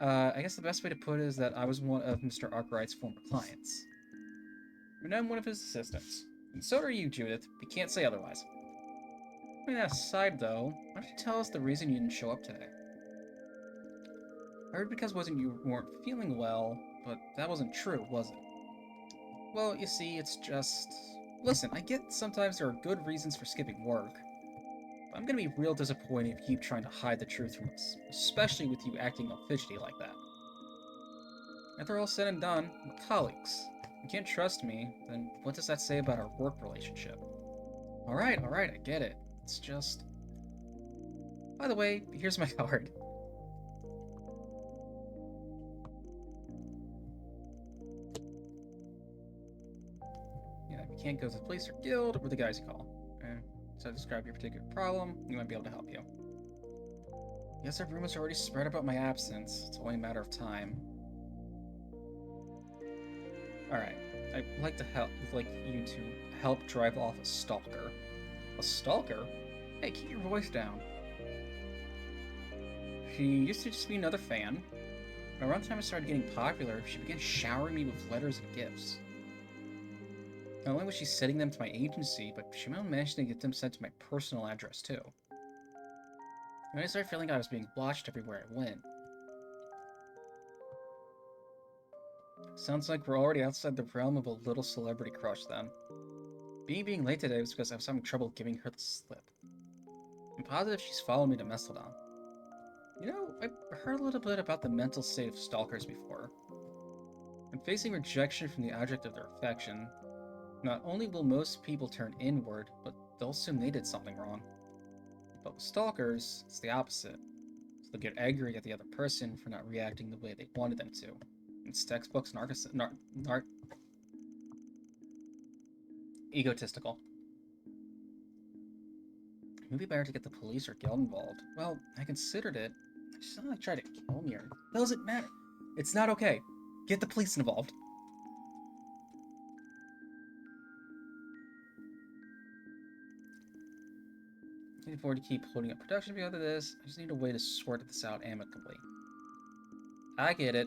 I guess the best way to put it is that I was one of Mr. Arkwright's former clients. And I'm one of his assistants. And so are you, Judith. We can't say otherwise. I mean, that aside, though, why don't you tell us the reason you didn't show up today? I heard because you weren't feeling well, but that wasn't true, was it? Well, you see, it's just... Listen, I get sometimes there are good reasons for skipping work. But I'm gonna be real disappointed if you keep trying to hide the truth from us, especially with you acting all fidgety like that. After all said and done, we're colleagues. If you can't trust me, then what does that say about our work relationship? Alright, I get it. It's just... By the way, here's my card. Yeah, if you can't go to the police or guild, we're the guys you call. So describe your particular problem, we might be able to help you. Yes, our rumors are already spread about my absence. It's only a matter of time. Alright, I'd like you to help drive off a stalker. A stalker? Hey, keep your voice down. She used to just be another fan. But around the time I started getting popular, she began showering me with letters and gifts. Not only was she sending them to my agency, but she managed to get them sent to my personal address too. And I started feeling I was being watched everywhere I went. Sounds like we're already outside the realm of a little celebrity crush then. Being late today was because I was having trouble giving her the slip. I'm positive she's followed me to Mastodon. You know, I've heard a little bit about the mental state of stalkers before. When facing rejection from the object of their affection, not only will most people turn inward, but they'll assume they did something wrong. But with stalkers, it's the opposite. So they'll get angry at the other person for not reacting the way they wanted them to. It's textbooks egotistical. Maybe better to get the police or guild involved. Well, I considered it. She's not like trying to kill me or... Does it matter? It's not okay. Get the police involved. I can't afford to keep holding up production because of this. I just need a way to sort this out amicably. I get it.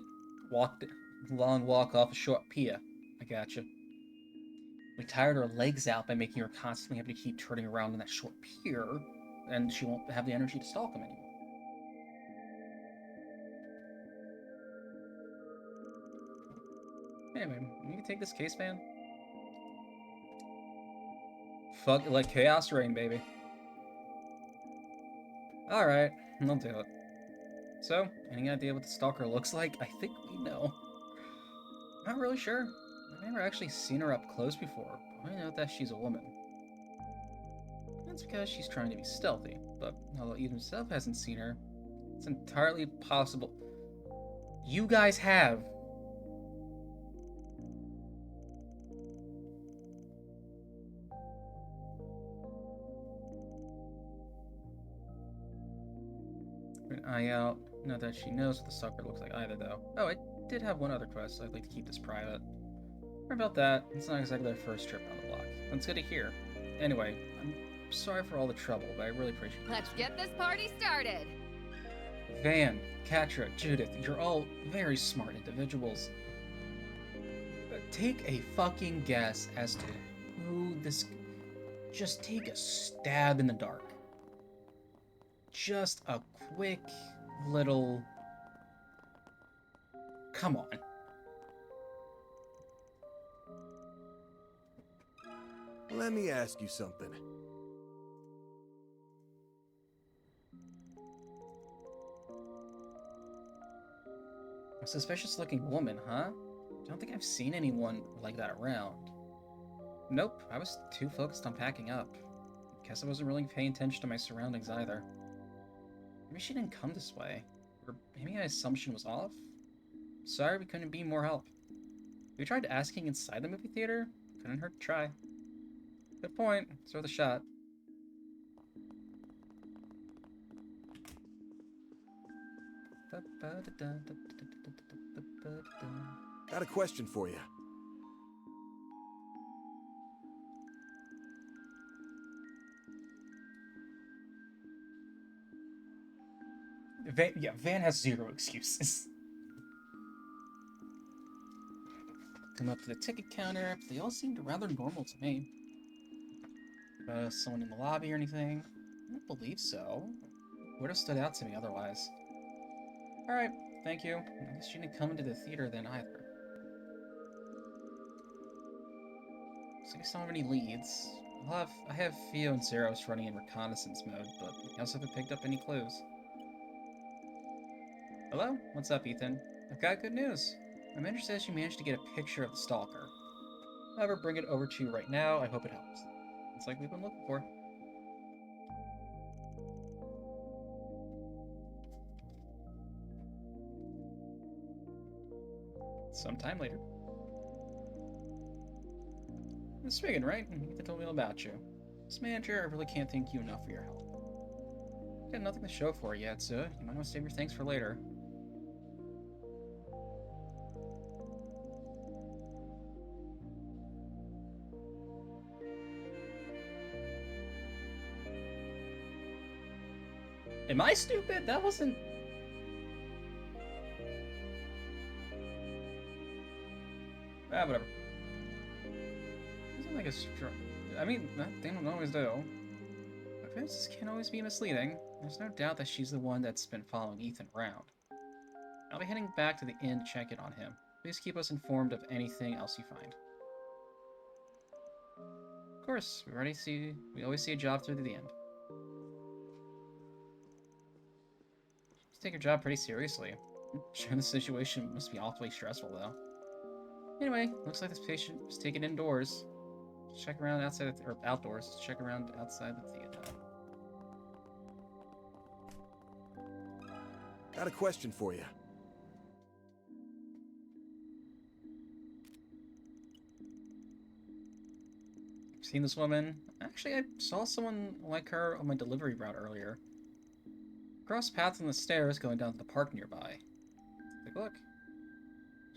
Long walk off a short pier. I gotcha. We tired her legs out by making her constantly have to keep turning around on that short pier, and she won't have the energy to stalk him anymore. Anyway, you can take this case, man. Fuck, let chaos reign, baby. Alright, I'll do it. So, any idea what the stalker looks like? I think we know. Not really sure. I've never actually seen her up close before, but I know that she's a woman. That's because she's trying to be stealthy, but although Eden himself hasn't seen her, it's entirely possible. You guys have. An eye out. Not that she knows what the sucker looks like either, though. Oh, I did have one other quest. I'd like to keep this private. Sorry about that. It's not exactly their first trip on the block. That's good to hear. Anyway, I'm sorry for all the trouble, but I really appreciate it. Let's get this party started. Van, Katra, Judith, you're all very smart individuals. Take a fucking guess as to who this... Just take a stab in the dark. Just a quick little... Come on. Let me ask you something. A suspicious looking woman, huh? Don't think I've seen anyone like that around. Nope, I was too focused on packing up. Guess I wasn't really paying attention to my surroundings either. Maybe she didn't come this way. Or maybe my assumption was off? Sorry we couldn't be more help. We tried asking inside the movie theater. Couldn't hurt to try. Good point. It's worth a shot. Got a question for you. Van has zero excuses. Come up to the ticket counter. They all seemed rather normal to me. Someone in the lobby or anything? I don't believe so. Would have stood out to me otherwise. Alright, thank you. I guess she didn't come into the theater then either. So I guess I don't have any leads. I have Theo and Zeros running in reconnaissance mode, but I also haven't picked up any clues. Hello? What's up, Ethan? I've got good news. My manager says you managed to get a picture of the stalker. I'll ever bring it over to you right now. I hope it helps. It's like we've been looking for. Sometime later. It's Spigen, right? Ethan told me all about you. This manager, I really can't thank you enough for your help. Got nothing to show for it yet, so you might want to save your thanks for later. Am I stupid? That wasn't... Ah, whatever. Isn't like a strong... I mean, they don't always do. Appearances can always be misleading. There's no doubt that she's the one that's been following Ethan around. I'll be heading back to the inn to check in on him. Please keep us informed of anything else you find. Of course, we always see a job through to the end. Take your job pretty seriously. Sure, the situation must be awfully stressful, though. Anyway, looks like this patient was taken indoors. Check around outside, or outdoors. Check around outside the theater. Got a question for you. Seen this woman? Actually, I saw someone like her on my delivery route earlier. Cross paths on the stairs going down to the park nearby. Take a look.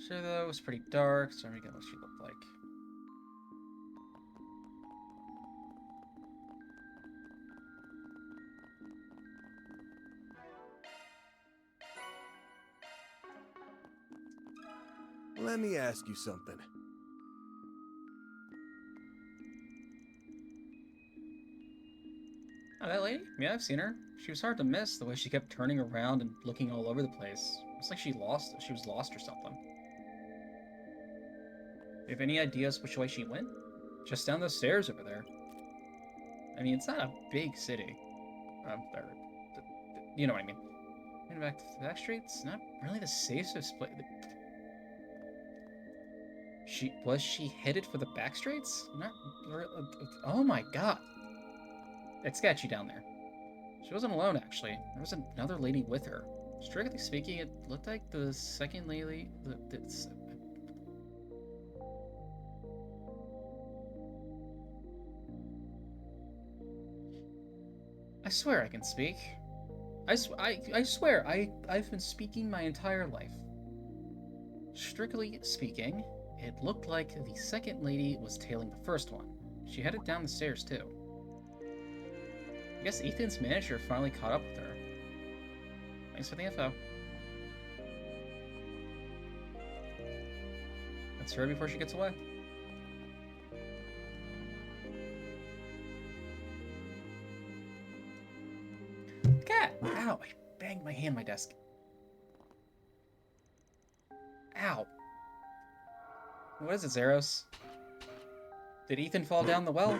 Sure, though, it was pretty dark, so I'm gonna what she looked like. Let me ask you something. Oh, that lady? Yeah, I've seen her. She was hard to miss, the way she kept turning around and looking all over the place. It's like she was lost or something. Do you have any ideas which way she went? Just down those stairs over there. I mean, it's not a big city. You know what I mean. And back to the back streets, not really the safest place. Was she headed for the back streets? Not. Oh my god. It's sketchy down there. She wasn't alone, actually. There was another lady with her. Strictly speaking, it looked like the second lady. I swear I can speak. I swear, I've been speaking my entire life. Strictly speaking, it looked like the second lady was tailing the first one. She headed down the stairs, too. I guess Ethan's manager finally caught up with her. Thanks for the info. Let's hurry before she gets away. Cat! Ow! I banged my hand on my desk. Ow. What is it, Zeros? Did Ethan fall down the well?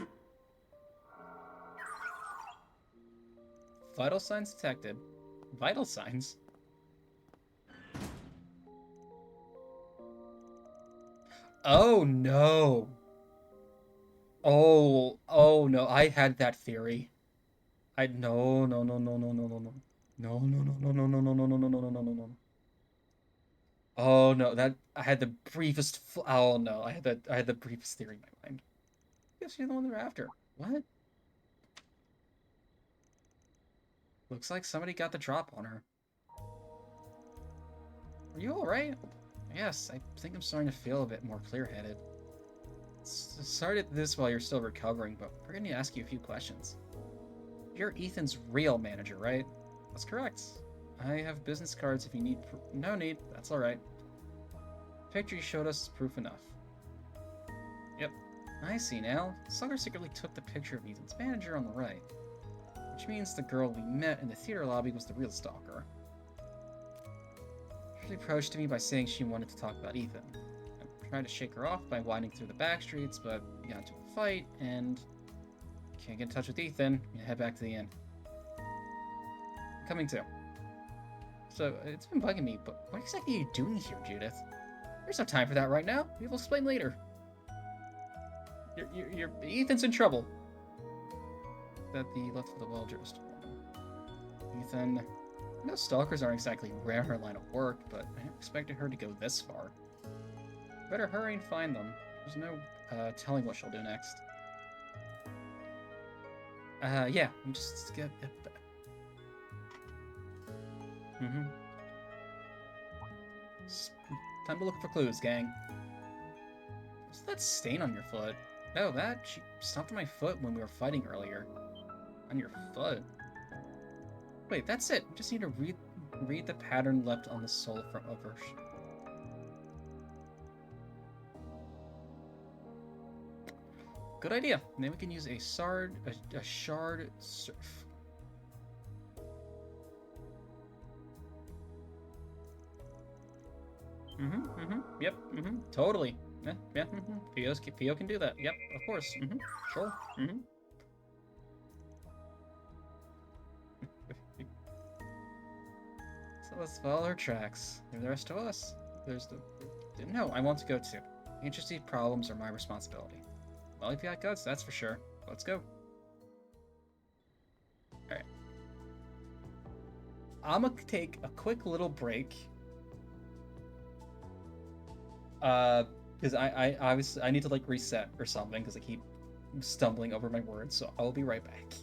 Vital signs detected. Vital signs? Oh no! Oh no, I had that theory. No. No, no, no, no, no, no, no. No, no, no, no, no, no, no, no, no, no, no, no, no, no, no. Oh no, I had the briefest. Oh no, I had the briefest theory in my mind. Guess you're the one they're after. What? Looks like somebody got the drop on her. Are you all right? Yes, I think I'm starting to feel a bit more clear-headed. Sorry to this while you're still recovering, but we're going to ask you a few questions. You're Ethan's real manager, right? That's correct. I have business cards if you need. No need. That's all right. Picture you showed us is proof enough. Yep. I see now. Sucker secretly took the picture of Ethan's manager on the right, which means the girl we met in the theater lobby was the real stalker. She approached me by saying she wanted to talk about Ethan. I tried to shake her off by winding through the back streets, but we got into a fight, and can't get in touch with Ethan. I'm gonna head back to the inn. Coming too. So, it's been bugging me, but what exactly are you doing here, Judith? There's no time for that right now. We will explain later. Ethan's in trouble. That the left of the well-dressed woman. Ethan... No, stalkers aren't exactly rare in her line of work, but I never expected her to go this far. Better hurry and find them. There's no telling what she'll do next. Yeah, I'm just get. Time to look for clues, gang. What's that stain on your foot? No, she stomped on my foot when we were fighting earlier. On your foot? Wait, that's it. Just need to read the pattern left on the sole of her shoe. Good idea. And then we can use a shard surf. Yep, totally. Yeah, Theo can do that. Yep, of course. Sure. So let's follow her tracks. Leave the rest to us. No, I want to go too. Interesting problems are my responsibility. Well, if you got guts, that's for sure. Let's go. Alright. I'm gonna take a quick little break. Because I need to like reset or something because I keep stumbling over my words, so I'll be right back.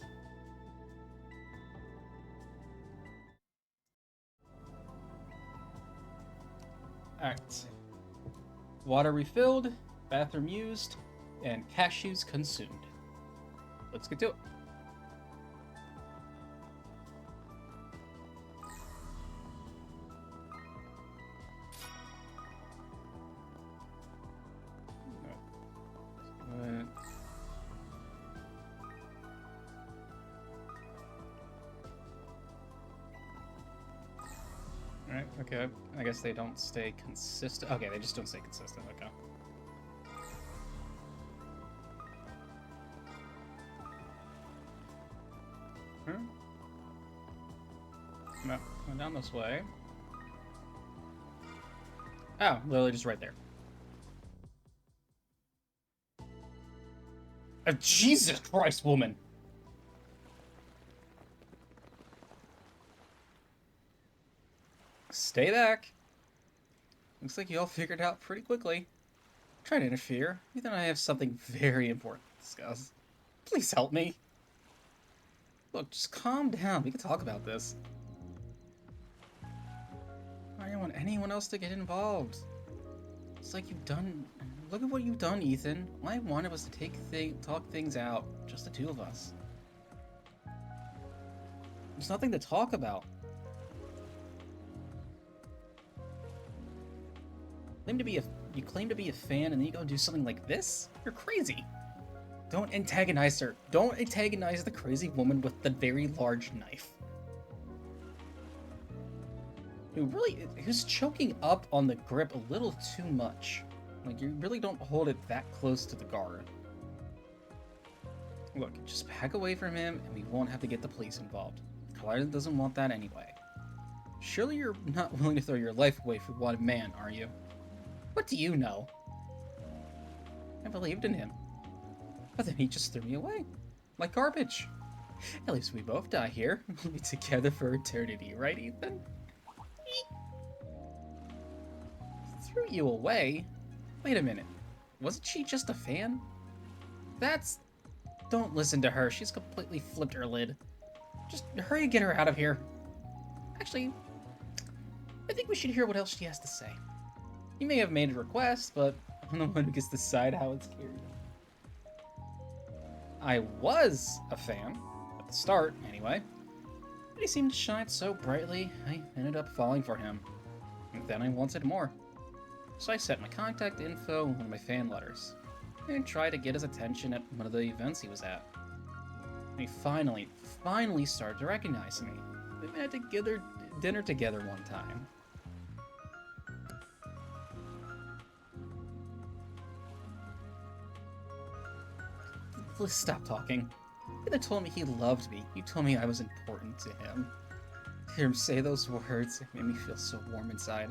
Alright. Water refilled, bathroom used, and cashews consumed. Let's get to it. Alright, okay. I guess they don't stay consistent. Okay, they just don't stay consistent. Okay. No, going down this way. Oh, literally just right there. Oh, Jesus Christ, woman! Stay back. Looks like you all figured it out pretty quickly. Try to interfere. Ethan and I have something very important to discuss. Please help me. Look, just calm down. We can talk about this. I don't want anyone else to get involved. It's like you've done... Look at what you've done, Ethan. All I wanted was to talk things out. Just the two of us. There's nothing to talk about. You claim to be a fan and then you go do something like this? You're crazy. Don't antagonize her. Don't antagonize the crazy woman with the very large knife. Who's choking up on the grip a little too much. Like, you really don't hold it that close to the guard. Look, just back away from him and we won't have to get the police involved. Clyde doesn't want that anyway. Surely you're not willing to throw your life away for one man, are you? What do you know? I believed in him. But then he just threw me away. Like garbage. At least we both die here. We'll be together for eternity, right, Ethan? Threw you away? Wait a minute. Wasn't she just a fan? Don't listen to her. She's completely flipped her lid. Just hurry and get her out of here. Actually, I think we should hear what else she has to say. You may have made a request, but I'm the one who gets to decide how it's carried. I was a fan, at the start, anyway. But he seemed to shine so brightly, I ended up falling for him. And then I wanted more. So I sent my contact info in one of my fan letters, and tried to get his attention at one of the events he was at. And he finally started to recognize me. We had dinner together one time. Please stop talking. You could have told me he loved me. You told me I was important to him. To hear him say those words, it made me feel so warm inside.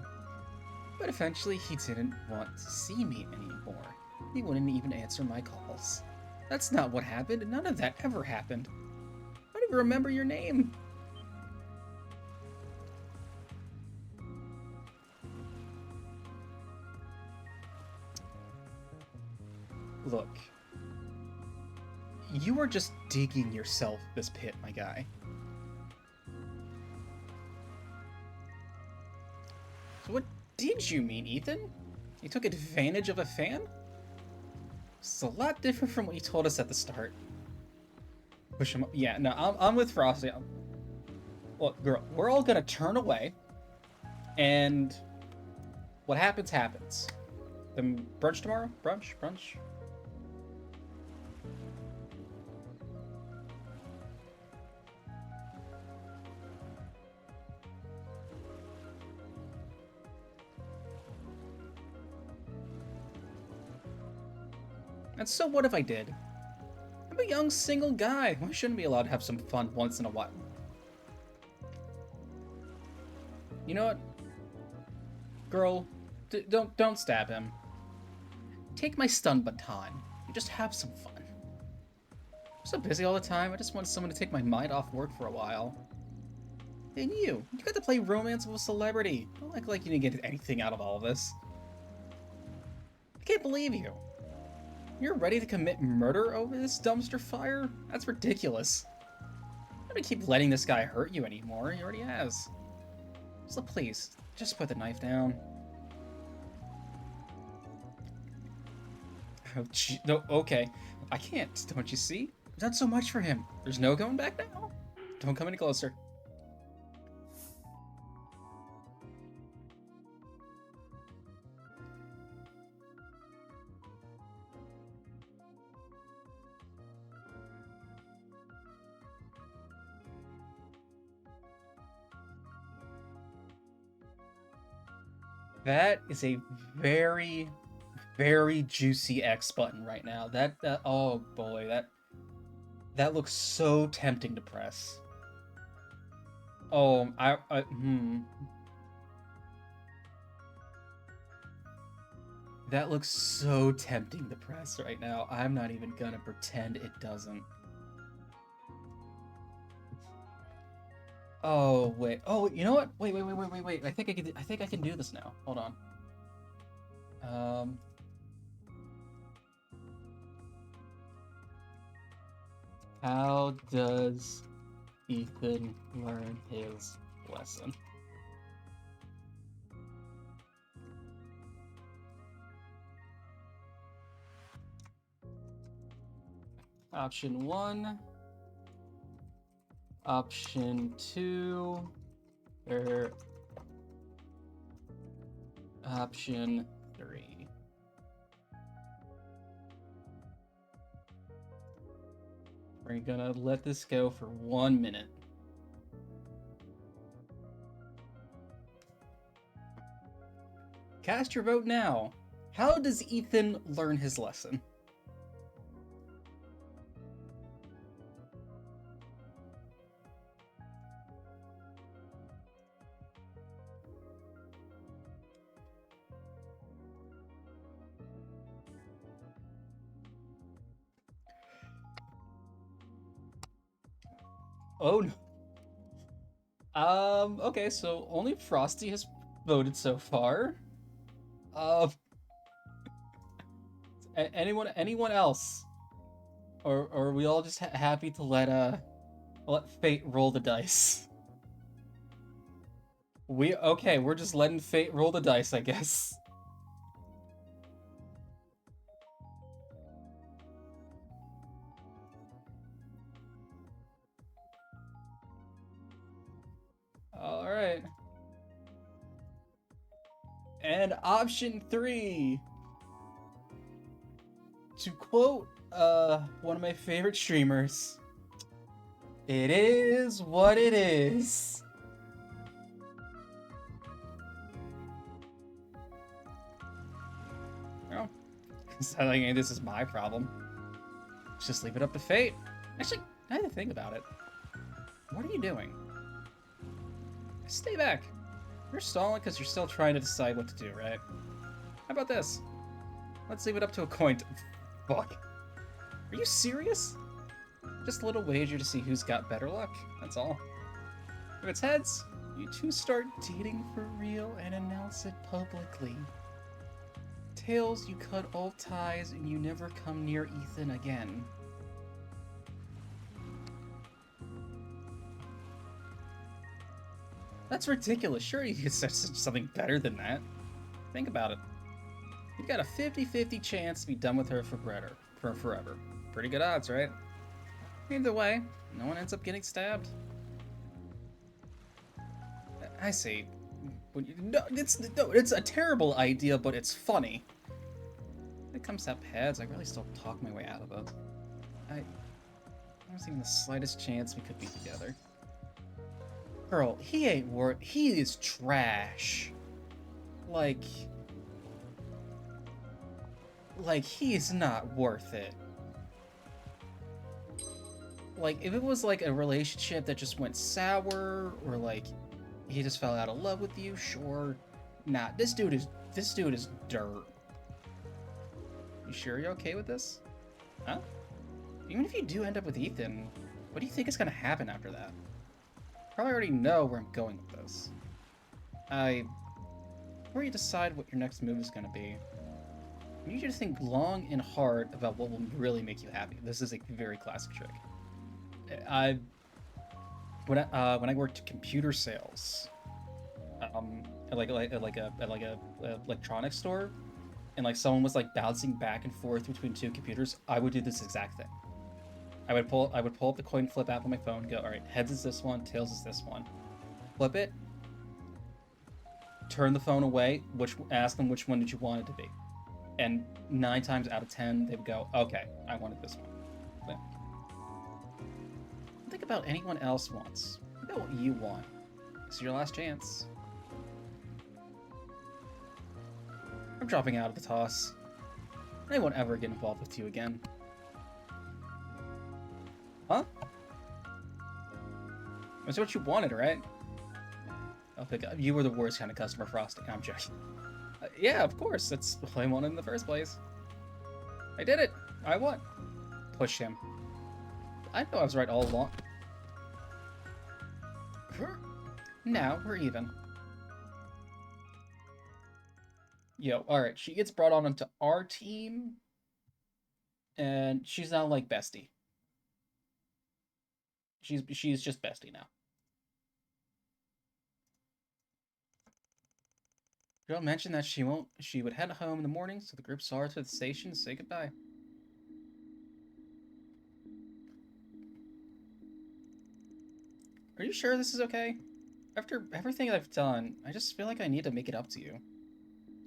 But eventually, he didn't want to see me anymore. He wouldn't even answer my calls. That's not what happened. None of that ever happened. I don't even remember your name. Look. You are just digging yourself this pit, my guy. So what did you mean, Ethan? You took advantage of a fan? It's a lot different from what you told us at the start. Yeah, no, I'm with Frosty. Look, girl, we're all gonna turn away, and what happens, happens. Then brunch tomorrow? Brunch? And so what if I did? I'm a young single guy. Why shouldn't I be allowed to have some fun once in a while? You know what? Girl, don't stab him. Take my stun baton and just have some fun. I'm so busy all the time, I just want someone to take my mind off work for a while. And you got to play romance with a celebrity. Don't act like you didn't get anything out of all of this. I can't believe you. You're ready to commit murder over this dumpster fire? That's ridiculous. I'm not gonna keep letting this guy hurt you anymore. He already has. So please, just put the knife down. Oh, no, okay. I can't, don't you see? I've done so much for him. There's no going back now. Don't come any closer. That is a very, very juicy X button right now. Oh boy, that looks so tempting to press. Oh, That looks so tempting to press right now. I'm not even gonna pretend it doesn't. Oh wait. Oh, you know what? Wait. I think I can do this now. Hold on. How does Ethan learn his lesson? Option 1. Option 2. Or option 3. We're gonna let this go for 1 minute. Cast your vote now. How does Ethan learn his lesson? Oh no. Okay, so only Frosty has voted so far. Anyone else? Or are we all just happy to let fate roll the dice? We're just letting fate roll the dice, I guess. Alright. And option 3. To quote one of my favorite streamers, it is what it is. Oh, it's not like this is my problem. Let's just leave it up to fate. Actually, I had to think about it. What are you doing? Stay back. You're stalling because you're still trying to decide what to do, right? How about this? Let's leave it up to a coin. Fuck. Are you serious? Just a little wager to see who's got better luck, that's all. If it's heads, you two start dating for real and announce it publicly. Tails, you cut all ties and you never come near Ethan again. That's ridiculous. Sure, you could say something better than that. Think about it. You've got a 50-50 chance to be done with her for forever. Pretty good odds, right? Either way, no one ends up getting stabbed. I see. It's a terrible idea, but it's funny. When it comes to heads, I really still talk my way out of it. There wasn't even the slightest chance we could be together. Girl, he ain't worth. He is trash. Like he is not worth it. Like, if it was like a relationship that just went sour, or like he just fell out of love with you, sure. Nah, this dude is dirt. You sure you're okay with this? Huh? Even if you do end up with Ethan, what do you think is gonna happen after that? Probably already know where I'm going with this. Before you decide what your next move is gonna be, I need you to think long and hard about what will really make you happy. This is a very classic trick. When I worked computer sales, at like a electronics store, and like someone was like bouncing back and forth between two computers, I would do this exact thing. I would pull up the coin flip app on my phone, go, all right, heads is this one, tails is this one. Flip it, turn the phone away, ask them which one did you want it to be. And 9 times out of 10, they would go, okay, I wanted this one. But don't think about anyone else wants. Think about what you want. This is your last chance. I'm dropping out of the toss. I won't ever get involved with you again. Huh? That's what you wanted, right? I'll pick up. You were the worst kind of customer, Frosty. I'm joking. Yeah, of course. That's what I wanted in the first place. I did it. I won. Push him. I know I was right all along. Now we're even. Yo, alright. She gets brought on into our team. And she's now like bestie. She's just bestie now. Girl mentioned that she would head home in the morning, so the group saw her to the station to say goodbye. Are you sure this is okay? After everything I've done, I just feel like I need to make it up to you.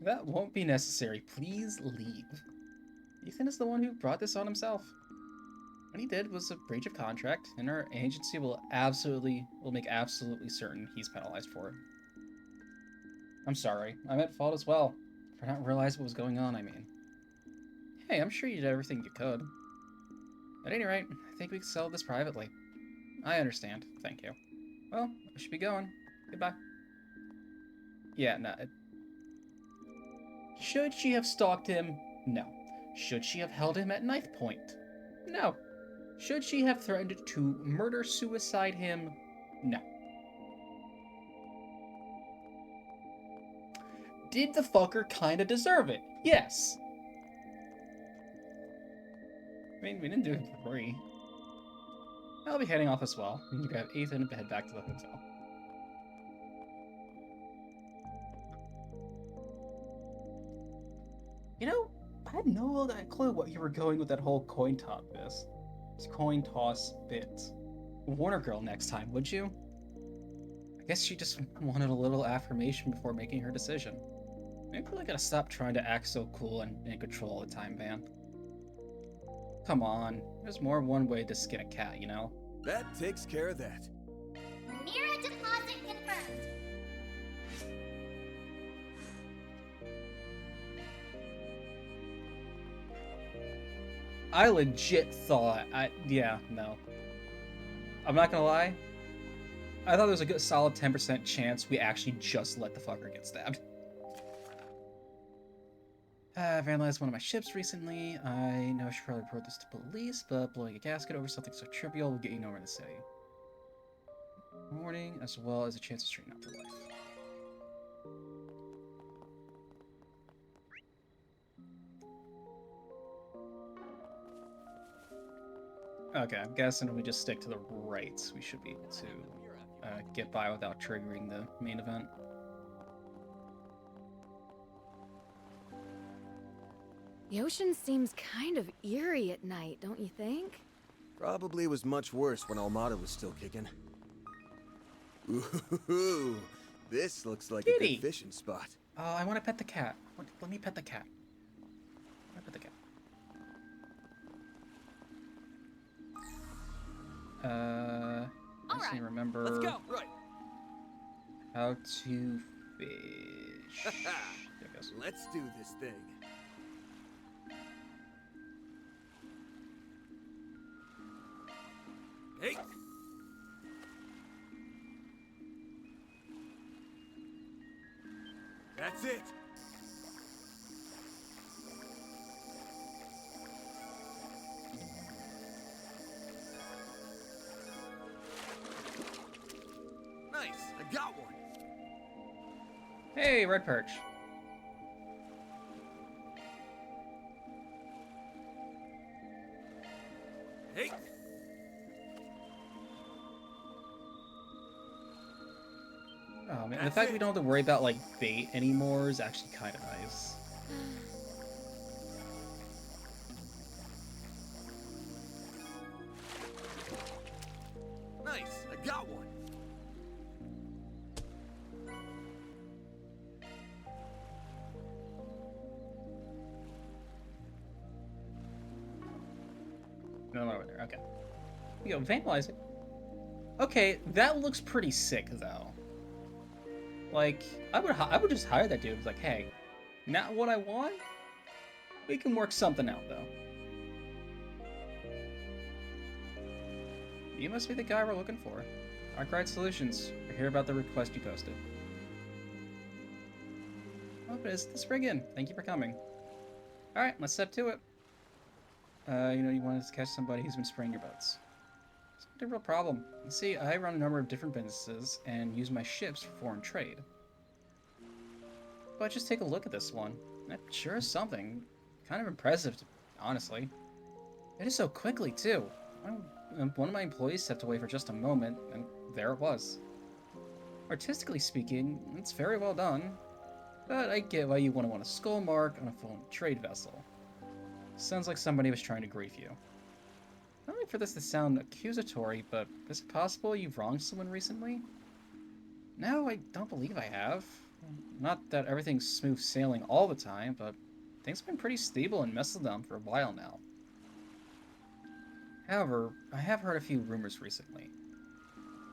That won't be necessary. Please leave. Ethan is the one who brought this on himself. What he did was a breach of contract, and our agency will make absolutely certain he's penalized for it. I'm sorry. I'm at fault as well. For not realizing what was going on, I mean. Hey, I'm sure you did everything you could. At any rate, I think we can settle this privately. I understand. Thank you. Well, I should be going. Goodbye. Yeah, no. Should she have stalked him? No. Should she have held him at knife point? No. Should she have threatened to murder-suicide him? No. Did the fucker kinda deserve it? Yes. I mean, we didn't do it for free. I'll be heading off as well. We can grab Ethan and head back to the hotel. You know, I had no clue what you were going with that whole coin toss bit. Warner Girl next time, would you? I guess she just wanted a little affirmation before making her decision. Maybe I gotta stop trying to act so cool and in control all the time, Van. Come on, there's more than one way to skin a cat, you know? That takes care of that. Mira deposit confirmed. I legit thought, yeah, no. I'm not gonna lie. I thought there was a good solid 10% chance we actually just let the fucker get stabbed. Vandalized one of my ships recently. I know I should probably report this to police, but blowing a gasket over something so trivial will get you nowhere in the city. Warning, as well as a chance to straighten out for life. Okay, I'm guessing if we just stick to the rights, we should be able to get by without triggering the main event. The ocean seems kind of eerie at night, don't you think? Probably was much worse when Almada was still kicking. Ooh, this looks like a good fishing spot. Oh, I want to pet the cat. Let me pet the cat. I want to pet the cat. I just need to remember. Let's go. Right. How to fish. Let's do this thing. Hey. That's it. Nice. I got one. Hey, red perch. Hey. Oh man, the fact we don't have to worry about like bait anymore is actually kind of nice. Nice. I got one. No, over there. Okay. We go vandalize it. Okay, that looks pretty sick though. Like, I would just hire that dude. It's like, hey, not what I want. We can work something out though. You must be the guy we're looking for. Arkwright Solutions. We're here about the request you posted. Oh, but it's the Spriggan. Thank you for coming. Alright, let's step to it. You know, you wanted to catch somebody who's been spraying your boats. It's not a real problem. You see, I run a number of different businesses and use my ships for foreign trade. But just take a look at this one. That sure is something. Kind of impressive, honestly. It is so quickly, too. One of my employees stepped away for just a moment, and there it was. Artistically speaking, it's very well done. But I get why you wouldn't want a skull mark on a foreign trade vessel. Sounds like somebody was trying to grief you. Let me mean for this to sound accusatory, but is it possible you've wronged someone recently? No, I don't believe I have. Not that everything's smooth sailing all the time, but things have been pretty stable in Messeldom for a while now. However, I have heard a few rumors recently.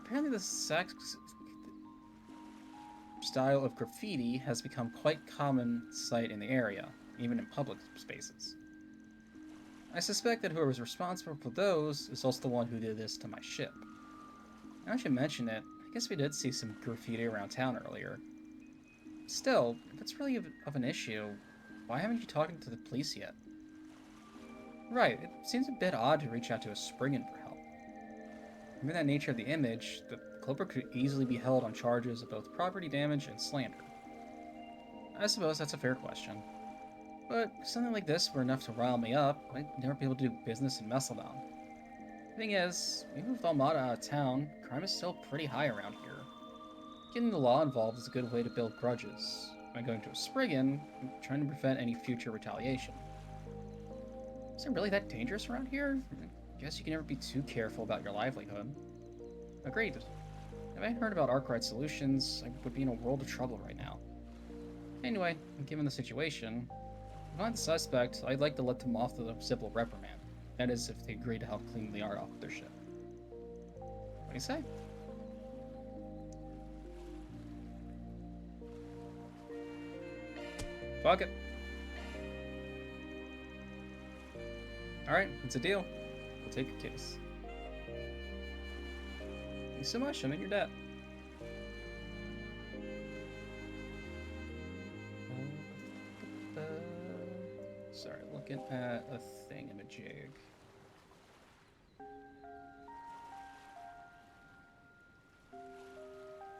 Apparently the sex style of graffiti has become quite common sight in the area, even in public spaces. I suspect that whoever's responsible for those is also the one who did this to my ship. Now that you mention it, I guess we did see some graffiti around town earlier. Still, if it's really of an issue, why haven't you talked to the police yet? Right, it seems a bit odd to reach out to a Spriggan for help. Given that nature of the image, the culprit could easily be held on charges of both property damage and slander. I suppose that's a fair question. But if something like this were enough to rile me up, I'd never be able to do business in Messeldom. The thing is, even with Almada out of town, crime is still pretty high around here. Getting the law involved is a good way to build grudges. By going to a Spriggan, I'm trying to prevent any future retaliation. Is it really that dangerous around here? I guess you can never be too careful about your livelihood. Agreed. If I hadn't heard about Arkwright Solutions, I would be in a world of trouble right now. Anyway, given the situation, if I'm the suspect, I'd like to let them off the civil reprimand. That is, if they agree to help clean the art off of their ship. What do you say? Fuck it. Alright, it's a deal. We'll take a case. Thanks so much, I'm in your debt. Sorry, looking at a thingamajig.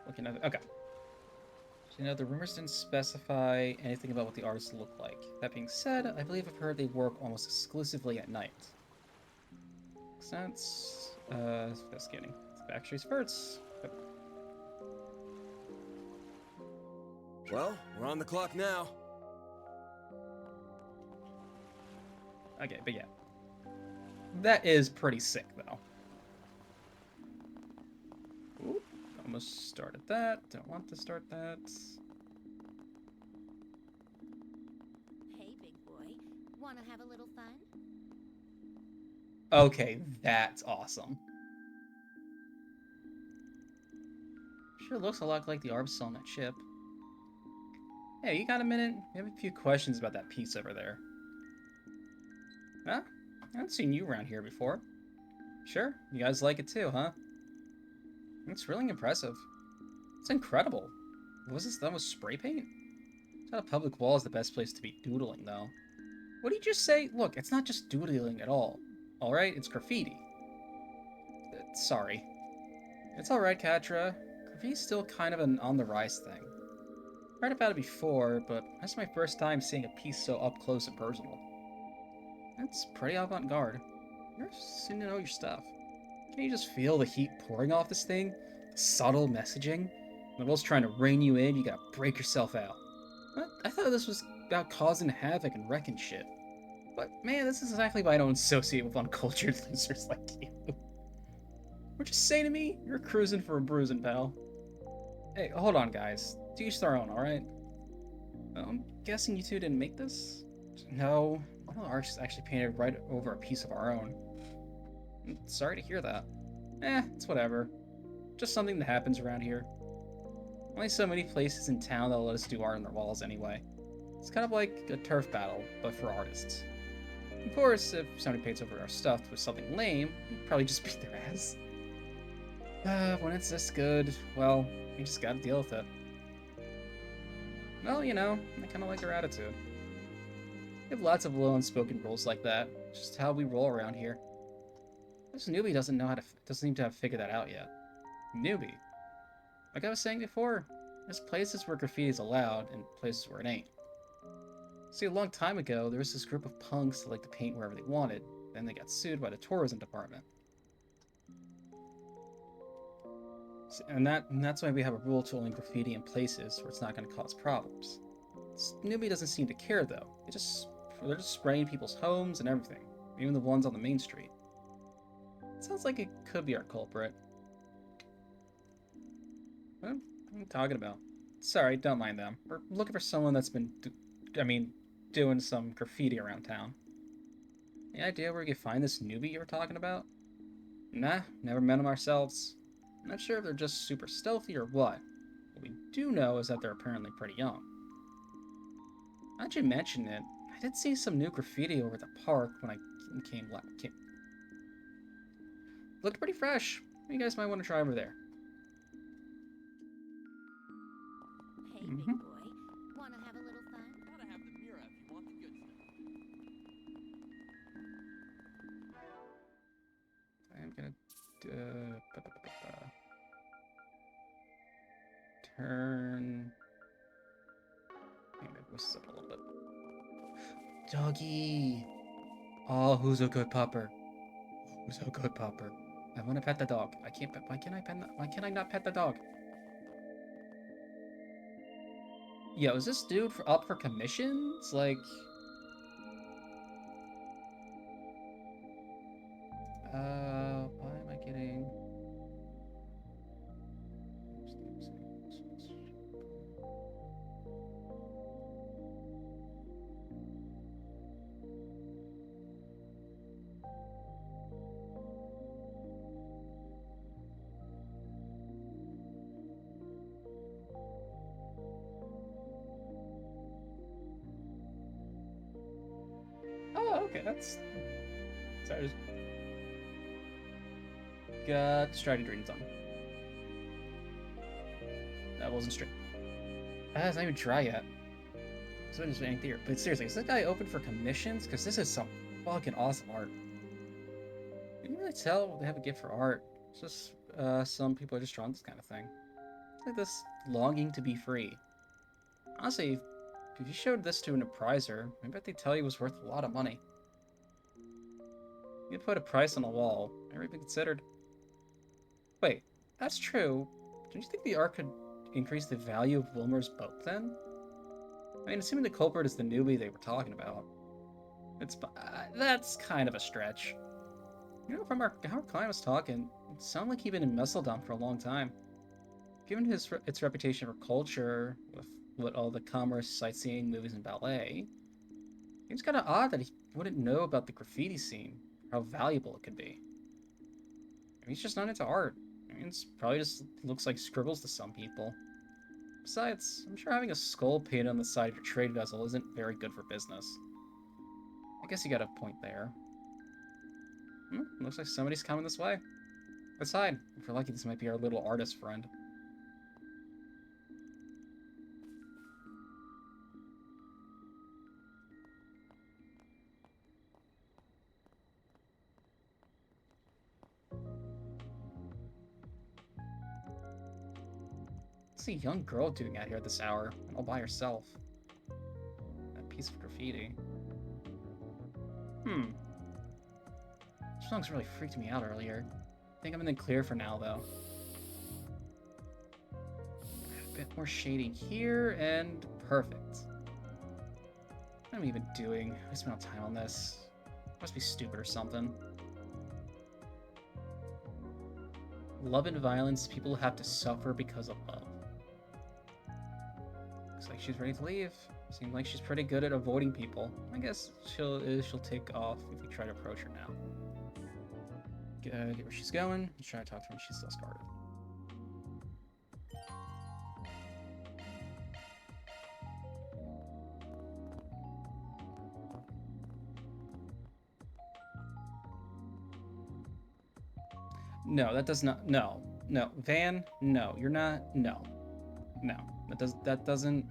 Looking at okay. So, the rumors didn't specify anything about what the artists look like. That being said, I believe I've heard they work almost exclusively at night. Makes sense. Investigating. Backstreet's first. Well, we're on the clock now. Okay, but yeah. That is pretty sick, though. Oop, almost started that. Don't want to start that. Hey, big boy. Wanna have a little fun? Okay, that's awesome. Sure looks a lot like the arbs on that ship. Hey, you got a minute? We have a few questions about that piece over there. Huh? I haven't seen you around here before. Sure, you guys like it too, huh? It's really impressive. It's incredible. Was this done with spray paint? Not a public wall is the best place to be doodling, though. What did you just say? Look, it's not just doodling at all. Alright, it's graffiti. Sorry. It's alright, Katra. Graffiti's still kind of an on-the-rise thing. I read about it before, but that's my first time seeing a piece so up close and personal. That's pretty avant-garde. You seem to know your stuff. Can you just feel the heat pouring off this thing? The subtle messaging? When the world's trying to rein you in, you gotta break yourself out. What? I thought this was about causing havoc and wrecking shit. But man, this is exactly why I don't associate with uncultured losers like you. What you say to me? You're cruising for a bruising, pal. Hey, hold on, guys. To each their own, alright? I'm guessing you two didn't make this? No. One of the arcs is actually painted right over a piece of our own. I'm sorry to hear that. It's whatever. Just something that happens around here. Only so many places in town that'll let us do art on their walls anyway. It's kind of like a turf battle, but for artists. Of course, if somebody paints over our stuff with something lame, we'd probably just beat their ass. When it's this good, well, we just gotta deal with it. Well, you know, I kinda like our attitude. We have lots of little unspoken rules like that. It's just how we roll around here. This newbie doesn't seem to have figured that out yet. Newbie. Like I was saying before, there's places where graffiti is allowed and places where it ain't. See, a long time ago, there was this group of punks that liked to paint wherever they wanted, then they got sued by the tourism department. And that's why we have a rule to only graffiti in places where it's not going to cause problems. This newbie doesn't seem to care, though. They're just spraying people's homes and everything, even the ones on the main street. Sounds like it could be our culprit. What am I talking about? Sorry, don't mind them. We're looking for someone that's been, doing some graffiti around town. Any idea where we could find this newbie you were talking about? Nah, never met them ourselves. I'm not sure if they're just super stealthy or what. What we do know is that they're apparently pretty young. Now that you mention it, I did see some new graffiti over at the park when I came. Looked pretty fresh. You guys might want to try over there. Hey, big boy. Wanna have a little fun? Gotta have the Mira if you want the good stuff. I'm gonna turn. Maybe voice this up a little bit. Doggy. Oh, who's a good pupper? Who's a good pupper? I want to pet the dog. I can't pet. Why can't I pet? Why can I not pet the dog? Yo, is this dude up for commissions? Like, why am I getting? Oh, okay, that's. Sorry, just got distracted reading something. That wasn't straight. It's not even dry yet. So it's just theater. But seriously, is this guy open for commissions? Because this is some fucking awesome art. You can really tell they have a gift for art. It's just some people are just drawing this kind of thing. It's like this longing to be free. Honestly, if you showed this to an appraiser, I bet they'd tell you it was worth a lot of money. You could put a price on the wall. Never even considered. Wait, that's true. Don't you think the art could increase the value of Wilmer's boat then? I mean, assuming the culprit is the newbie they were talking about. That's kind of a stretch. You know, from how our client was talking, it sounded like he'd been in Messeldom for a long time. Given its reputation for culture, with all the commerce, sightseeing, movies, and ballet, it's kind of odd that he wouldn't know about the graffiti scene, how valuable it could be. I mean, he's just not into art. I mean, it's probably just looks like scribbles to some people. Besides, I'm sure having a skull painted on the side of your trade vessel isn't very good for business. I guess you got a point there. Looks like somebody's coming this way. Let's hide. If we're lucky, this might be our little artist friend. What's a young girl doing out here at this hour, all by herself? That piece of graffiti. This song's really freaked me out earlier. I think I'm in the clear for now, though. A bit more shading here, and perfect. What am I even doing? I spent no time on this. Must be stupid or something. Love and violence, people have to suffer because of love. Looks like she's ready to leave. Seems like she's pretty good at avoiding people. I guess she'll take off if we try to approach her now. Get where she's going. Let's try to talk to her when she's less guarded. No, that does not. No, Van. No, you're not. No, that doesn't.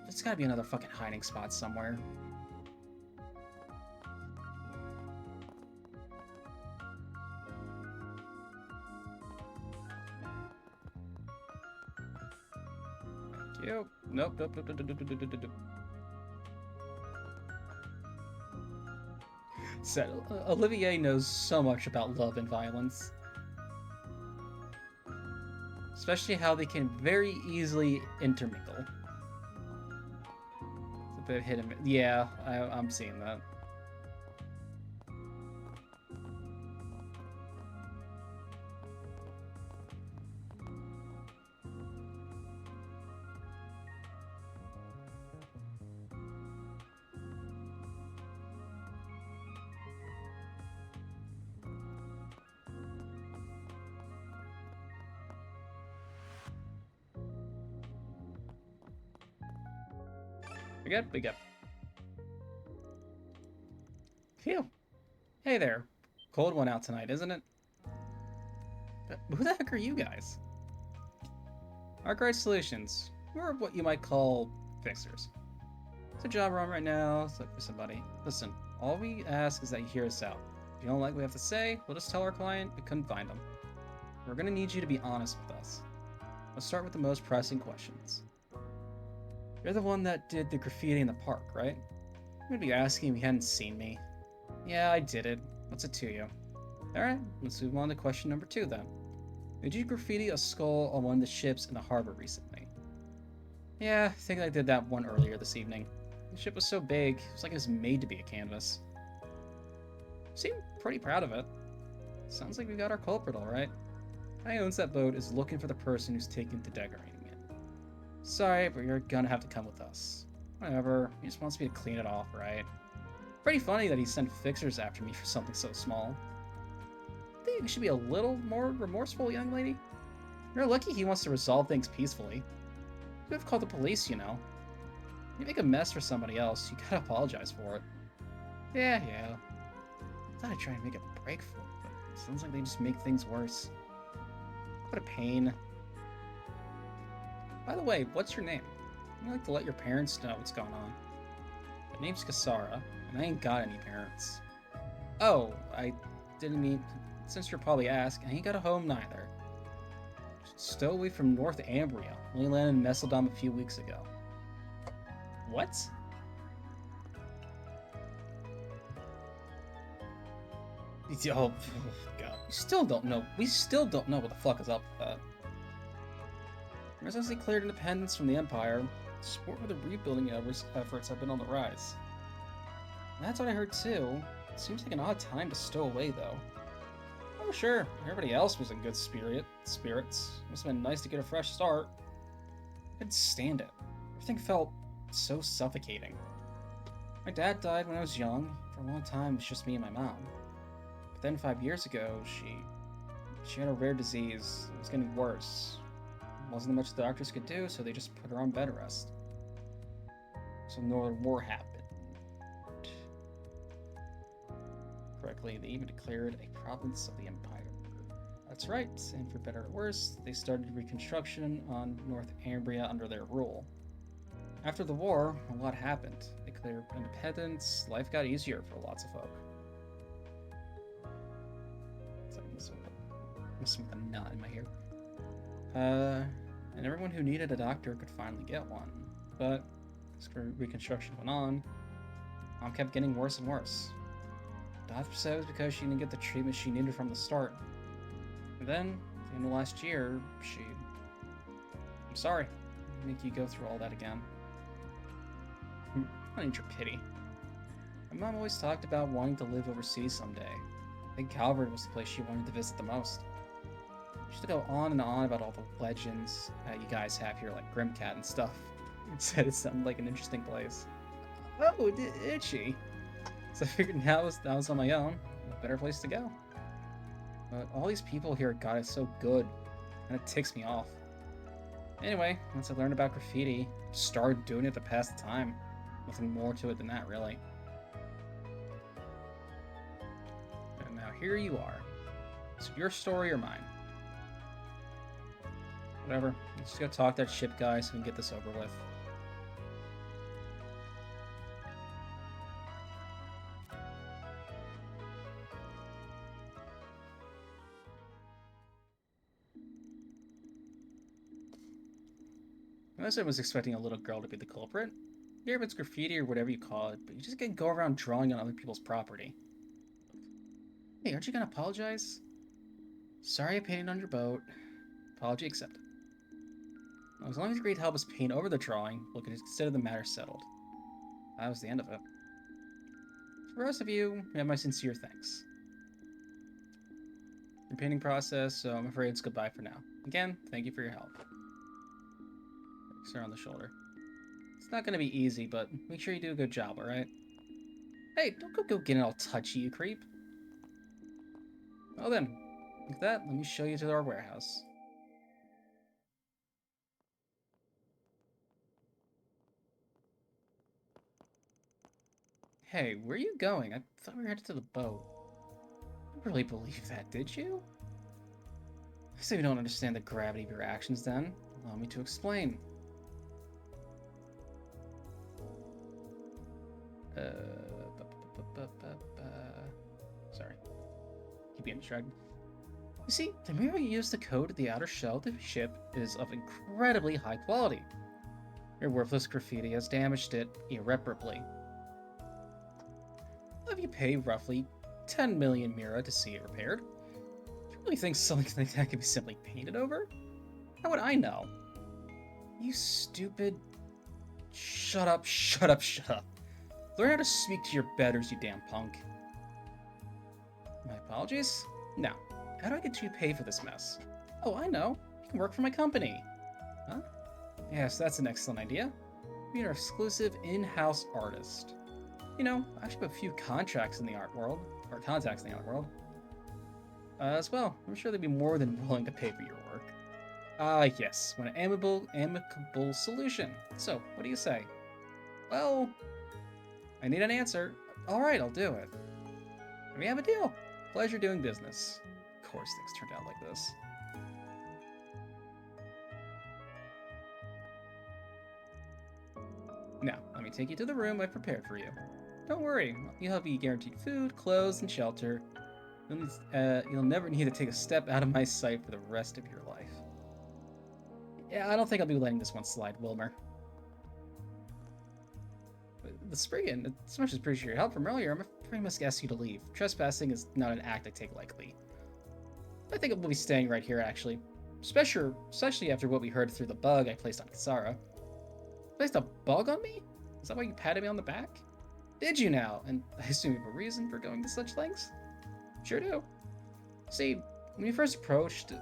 There's gotta be another fucking hiding spot somewhere. Nope. Nope. So, Olivier knows so much about love and violence. Especially how they can very easily intermingle. It's a bit hit and miss. Yeah, I'm seeing that. We good? We good. Phew. Hey there. Cold one out tonight, isn't it? Who the heck are you guys? Arkwright Solutions. We're what you might call fixers. It's a job we're on right now. Let's look for somebody. Listen, all we ask is that you hear us out. If you don't like what we have to say, we'll just tell our client we couldn't find them. We're gonna need you to be honest with us. Let's start with the most pressing questions. You're the one that did the graffiti in the park, right? I'm gonna be asking if you hadn't seen me. Yeah, I did it. What's it to you? Alright, let's move on to question number 2 then. Did you graffiti a skull on one of the ships in the harbor recently? Yeah, I think I did that one earlier this evening. The ship was so big, it was like it was made to be a canvas. Seemed pretty proud of it. Sounds like we got our culprit alright. Guy who owns that boat is looking for the person who's taken to decorating it. Sorry, but you're gonna have to come with us. Whatever, he just wants me to clean it off, right? Pretty funny that he sent fixers after me for something so small. I think you should be a little more remorseful, young lady. You're lucky he wants to resolve things peacefully. You could have called the police, you know. You make a mess for somebody else, you gotta apologize for it. Yeah. I thought I'd try and make a break for it, but it sounds like they just make things worse. What a pain. By the way, what's your name? I'd like to let your parents know what's going on. My name's Kasara, and I ain't got any parents. Oh, I didn't mean... Since you're probably asking, I ain't got a home neither. Stowaway from North Ambria. Only landed in Messeldom a few weeks ago. What? Oh, God. We still don't know what the fuck is up with that. Ever since they cleared independence from the Empire, support for the rebuilding efforts have been on the rise. That's what I heard too. It seems like an odd time to stow away, though. Oh, sure. Everybody else was in good spirits. Must have been nice to get a fresh start. I couldn't stand it. Everything felt so suffocating. My dad died when I was young. For a long time, it was just me and my mom. But then 5 years ago, she had a rare disease. It was getting worse. Wasn't much the doctors could do, so they just put her on bed rest. So Northern War happened. Correctly, they even declared a province of the Empire. That's right, and for better or worse, they started reconstruction on North Ambria under their rule. After the war, a lot happened. They declared independence, life got easier for lots of folk. It's like missing with a knot in my hair. And everyone who needed a doctor could finally get one. But as reconstruction went on, Mom kept getting worse and worse. The doctor said it was because she didn't get the treatment she needed from the start. And then, at the end of last year, I'm sorry. I make you go through all that again. I need your pity. My mom always talked about wanting to live overseas someday. I think Calvert was the place she wanted to visit the most. She used to go on and on about all the legends that you guys have here, like Grimcat and stuff. It said it sounded like an interesting place. Oh, did she? So I figured now I was on my own. A better place to go. But all these people here got it so good, and it ticks me off. Anyway, once I learned about graffiti, I started doing it to pass the time. Nothing more to it than that, really. And now here you are. Is it your story or mine? Whatever. Let's just go talk to that ship guy so we can get this over with. Most of us was expecting a little girl to be the culprit. Here, if it's graffiti or whatever you call it, but you just can't go around drawing on other people's property. Hey, aren't you gonna apologize? Sorry I painted on your boat. Apology accepted. Well, as long as you agreed to help us paint over the drawing, we'll consider the matter settled. That was the end of it. For the rest of you, I have my sincere thanks. Your painting process, so I'm afraid it's goodbye for now. Again, thank you for your help. Kiss her on the shoulder. It's not gonna be easy, but make sure you do a good job, alright? Hey, don't go getting all touchy, you creep. Well then, with that, let me show you to our warehouse. Hey, where are you going? I thought we were headed to the boat. You really believe that, did you? I say you don't understand the gravity of your actions then. Allow me to explain. Sorry. Keep getting distracted. You see, the mirror you used to coat the outer shell of the ship is of incredibly high quality. Your worthless graffiti has damaged it irreparably. I'll have you pay roughly 10 million mira to see it repaired. Do you really think something like that can be simply painted over? How would I know? You stupid... Shut up, shut up, shut up. Learn how to speak to your betters, you damn punk. My apologies? Now, how do I get you paid for this mess? Oh, I know. You can work for my company. Huh? Yes, that's an excellent idea. Be our exclusive in-house artist. You know, I actually have a few contracts in the art world, or contacts in the art world. As well, I'm sure they'd be more than willing to pay for your work. Yes, want an amicable solution. So, what do you say? Well, I need an answer. Alright, I'll do it. We have a deal. Pleasure doing business. Of course things turned out like this. Now, let me take you to the room I've prepared for you. Don't worry, you'll be guaranteed food, clothes, and shelter. You'll never need to take a step out of my sight for the rest of your life. Yeah, I don't think I'll be letting this one slide, Wilmer. The Spriggan, as much as appreciate your help from earlier, I'm afraid I must ask you to leave. Trespassing is not an act I take lightly. I think we'll be staying right here, actually. Especially after what we heard through the bug I placed on Kisara. Placed a bug on me? Is that why you patted me on the back? Did you now? And I assume you have a reason for going to such lengths? Sure do. See, when we first approached...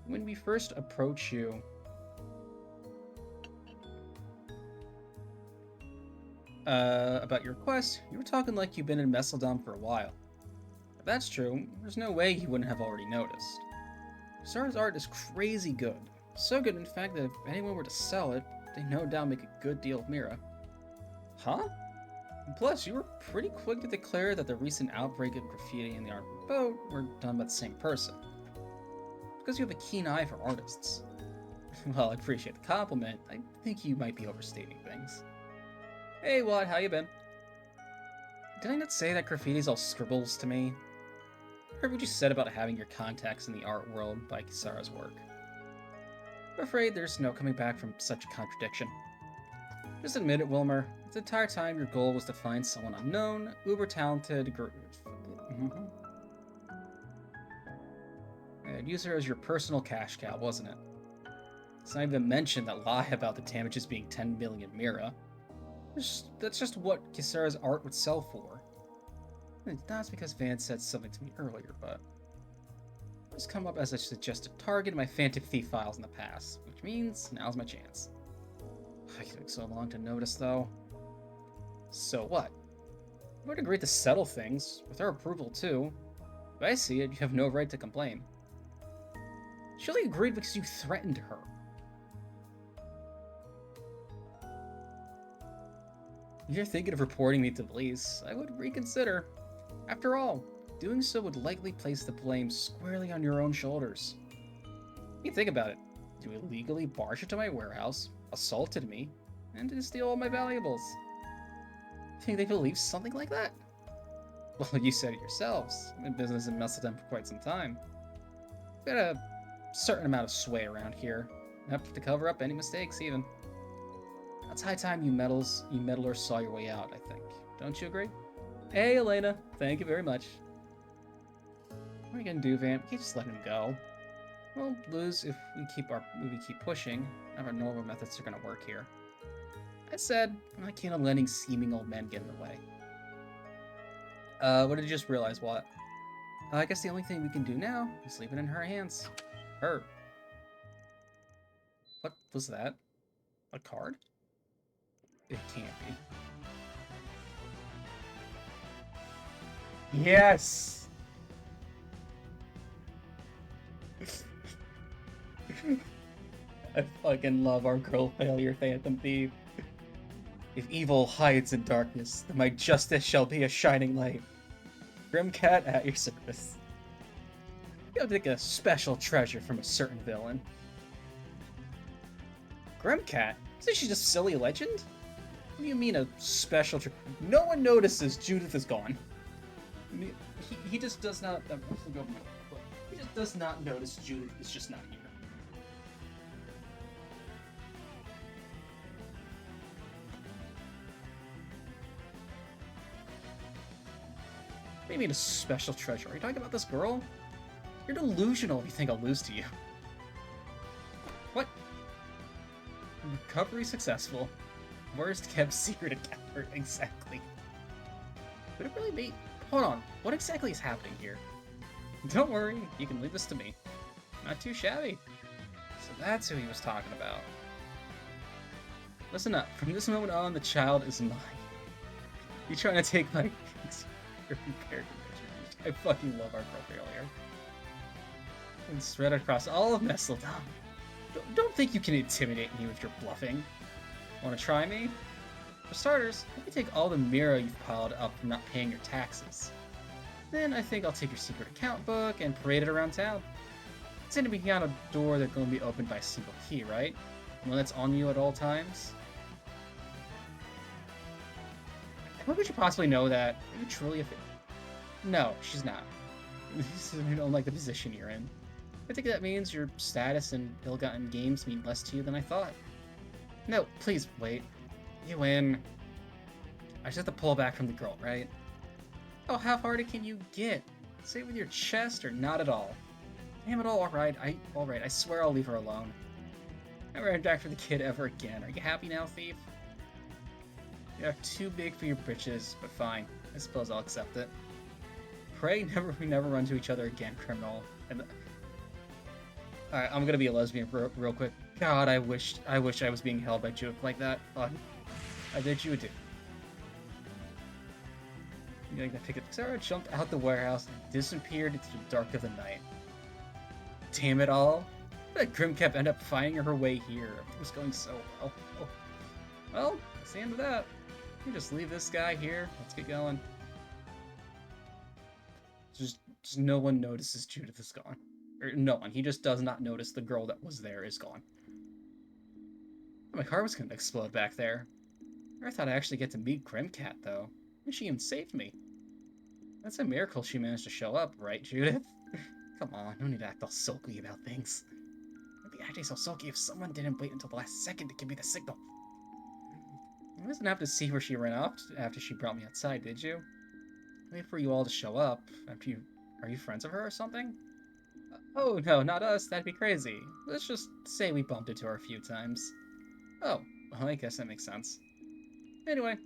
When we first approached you... about your request, you were talking like you've been in Messeldom for a while. If that's true, there's no way you wouldn't have already noticed. Sarah's art is crazy good. So good, in fact, that if anyone were to sell it, they'd no doubt make a good deal of Mira. Huh? And plus, you were pretty quick to declare that the recent outbreak of graffiti in the art boat were done by the same person. Because you have a keen eye for artists. Well, I appreciate the compliment. I think you might be overstating things. Hey, Watt, how you been? Did I not say that graffiti's all scribbles to me? I heard what you said about having your contacts in the art world by Kisara's work. I'm afraid there's no coming back from such a contradiction. Just admit it, Wilmer. The entire time your goal was to find someone unknown, uber-talented, and use her as your personal cash cow, wasn't it? It's not even mentioned that lie about the damages being 10 million Mira. That's just what Kisara's art would sell for. That's because Van said something to me earlier, but... It's come up as a suggested target in my Phantom Thief files in the past, which means now's my chance. It took so long to notice, though. So what? You would agree to settle things, with her approval too. If I see it, you have no right to complain. She only agreed because you threatened her. If you're thinking of reporting me to the police, I would reconsider. After all, doing so would likely place the blame squarely on your own shoulders. You think about it. You illegally barged into my warehouse, assaulted me, and to steal all my valuables. Think they believe something like that? Well, you said it yourselves. I'm in business in Messeldom for quite some time. I've got a certain amount of sway around here. Enough to cover up any mistakes, even. It's high time you meddlers saw your way out, I think. Don't you agree? Hey, Elena. Thank you very much. What are you gonna do, Vamp? You can't just let him go. We'll lose if we keep pushing. None of our normal methods are gonna work here. I said, I can't letting scheming old men get in the way. What did you just realize? What? I guess the only thing we can do now is leave it in her hands. Her. What was that? A card? It can't be. Yes! I fucking love our girl failure, Phantom Thief. If evil hides in darkness, then my justice shall be a shining light. Grimcat at your service. You have to take a special treasure from a certain villain. Grimcat? Isn't she just silly legend? What do you mean a special treasure? No one notices Judith is gone. He just does not. He just does not notice Judith is just not here. What do you mean a special treasure? Are you talking about this girl? You're delusional if you think I'll lose to you. What? Recovery successful. Worst kept secret ever. Exactly. Could it really be? Hold on. What exactly is happening here? Don't worry. You can leave this to me. Not too shabby. So that's who he was talking about. Listen up. From this moment on, the child is mine. You trying to take my character picture? I fucking love our girl failure. And spread across all of Messeldom. Don't think you can intimidate me with your bluffing. Want to try me? For starters, let me take all the mirror you've piled up from not paying your taxes. Then I think I'll take your secret account book and parade it around town. It's going to be on a door that's going to be opened by a single key, right? One that's on you at all times. How could you possibly know that? Are you truly a No, she's not. You don't like the position you're in. I think that means your status and ill-gotten gains mean less to you than I thought. No, please, wait. You win. I just have to pull back from the girl, right? Oh, how hard can you get? Say it with your chest or not at all? Damn it all, alright, I swear I'll leave her alone. Never interact with the kid ever again. Are you happy now, Thief? You're too big for your britches, but fine. I suppose I'll accept it. Pray we never run to each other again, criminal. Alright, I'm gonna be a lesbian real quick. God, I wish I was being held by Judith like that. Fuck. I bet you would do. You like that ticket? Sarah jumped out the warehouse and disappeared into the dark of the night. Damn it all. That Grimcap ended up finding her way here. It was going so well. Oh. Well, that's the end of that. You just leave this guy here. Let's get going. Just no one notices Judith is gone. Or no one. He just does not notice the girl that was there is gone. My car was going to explode back there. I thought I'd actually get to meet Grimcat, though. And she even saved me. That's a miracle she managed to show up, right, Judith? Come on, no need to act all sulky about things. I'd be acting so sulky if someone didn't wait until the last second to give me the signal. I wasn't happy to see where she ran off after she brought me outside, did you? Wait for you all to show up. Are you friends of her or something? Oh, no, not us. That'd be crazy. Let's just say we bumped into her a few times. Oh, well, I guess that makes sense. Anyway,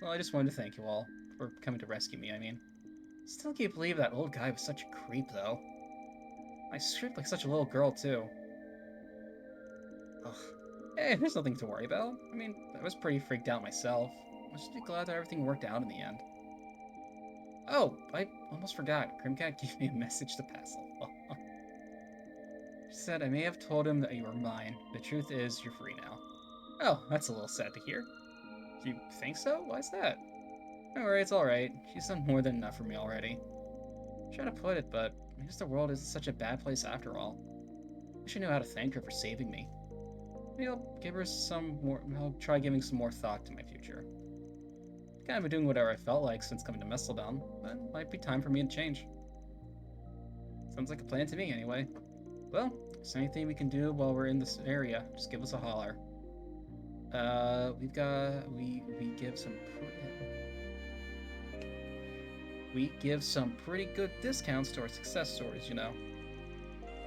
I just wanted to thank you all for coming to rescue me, I mean. Still can't believe that old guy was such a creep, though. I stripped like such a little girl, too. Ugh. Hey, there's nothing to worry about. I mean, I was pretty freaked out myself. I'm just glad that everything worked out in the end. Oh, I almost forgot. Grimcat gave me a message to pass along. She said I may have told him that you were mine. The truth is, you're free now. Oh, that's a little sad to hear. Do you think so? Why's that? Don't worry, it's alright. She's done more than enough for me already. I'm trying to put it, but I guess the world isn't such a bad place after all. I wish I knew how to thank her for saving me. Maybe I'll give her I'll try giving some more thought to my future. Kind of been doing whatever I felt like since coming to Messeldom, but it might be time for me to change. Sounds like a plan to me, anyway. Well, if there's anything we can do while we're in this area, just give us a holler. We give some pretty good discounts to our success stories, you know.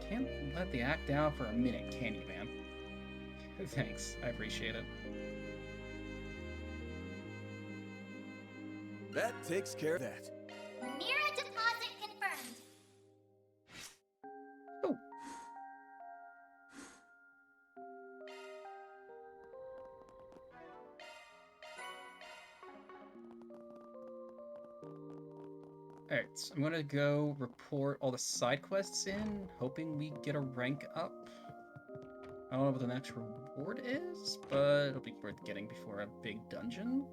Can't let the act down for a minute, can you, man? Thanks, I appreciate it. That takes care of that. Mira deposit confirmed. Oh. Alright, so I'm gonna go report all the side quests in, hoping we get a rank up. I don't know what the next reward is, but it'll be worth getting before a big dungeon.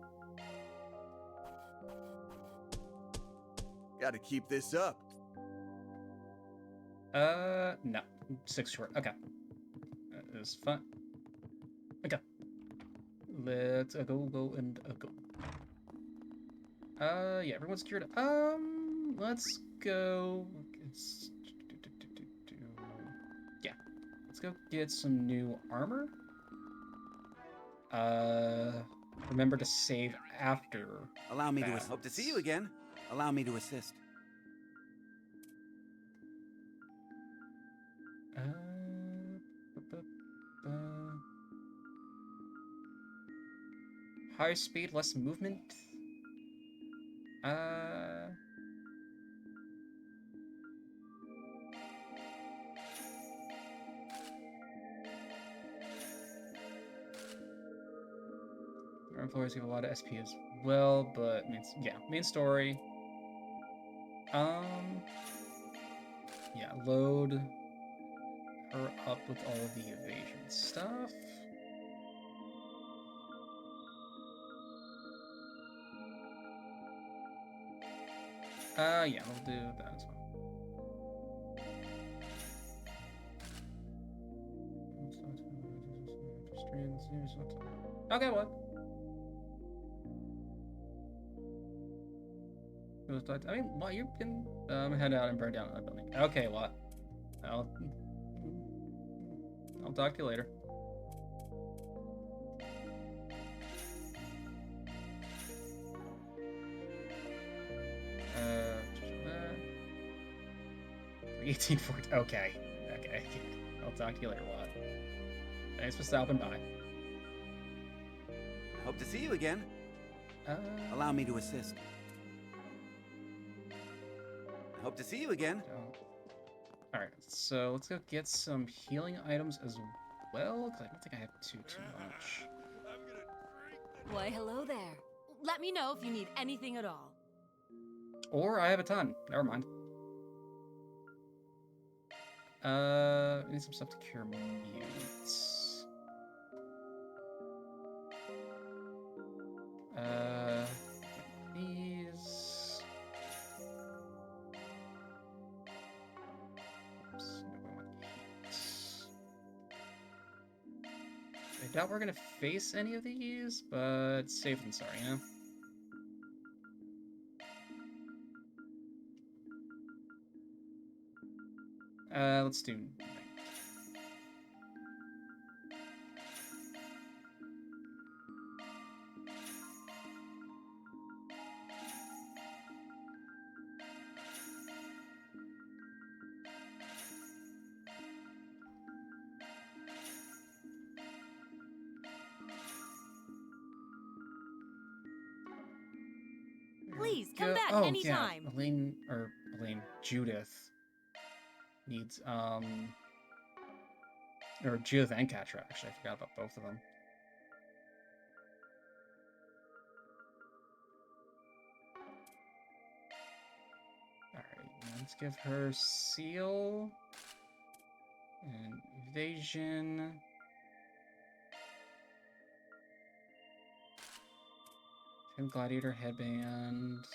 Gotta keep this up. No. 6 short. Okay. That is fine. Okay. Let's go and go. Yeah, everyone's cured. Let's go. Yeah. Let's go get some new armor. Remember to save after. Allow me to battles. hope to see you again. Allow me to assist. Higher speed, less movement. Our employers give a lot of SP as well, but yeah, main story. Yeah, load her up with all of the evasion stuff. Yeah, we'll do that as well. Okay, what? I mean, what, you can head out and burn down that building. Okay, what? I'll talk to you later. Uh, 1840. Okay. Okay. I'll talk to you later, what? Thanks for stopping by. Hope to see you again. Allow me to assist. Hope to see you again. Alright, so let's go get some healing items as well, because I don't think I have too much. Why, hello there. Let me know if you need anything at all. Or I have a ton. Never mind. I need some stuff to cure mutes. These. Oops, no, I want heat. I doubt we're gonna face any of these, but safe than sorry, you know? Let's do night. Please, come Go- back oh, anytime. Yeah, Judith needs, or Judith and Catra, actually, I forgot about both of them. Alright, let's give her Seal, and Evasion. And Gladiator Headband.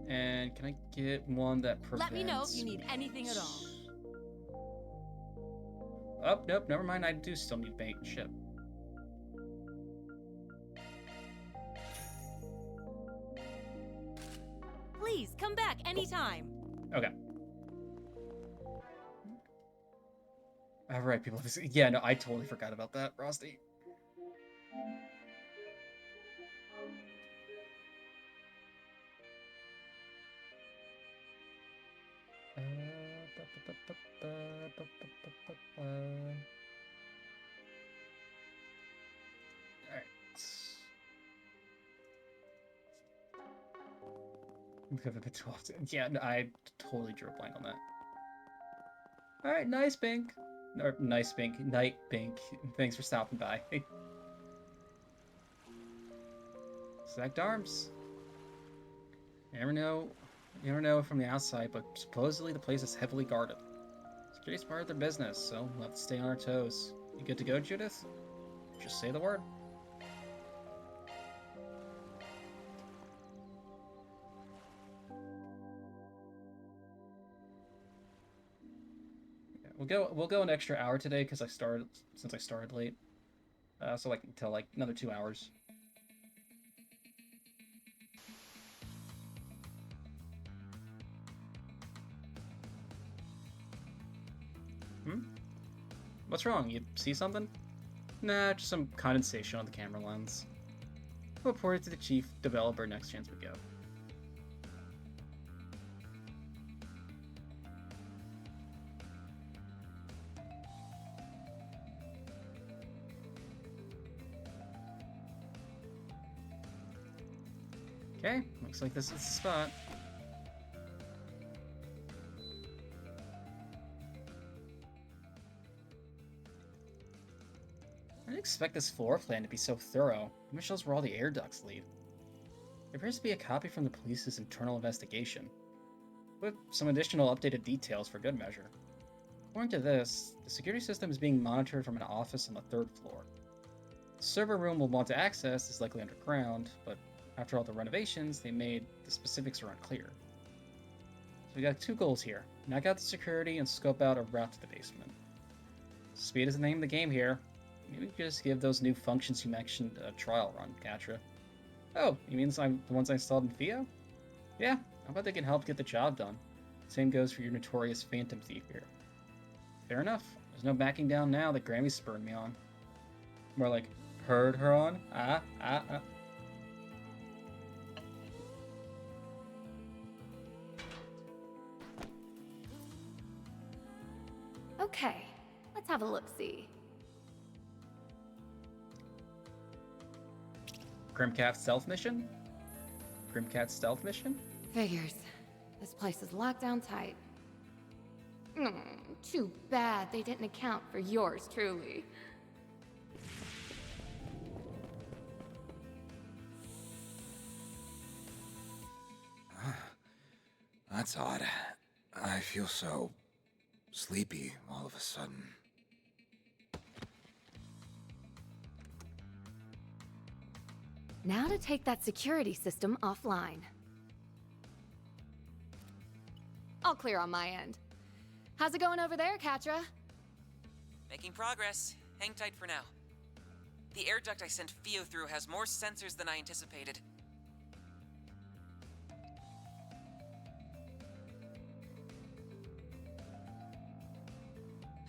And can I get one that prevents... Let me know if you need anything at all. Oh, nope, never mind. I do still need bait. Shit. Please, come back anytime. Okay. All right, people. Yeah, no, I totally forgot about that, Frosty. Alright. Yeah, no, I totally drew a blank on that. Alright, nice, Bink. Or, nice, Bink. Night, Bink. Thanks for stopping by. Stacked arms. You never know from the outside, but supposedly the place is heavily guarded. Security's part of their business, so we'll have to stay on our toes. You good to go, Judith? Just say the word. Yeah, we'll go an extra hour today because I started late. So like until like another 2 hours. What's wrong? You see something? Nah, just some condensation on the camera lens. I'll report it to the chief developer next chance we go. Okay, looks like this is the spot. I didn't expect this floor plan to be so thorough. It even shows where all the air ducts lead. There appears to be a copy from the police's internal investigation, with some additional updated details for good measure. According to this, the security system is being monitored from an office on the 3rd floor. The server room we'll want to access is likely underground, but after all the renovations they made, the specifics are unclear. So we got 2 goals here. Knock out the security and scope out a route to the basement. Speed is the name of the game here. Maybe we could just give those new functions you mentioned a trial run, Katra. Oh, you mean the ones I installed in Theo? Yeah, how about they can help get the job done? Same goes for your notorious Phantom Thief here. Fair enough. There's no backing down now that Grammy spurred me on. More like, heard her on? Okay, let's have a look-see. Grimcat stealth mission? Grimcat stealth mission? Figures. This place is locked down tight. Too bad they didn't account for yours truly. That's odd. I feel so sleepy all of a sudden. Now to take that security system offline. All clear on my end. How's it going over there, Katra? Making progress. Hang tight for now. The air duct I sent Theo through has more sensors than I anticipated.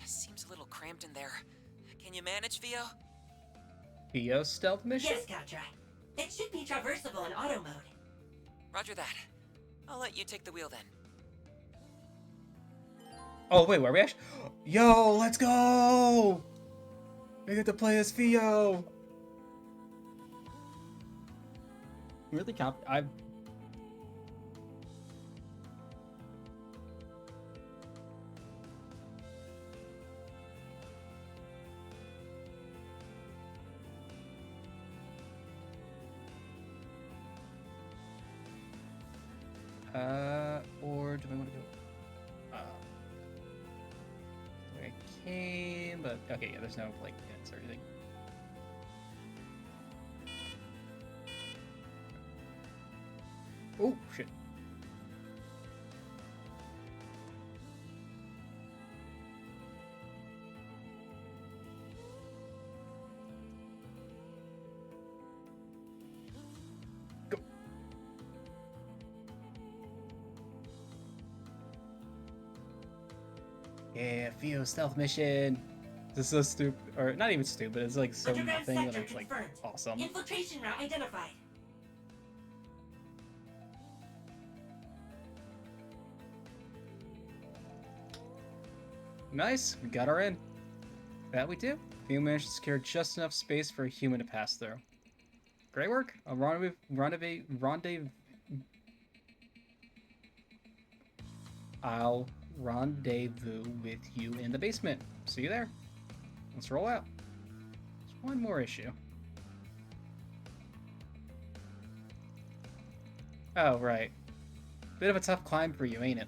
Seems a little cramped in there. Can you manage, Theo? Theo stealth mission? Yes, Katra. It should be traversable in auto mode. Roger that. I'll let you take the wheel then. Oh, wait, where are we actually? Yo, let's go! We get to play as Theo! Really or do I want to go? I can, but okay, yeah, there's no like pins or anything. Oh shit! Yeah, Theo, stealth mission. This is so stupid, or not even stupid. It's like so Underground nothing that sector it's like confirmed. awesome. Infiltration route identified. Nice, we got her in. That we do. Theo managed to secure just enough space for a human to pass through. Great work. I'll rendezvous with you in the basement. See you there. Let's roll out. There's one more issue. Oh, right. Bit of a tough climb for you, ain't it?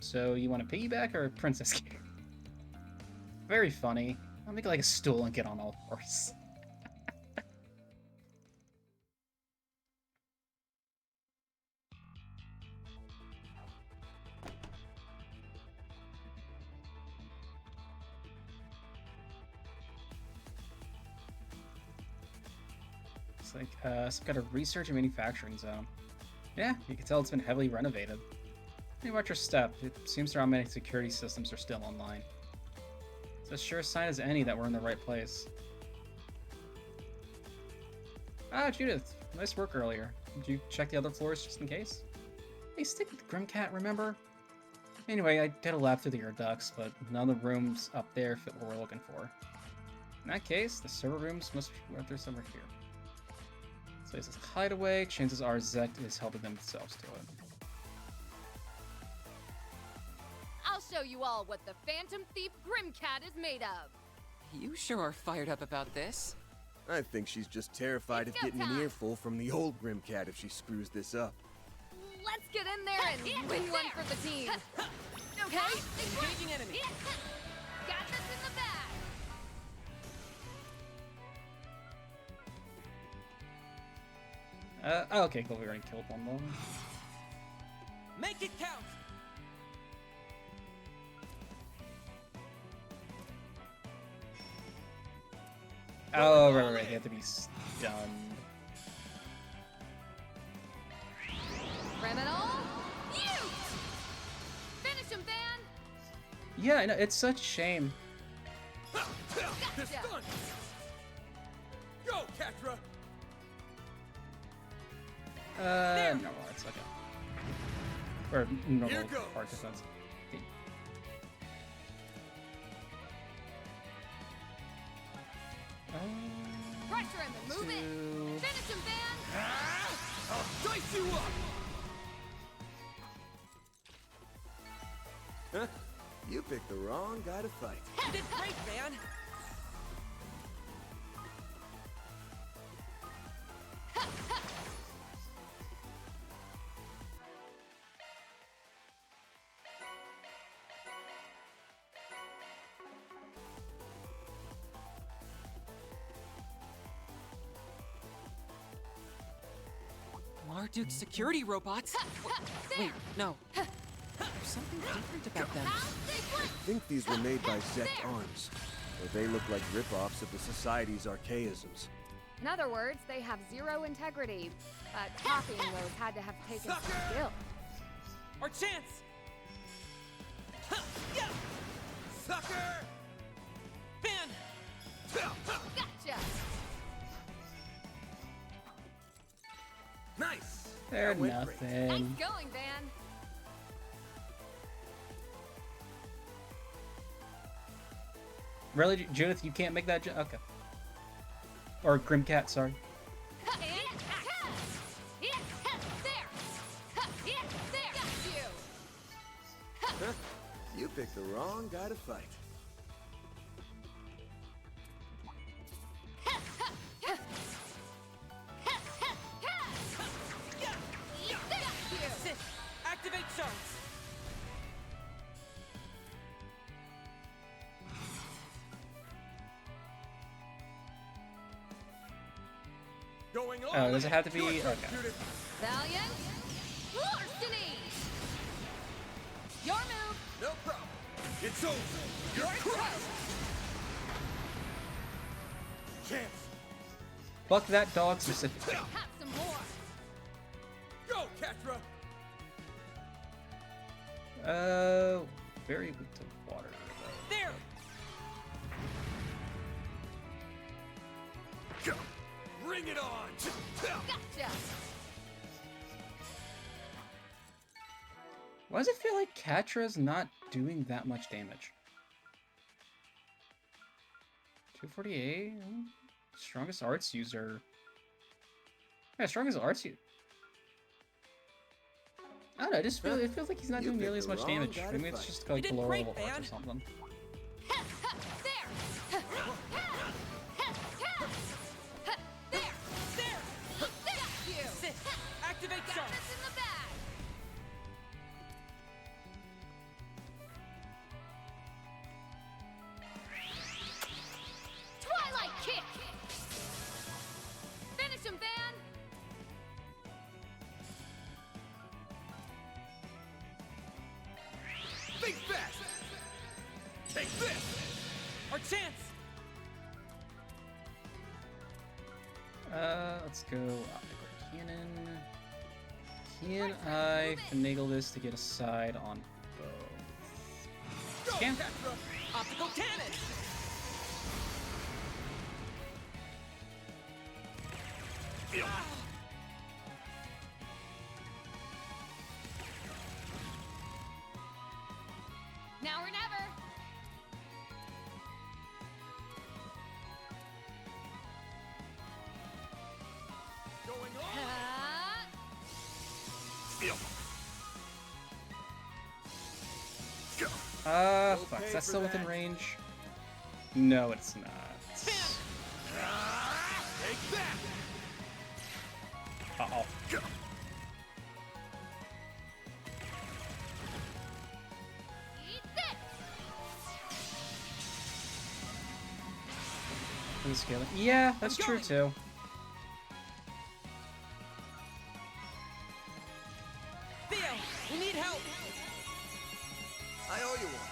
So, you want a piggyback or a princess gear? Very funny. I'll make it like a stool and get on all fours. It's like some kind of research and manufacturing zone. Yeah, you can tell it's been heavily renovated. Hey, watch your step. It seems our many security systems are still online. It's as sure a sign as any that we're in the right place. Ah, Judith. Nice work earlier. Did you check the other floors just in case? Hey, stick with the Grimcat, remember? Anyway, I did a lap through the air ducts, but none of the rooms up there fit what we're looking for. In that case, the server rooms must be right there somewhere here. So this is a hideaway. Chances are Zect is helping themselves to it. I'll show you all what the Phantom Thief Grimcat is made of. You sure are fired up about this. I think she's just terrified of getting an earful from the old Grimcat if she screws this up. Let's get in there and win one for the team. Okay? Engaging enemy. Got this in the bag. Okay, cool. We already killed one though. Make it count. Oh, right. They have to be stunned. Criminal, you! Finish him, Van! Yeah, I know. It's such a shame. Gotcha. Go, Catra! No, it's okay. Or normal part defense. Pressure him and move it! Finish him, Van! I'll dice you up! Huh? You picked the wrong guy to fight. You did great, Van. Marduk's security robots? Wait, no. There's something different about them. I think these were made by Zect Arms, or they look like rip-offs of the Society's archaisms. In other words, they have zero integrity, but copying those had to have taken some skill. Our chance! Sucker! Van! Gotcha! Nice! They're That went great. Nice nothing. going, Van. Really, Judith? You can't make that okay. Or Grimcat, sorry. Huh? You picked the wrong guy to fight. Activate sharks! Going on! Oh, does it have to be? Okay. Valiant, larceny. Your move. No problem. It's over. You're crushed. Chance. Fuck that dog specifically. Have some more. Go, Catra. Very weak to water. Bring it on! Gotcha! Why does it feel like Katra's not doing that much damage? 248? Strongest arts user. Yeah, strongest arts user. I don't know, it feels like he's not doing nearly as much damage. Maybe it's just like lower level arts or something. Activate Got this in the bag! Twilight kick! Finish him, Van! Think fast! Take this! Our chance! Let's go optical cannon. Can I finagle this to get a side on both? Can. Optical cannon! Now or never! Going on! Fuck, is that still within range? No, it's not. Take that! Uh-oh. Eat this! For the scaling. Yeah, that's true too. Theo, we need help! I owe you one.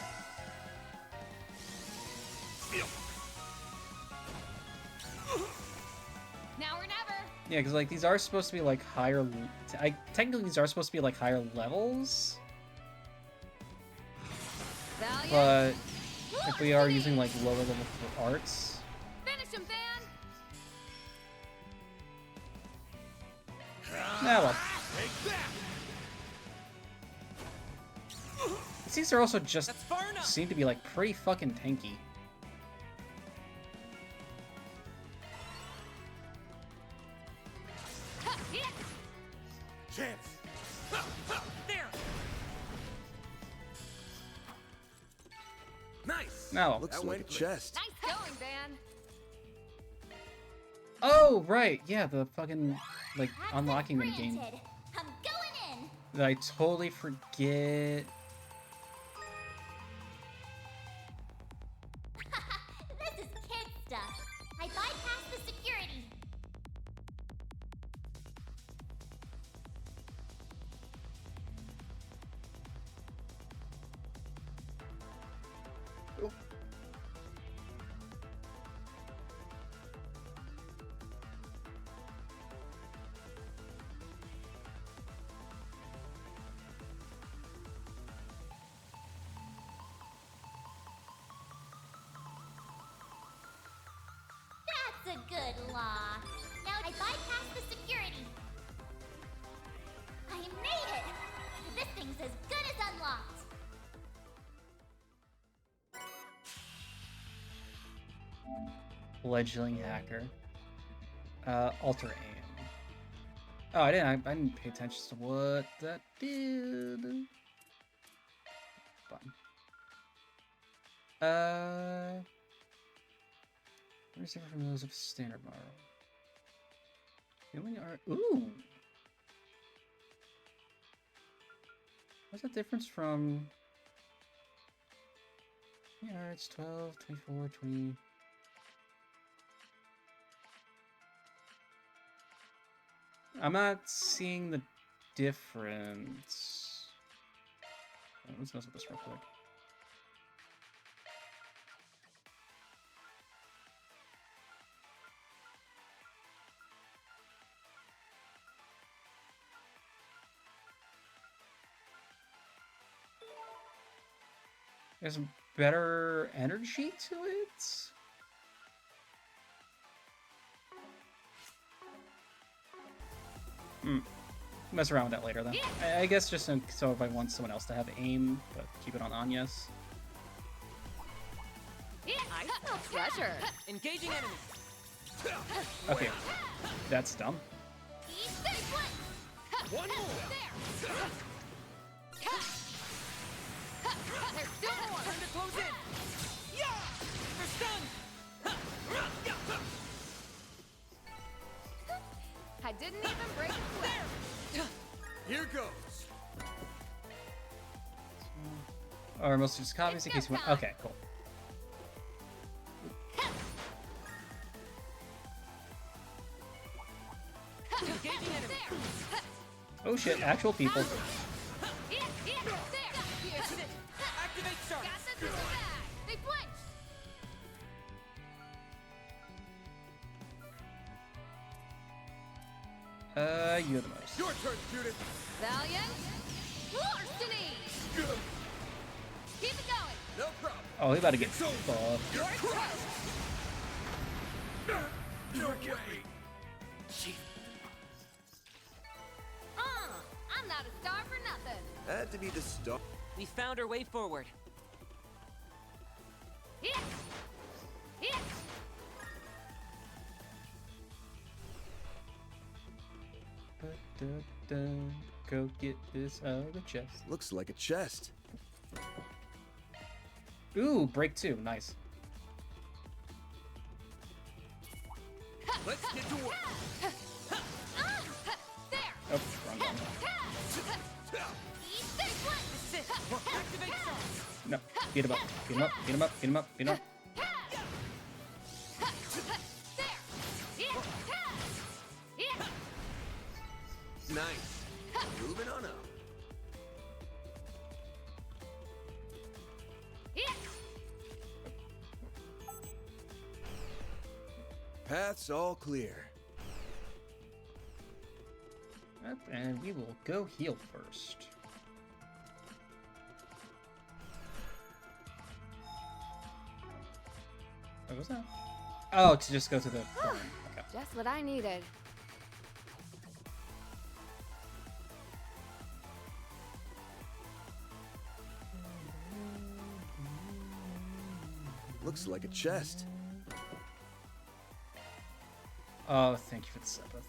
Now or never! Yeah, because like these are supposed to be like higher. Technically, these are supposed to be like higher levels, Valiant! but if we are using like lower level for arts, Finish him, Van! well. Take that! These are also just That's far enough! seem to be like pretty fucking tanky. Chance! There! Nice! Now, Looks like a chest. Nice going, Van! oh right, yeah, the fucking like unlocking mini game Granted. I'm going in! that I totally forget. This is kid stuff. I bypassed the security. That's a good lock. Now I bypassed the security. I made it! This thing's as good as unlocked. Fledgling hacker. Alter aim. Oh, I didn't pay attention to what that did. Fun. Where's different from those of standard model? Healing art. Ooh. What's the difference from? Yeah, it's 12, 24, 20. I'm not seeing the difference. Let's mess with this real quick. There's better energy to it? Mess around with that later, though. I guess just so if I want someone else to have aim, but keep it on Anya's. I smell treasure. Engaging enemy. Okay, that's dumb. One more. There's still more. Time to close in. Yeah! They're stunned. I didn't even break a sweat. Here goes. Or mostly just copies in case you want. Okay, cool. Engaging enemy. Oh shit, actual people. Activate shark. They flinch. You're the most. Your turn, Judith. Valiant. Larceny. Keep it going. No problem. Oh, he about to get So, fucked. you're crushed. No way. I'm not a star for nothing. Had to be the star. We found our way forward. Go get this out of the chest. Looks like a chest. Ooh, break 2. Nice. Let's get to work. Oh, wrong one. Activate shark. No, beat him up. Beat him up. Beat him up. Beat him up. Beat him up. Nice. Moving on up. Path's all clear. Yep, and we will go heal first. What was that? Oh, to just go to the corner. Okay. Just what I needed. Looks like a chest. Oh, thank you for the Sabbath.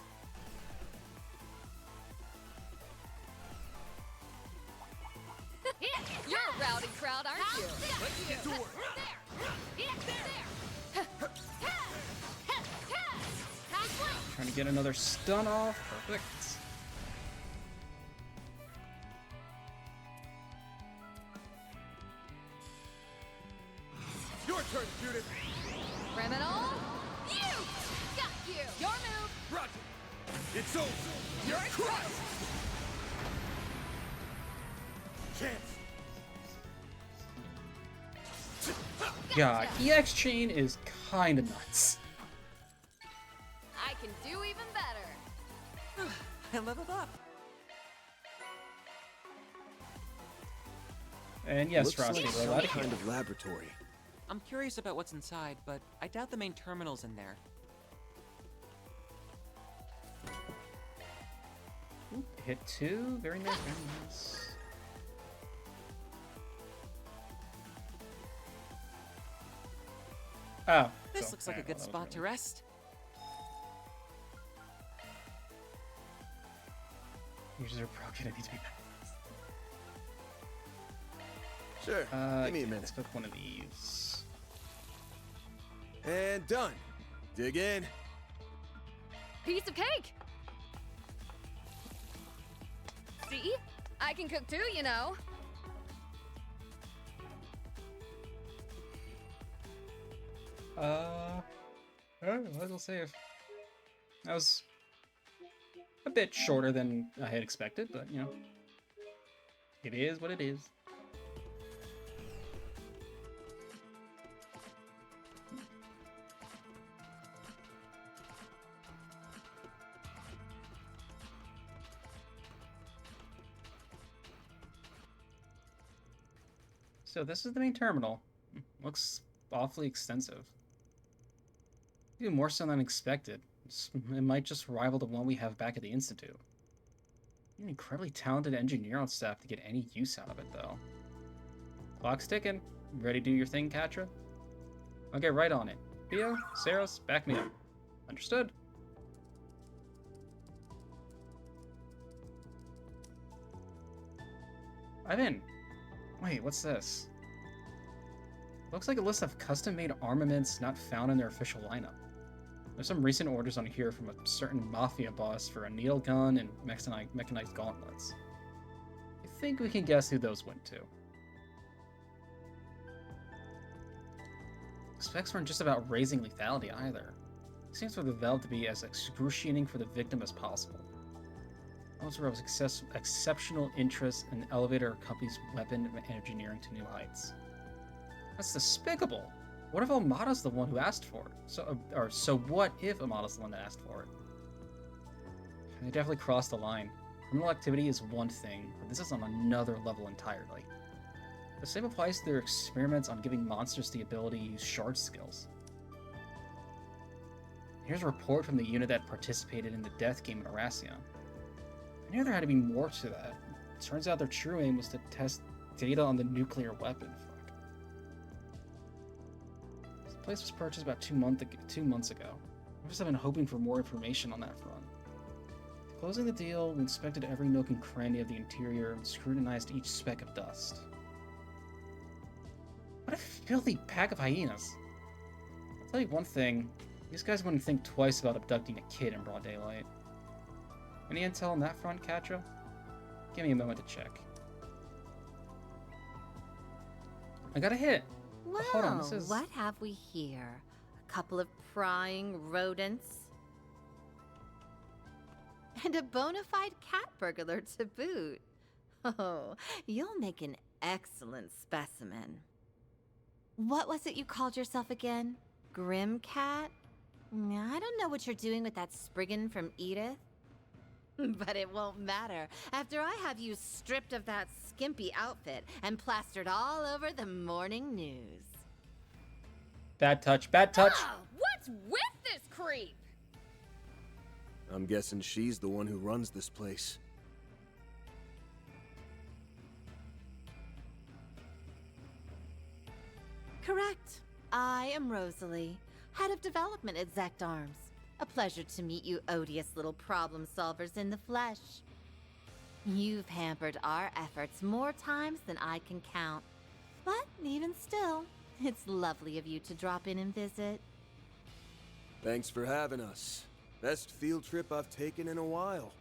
You're a rowdy crowd, aren't you? Let's get to work. Trying to get another stun off. Perfect. Your turn, Judith. Criminal. You. Got you. Your move. Roger. It's over. You're crushed. Chance. God, EX chain is kinda nuts. I can do even better. I leveled up. And yes, Looks Frosty, like we're some allowed to kind heal. of laboratory. I'm curious about what's inside, but I doubt the main terminal's in there. Ooh, hit 2. Very nice, very nice. Oh. This cool. looks like a Alright, good well, that spot was to rest. Users are probably gonna need to be back. Sure. Give me a minute. Let's click one of these. And done. Dig in. Piece of cake. See? I can cook too, you know. Might as well save. That was a bit shorter than I had expected, but you know, it is what it is. So this is the main terminal. Looks awfully extensive. Even more so than expected. It might just rival the one we have back at the Institute. An incredibly talented engineer on staff to get any use out of it, though. Clock's ticking. Ready to do your thing, Katra? I'll get right on it. Theo, Saros, back me up. Understood. I'm in. Wait, what's this? Looks like a list of custom-made armaments not found in their official lineup. There's some recent orders on here from a certain mafia boss for a needle gun and mechanized gauntlets. I think we can guess who those went to. Specs weren't just about raising lethality either. It seems for the valve to be as excruciating for the victim as possible. Also rose exceptional interest in elevator our company's weapon engineering to new heights. That's despicable! What if Amada's the one who asked for it? So what if Amada's the one that asked for it? They definitely crossed the line. Criminal activity is one thing, but this is on another level entirely. The same applies to their experiments on giving monsters the ability to use shard skills. Here's a report from the unit that participated in the death game in Arasion. I knew there had to be more to that. Turns out their true aim was to test data on the nuclear weapon. Fuck. This place was purchased about 2 months ago. I just have been hoping for more information on that front. Closing the deal, we inspected every nook and cranny of the interior and scrutinized each speck of dust. What a filthy pack of hyenas. I'll tell you one thing, these guys wouldn't think twice about abducting a kid in broad daylight. Any intel on that front, Katra? Give me a moment to check. I got a hit. Well, hold on, this is... what have we here? A couple of prying rodents? And a bona fide cat burglar to boot. Oh, you'll make an excellent specimen. What was it you called yourself again? Grim Cat? I don't know what you're doing with that Spriggan from Edith. But it won't matter after I have you stripped of that skimpy outfit and plastered all over the morning news. Bad touch, bad touch. Oh, what's with this creep? I'm guessing she's the one who runs this place. Correct. I am Rosalie, head of development at Zect Arms. A pleasure to meet you odious little problem solvers in the flesh. You've hampered our efforts more times than I can count. But even still, it's lovely of you to drop in and visit. Thanks for having us. Best field trip I've taken in a while.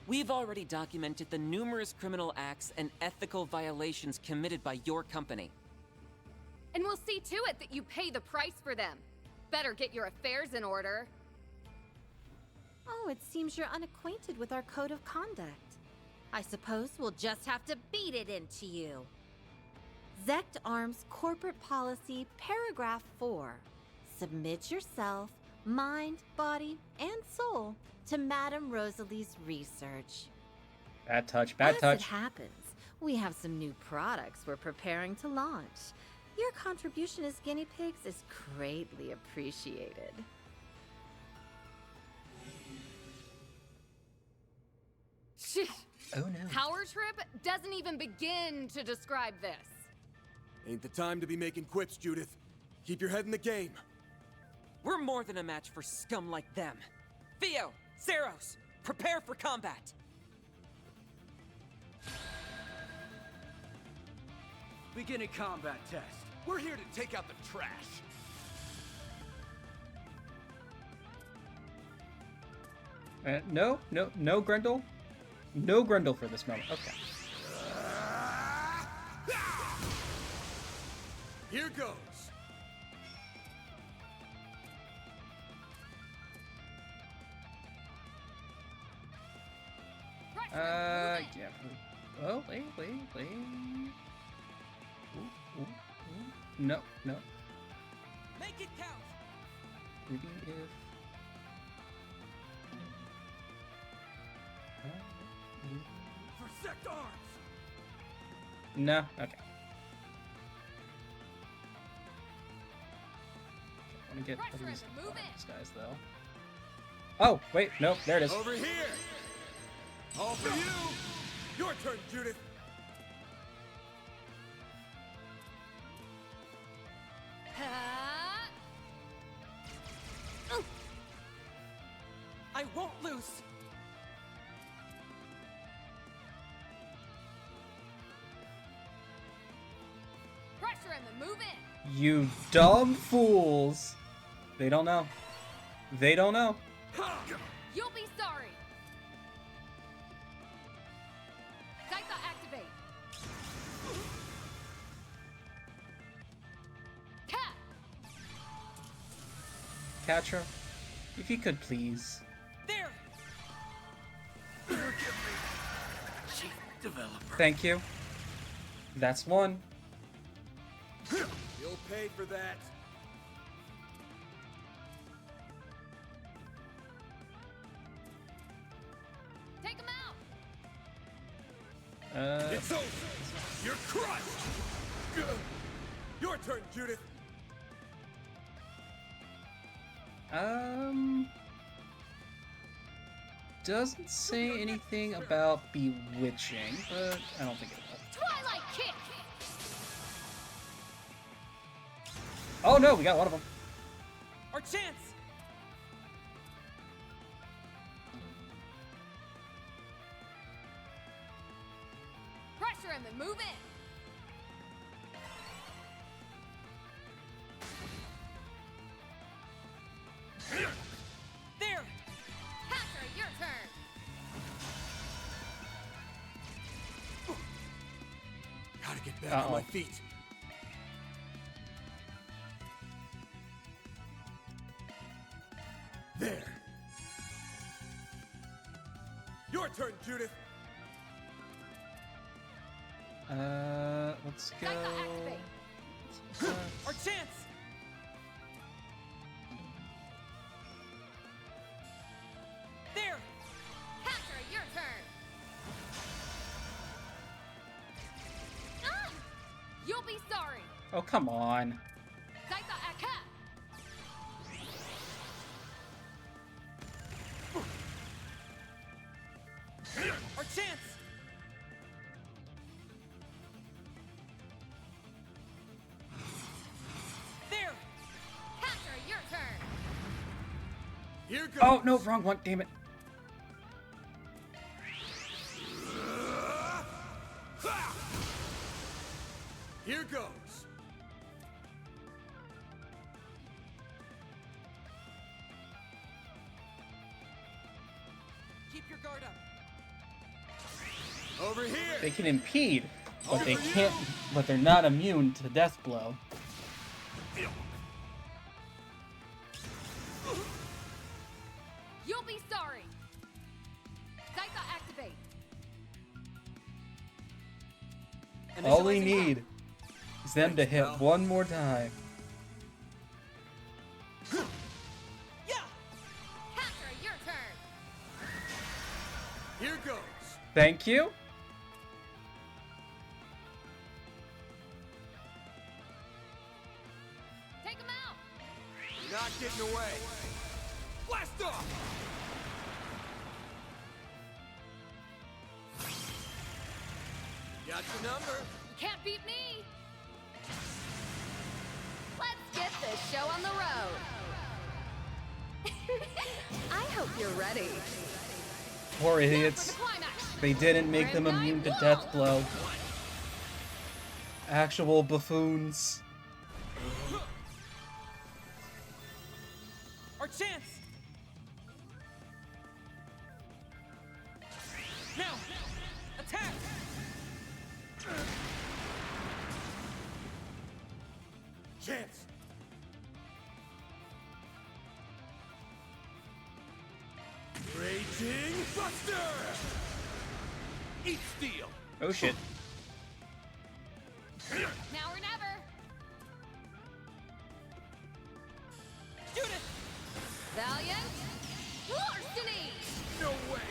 We've already documented the numerous criminal acts and ethical violations committed by your company. And we'll see to it that you pay the price for them. Better get your affairs in order. Oh, it seems you're unacquainted with our code of conduct. I suppose we'll just have to beat it into you. Zect Arms Corporate Policy, Paragraph 4. Submit yourself, mind, body, and soul to Madame Rosalie's research. Bad touch, bad touch. As it happens, we have some new products we're preparing to launch. Your contribution as guinea pigs is greatly appreciated. Oh no. Power Trip doesn't even begin to describe this. Ain't the time to be making quips, Judith. Keep your head in the game. We're more than a match for scum like them. Theo, Saros, prepare for combat. Beginning combat test. We're here to take out the trash. No Grendel. No Grendel for this moment. Okay. Here goes. Yeah. Oh, wait. Ooh. No. Make it count. Maybe if... For Zect Arms! No, okay. I want to get these guys though. Oh, wait, no, there it is. Over here! All for you! Your turn, Judith! I won't lose! Pressure him and move in. You dumb fools. They don't know. They don't know. You'll be sorry. Daita activate. Cat. Catch her. If you could, please. There! Chief developer. Thank you. That's one. You'll pay for that. Take him out. It's over! You're crushed! Your turn, Judith! Doesn't say anything about bewitching, but I don't think it will. Twilight kick. Oh no, we got one of them. Our chance! Pressure him and move in. There! Hatcher, your turn. Gotta get back on my feet. There. Your turn, Judith. Let's go. Daita activate. Our chance! There! Hatcher, your turn. Ah! You'll be sorry. Oh, come on. Daita attack. Our chance! There! Hatcher, your turn. Here goes. Oh, no, wrong one. Damn it. Here goes. Keep your guard up. Over here. They can impede, but they can't. But they're not immune to death blow. You'll be sorry. Daita activate. All we Initializing need is them to hit one more time. Yeah! Hatcher, your turn. Here goes. Thank you. Take him out. Not getting away. Blast off. Got your number. You can't beat me. Let's get this show on the road. I hope you're ready. Poor idiots. They didn't make them immune to death blow. Actual buffoons. Our chance! Now! Attack! Chance. Raging Buster! Eat steel! Oh shit. Now or never. Judith! Valiant. Larceny. No way!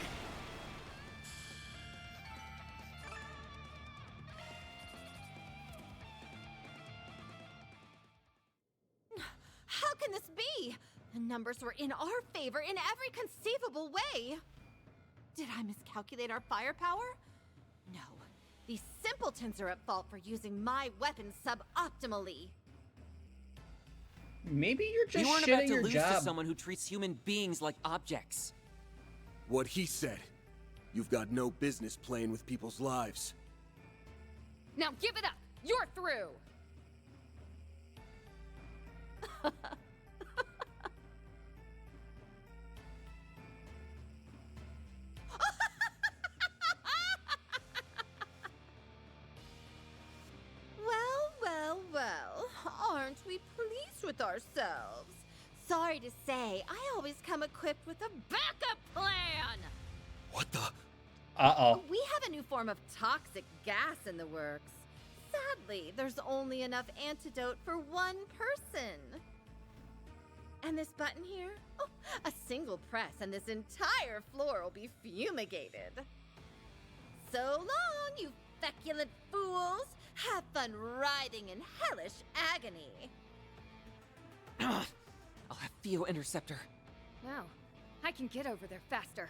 How can this be? The numbers were in our favor in every conceivable way. Did I miscalculate our firepower? No. These simpletons are at fault for using my weapons suboptimally. Maybe you're just You weren't about shitting to your lose job. to someone who treats human beings like objects. What he said. You've got no business playing with people's lives. Now give it up! You're through! Well, aren't we pleased with ourselves? Sorry to say, I always come equipped with a backup plan! What the? Uh-oh. We have a new form of toxic gas in the works. Sadly, there's only enough antidote for one person. And this button here? Oh, a single press and this entire floor will be fumigated. So long, you feculent fools! Have fun writhing in hellish agony. I'll have Theo intercept her. Wow, I can get over there faster.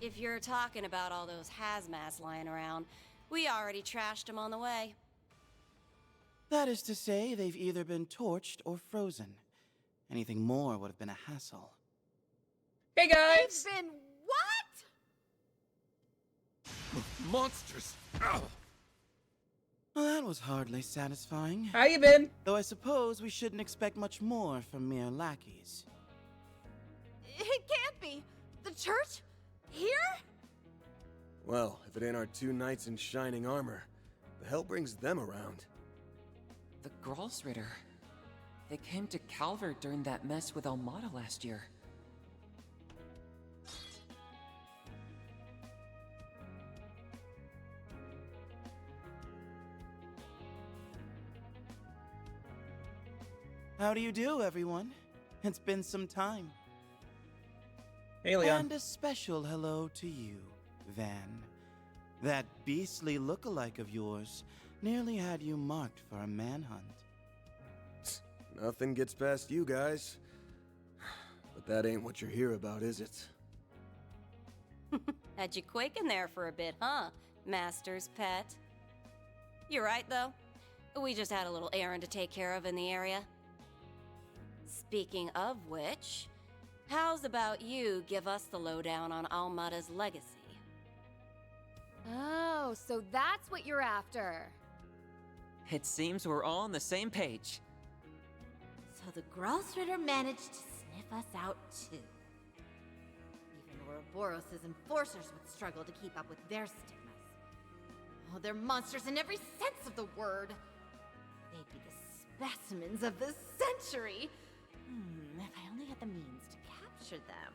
If you're talking about all those hazmats lying around, we already trashed them on the way. That is to say, they've either been torched or frozen. Anything more would have been a hassle. Hey guys! They've been what? Monsters! Ow! Well, that was hardly satisfying. How you been? Though I suppose we shouldn't expect much more from mere lackeys. It can't be. The church? Here? Well, if it ain't our two knights in shining armor, the hell brings them around? The Grolsritter. They came to Calvert during that mess with Almada last year. How do you do, everyone? It's been some time. Hey, Leon. And a special hello to you, Van. That beastly look-alike of yours nearly had you marked for a manhunt. Nothing gets past you guys. But that ain't what you're here about, is it? Had you quaking there for a bit, huh, Master's pet? You're right, though. We just had a little errand to take care of in the area. Speaking of which, how's about you give us the lowdown on Almada's legacy? Oh, so that's what you're after. It seems we're all on the same page. So the Grolsritter managed to sniff us out too. Even Ouroboros' enforcers would struggle to keep up with their stigmas. Oh, they're monsters in every sense of the word. They'd be the specimens of the century. If I only had the means to capture them.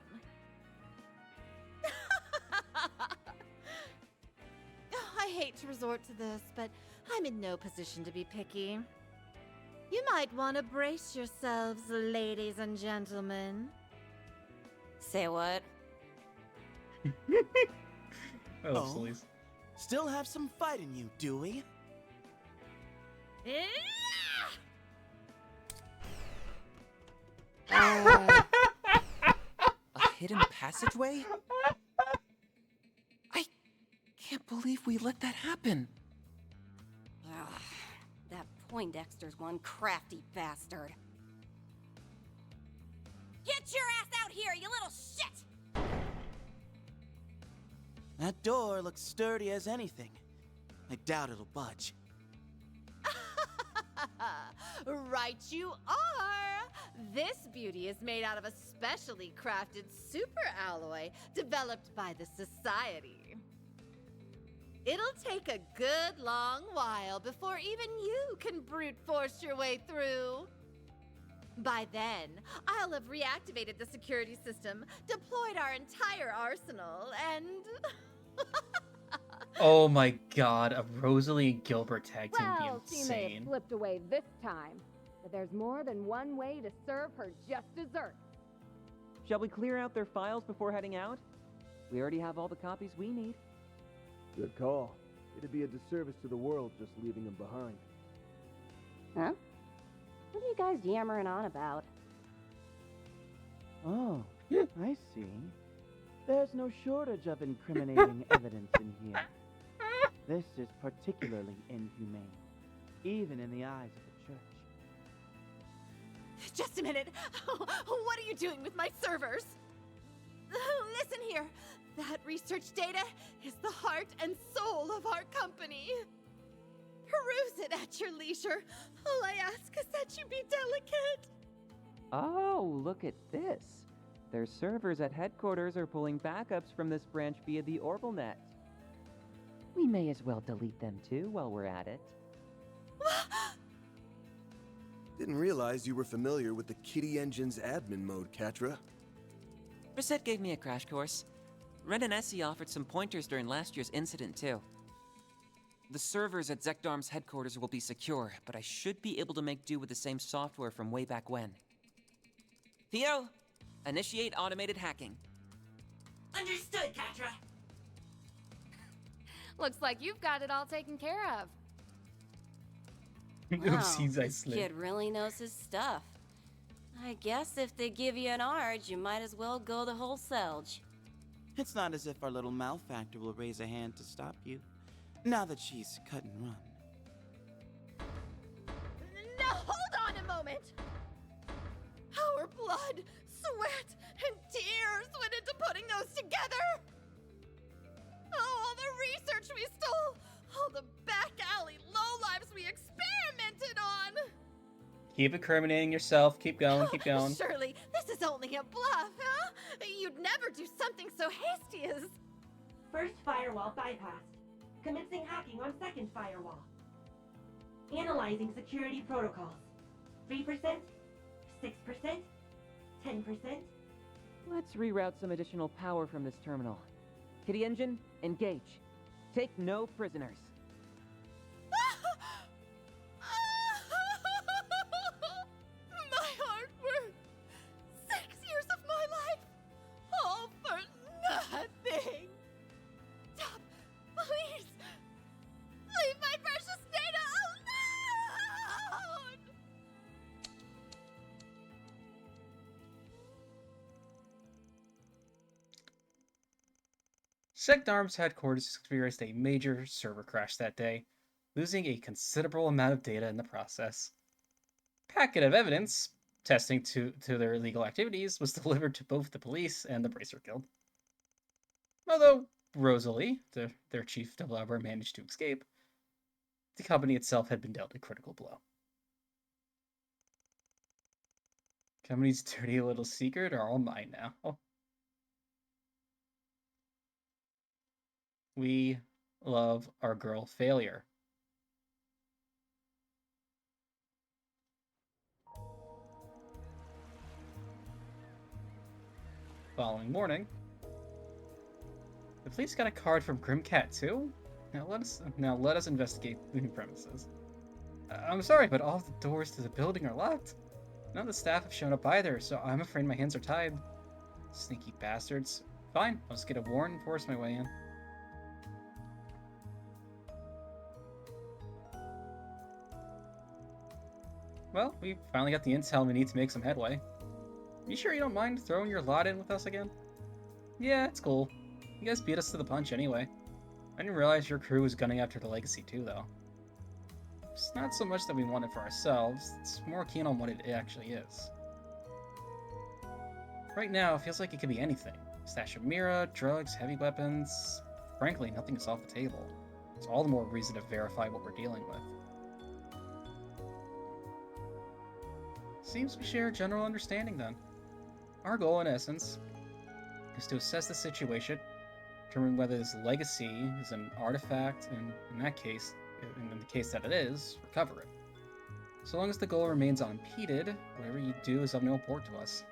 I hate to resort to this, but I'm in no position to be picky. You might want to brace yourselves, ladies and gentlemen. Say what? I love Sleaze. Still have some fight in you, do we? A hidden passageway? I can't believe we let that happen. That Poindexter's one crafty bastard. Get your ass out here, you little shit! That door looks sturdy as anything. I doubt it'll budge. Right you are! This beauty is made out of a specially crafted super alloy developed by the Society. It'll take a good long while before even you can brute force your way through. By then, I'll have reactivated the security system, deployed our entire arsenal, and... Oh my god, a Rosalie and Gilbert tag team would Well, be she may have insane. slipped away this time, but there's more than one way to serve her just desserts. Shall we clear out their files before heading out? We already have all the copies we need. Good call. It'd be a disservice to the world just leaving them behind. Huh? What are you guys yammering on about? Oh, I see. There's no shortage of incriminating evidence in here. This is particularly inhumane, even in the eyes of the church. Just a minute. What are you doing with my servers? Listen here. That research data is the heart and soul of our company. Peruse it at your leisure. All I ask is that you be delicate. Oh, look at this. Their servers at headquarters are pulling backups from this branch via the OrbitalNet. We may as well delete them too while we're at it. Didn't realize you were familiar with the Kitty Engine's admin mode, Katra. Reset gave me a crash course. Ren and Essie offered some pointers during last year's incident too. The servers at Zekdarm's headquarters will be secure, but I should be able to make do with the same software from way back when. Theo, initiate automated hacking. Understood, Katra. Looks like you've got it all taken care of. Oopsies, I this slid. kid really knows his stuff. I guess if they give you an ARG, you might as well go the whole Selge. It's not as if our little malefactor will raise a hand to stop you, now that she's cut and run. Now hold on a moment. Our blood, sweat, and tears went into putting those together. Oh, all the research we stole, all the back alley lowlives we experimented on. Keep incriminating yourself. Keep going. Keep going. Surely, this is only a bluff, huh? You'd never do something so hasty as... First firewall bypassed. Commencing hacking on second firewall. Analyzing security protocols. 3%, 6%, 10%. Let's reroute some additional power from this terminal. Kitty Engine, engage. Take no prisoners. My hard work. 6 years of my life. All for nothing. Stop. Please. Leave my precious data alone. Zekdarm's headquarters experienced a major server crash that day, losing a considerable amount of data in the process. Packet of evidence, testing to their illegal activities, was delivered to both the police and the Bracer Guild. Although Rosalie, their chief developer, managed to escape, the company itself had been dealt a critical blow. Company's dirty little secret are all mine now. We love our girl Failure. Following morning, the police got a card from Grimcat too. Now let us investigate the new premises. I'm sorry, but all the doors to the building are locked. None of the staff have shown up either, so I'm afraid my hands are tied. Sneaky bastards. Fine, I'll just get a warrant and force my way in. Well, we finally got the intel we need to make some headway. You sure you don't mind throwing your lot in with us again? Yeah, it's cool. You guys beat us to the punch anyway. I didn't realize your crew was gunning after the legacy too, though. It's not so much that we want it for ourselves, it's more keen on what it actually is. Right now, it feels like it could be anything. Stash of Mira, drugs, heavy weapons... Frankly, nothing is off the table. It's all the more reason to verify what we're dealing with. Seems we share a general understanding then. Our goal, in essence, is to assess the situation, determine whether this legacy is an artifact, and in that case, in the case that it is, recover it. So long as the goal remains unimpeded, whatever you do is of no import to us.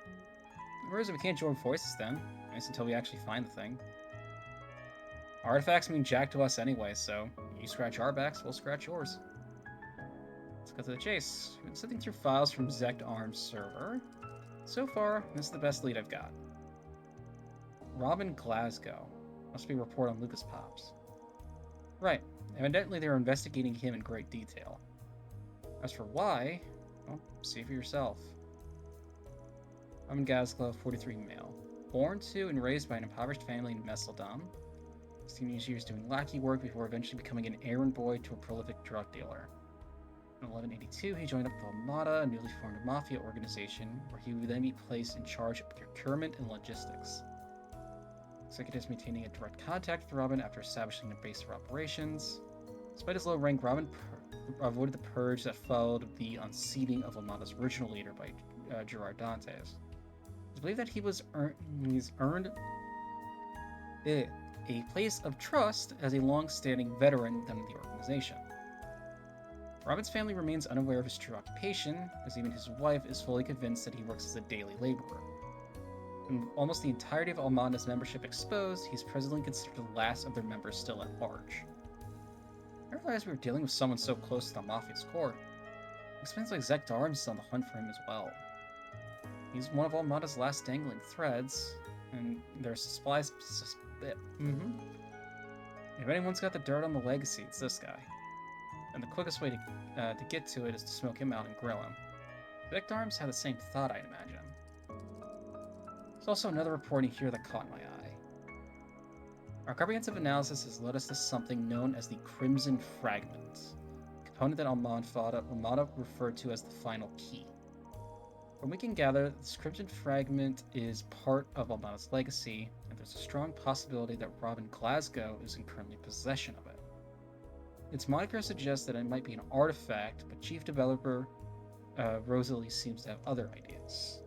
Whereas we can't join forces then, at least until we actually find the thing. Artifacts mean jack to us anyway, so you scratch our backs, we'll scratch yours. Let's cut to the chase. We've been sifting through files from Zekdarm's server. So far, this is the best lead I've got. Robin Glasgow. Must be a report on Lucas Pops. Right. Evidently they're investigating him in great detail. As for why, well, see for yourself. Robin Glasgow, 43 male. born to and raised by an impoverished family in Messeldom. His teenage years doing lackey work before eventually becoming an errand boy to a prolific drug dealer. In 1182, he joined up with Armada, a newly formed mafia organization, where he would then be placed in charge of procurement and logistics. Executives maintaining a direct contact with Robin after establishing a base of operations. Despite his low rank, Robin avoided the purge that followed the unseating of Armada's original leader by Gerard Dantes. It's believed that he's earned a place of trust as a long-standing veteran within the organization. Robin's family remains unaware of his true occupation, as even his wife is fully convinced that he works as a daily laborer. With almost the entirety of Almada's membership exposed, he's presently considered the last of their members still at large. I realized we were dealing with someone so close to the Mafia's court. It explains why Zect Arms is on the hunt for him as well. He's one of Almada's last dangling threads, and their supplies. If anyone's got the dirt on the legacy, it's this guy. And the quickest way to get to it is to smoke him out and grill him. Zect Arms had the same thought, I'd imagine. There's also another reporting here that caught my eye. Our comprehensive analysis has led us to something known as the Crimson Fragment, a component that Armada referred to as the final key. From what we can gather, this Crimson Fragment is part of Armada's legacy, and there's a strong possibility that Robin Glasgow is in currently possession of it. Its moniker suggests that it might be an artifact, but chief developer Rosalie seems to have other ideas.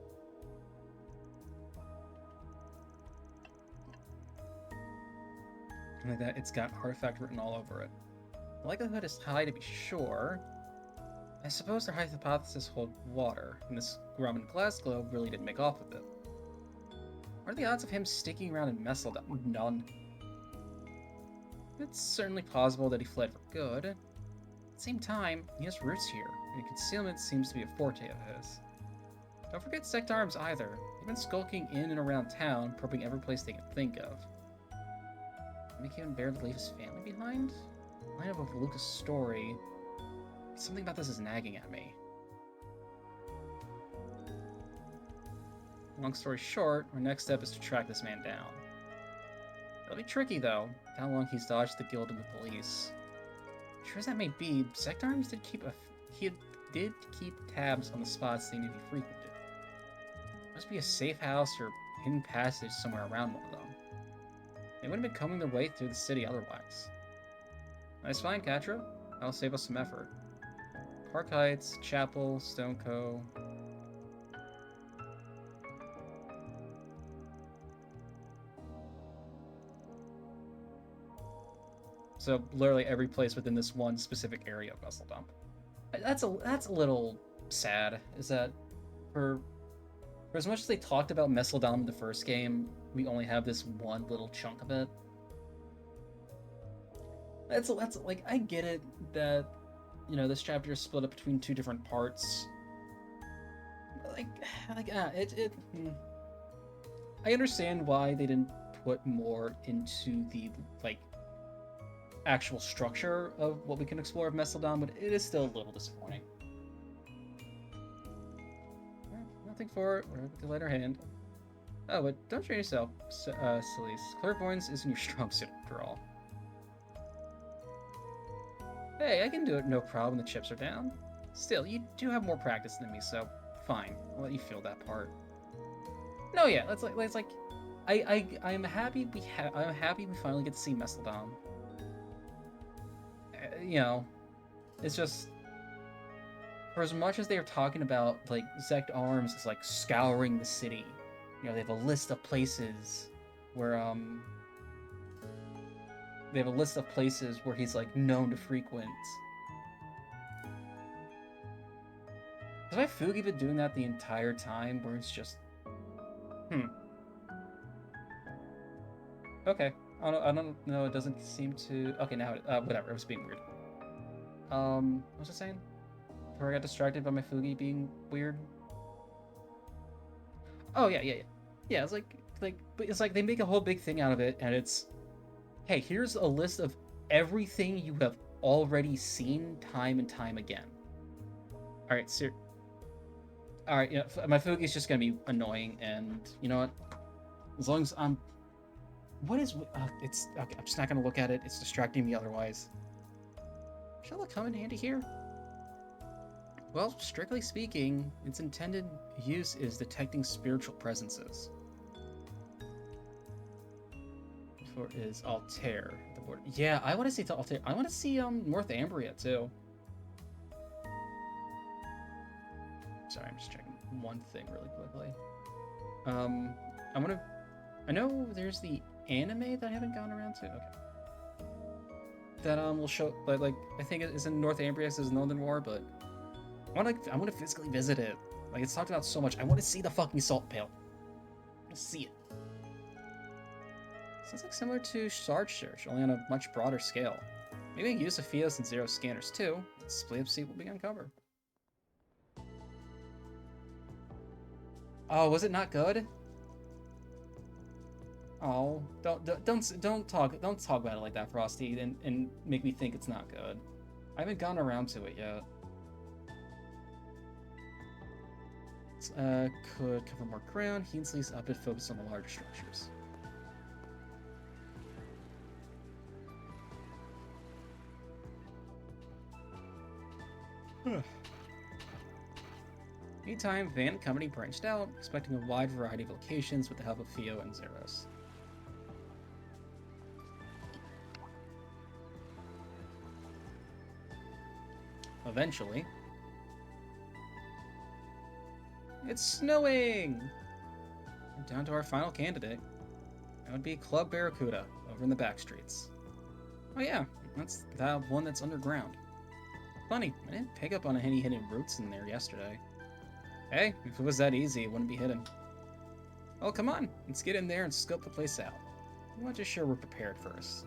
Like that, it's got artifact written all over it. The likelihood is high to be sure. I suppose their hypothesis hold water, and this Robin Glasgow really didn't make off with it. What are the odds of him sticking around in Messeldom? None. It's certainly plausible that he fled for good. At the same time, he has roots here, and concealment seems to be a forte of his. Don't forget Zect Arms either. They've been skulking in and around town, probing every place they can think of. Maybe he even bear to leave his family behind? Line up with Lucas' story. Something about this is nagging at me. Long story short, our next step is to track this man down. It'll be tricky though, with how long he's dodged the guild and the police. Sure as that may be, Zect Arms did keep tabs on the spots they knew he frequented. Must be a safe house or hidden passage somewhere around one of them. They wouldn't have been combing their way through the city otherwise. Nice find, Catra. That'll save us some effort. Park Heights, Chapel, Stoneco. So literally every place within this one specific area of Messeldom. That's a little sad. Is that for as much as they talked about Messeldom in the first game, we only have this one little chunk of it. That's like, I get it that, you know, this chapter is split up between two different parts. I understand why they didn't put more into the like actual structure of what we can explore of Messeldom, but it is still a little disappointing. Nothing for it. We're able to let her hand. Oh, but don't strain yourself, Celeste. Clairvoyance isn't your strong suit after all. Hey, I can do it no problem. The chips are down. Still, you do have more practice than me, so fine. I'll let you feel that part. No, yeah, I'm happy I'm happy we finally get to see Messeldom. You know, it's just, for as much as they are talking about like Zect Arms is like scouring the city, you know, they have a list of places where he's like known to frequent. Has my Fugi been doing that the entire time, where it's just okay. I don't know, it doesn't seem to... Okay, now whatever, it was being weird. What was I saying? Before I got distracted by my Fugi being weird? Oh, yeah. Yeah, it's like they make a whole big thing out of it, and it's... Hey, here's a list of everything you have already seen time and time again. Alright, Alright, you know, my Fugi's just gonna be annoying, and you know what? As long as I'm... What is... it's... Okay, I'm just not gonna look at it. It's distracting me otherwise. Shall it come in handy here? Well, strictly speaking, its intended use is detecting spiritual presences. For is Altair, the board. Yeah, I want to see Altair. I want to see North Ambria too. Sorry, I'm just checking one thing really quickly. I know there's the anime that I haven't gone around to. Okay. That will show like I think it is in North Ambria, says Northern War, but I want to physically visit it. Like it's talked about so much. I want to see the fucking salt pail. I want to see it. Sounds like similar to Sarge Search, only on a much broader scale. Maybe use Sophia's and Zero scanners too. Split up see what we can uncover. Oh, was it not good? Oh, don't talk about it like that, Frosty, and make me think it's not good. I haven't gone around to it yet. Could cover more ground. Hensley's up and focus on the larger structures. Meantime, Van and company branched out, expecting a wide variety of locations with the help of Theo and Zeros. Eventually, it's snowing! We're down to our final candidate. That would be Club Barracuda, over in the back streets. Oh yeah, that's that one that's underground. Funny, I didn't pick up on any hidden routes in there yesterday. Hey, if it was that easy, it wouldn't be hidden. Oh, come on, let's get in there and scope the place out. I want to ensure we're prepared first.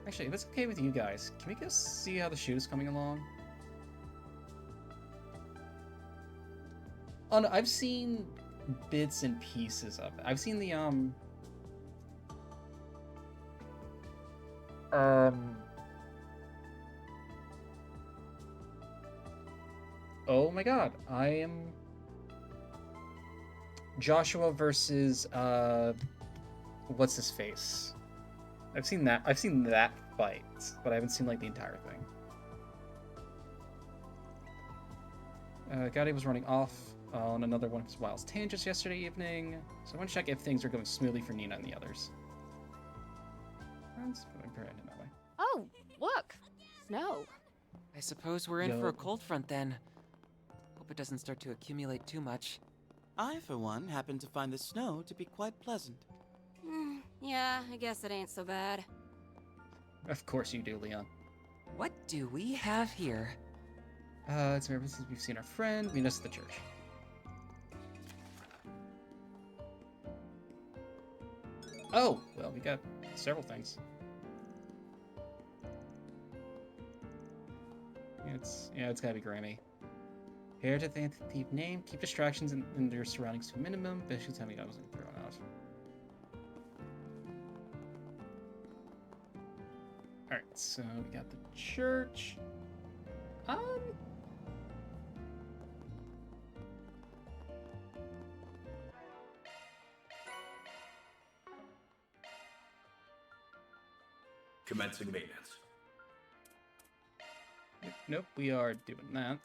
Actually, if it's okay with you guys, can we go see how the shoot is coming along? Oh no, I've seen bits and pieces of it. I've seen the, oh my god, I am... Joshua versus, what's his face? I've seen that fight, but I haven't seen, like, the entire thing. Gotti was running off on another one of his wild tangents yesterday evening, so I want to check if things are going smoothly for Nina and the others. Oh, look! Snow. I suppose we're in for a cold front then. Hope it doesn't start to accumulate too much. I, for one, happen to find the snow to be quite pleasant. Yeah, I guess it ain't so bad. Of course you do, Leon. What do we have here? It's ever since we've seen our friend, meet us at the church. Oh, well, we got several things. It's gotta be Grammy. Here to the thief name, keep distractions in their surroundings to a minimum. Basically, tell me I wasn't thrown out. Alright, so we got the church. Commencing maintenance. Nope, we are doing that.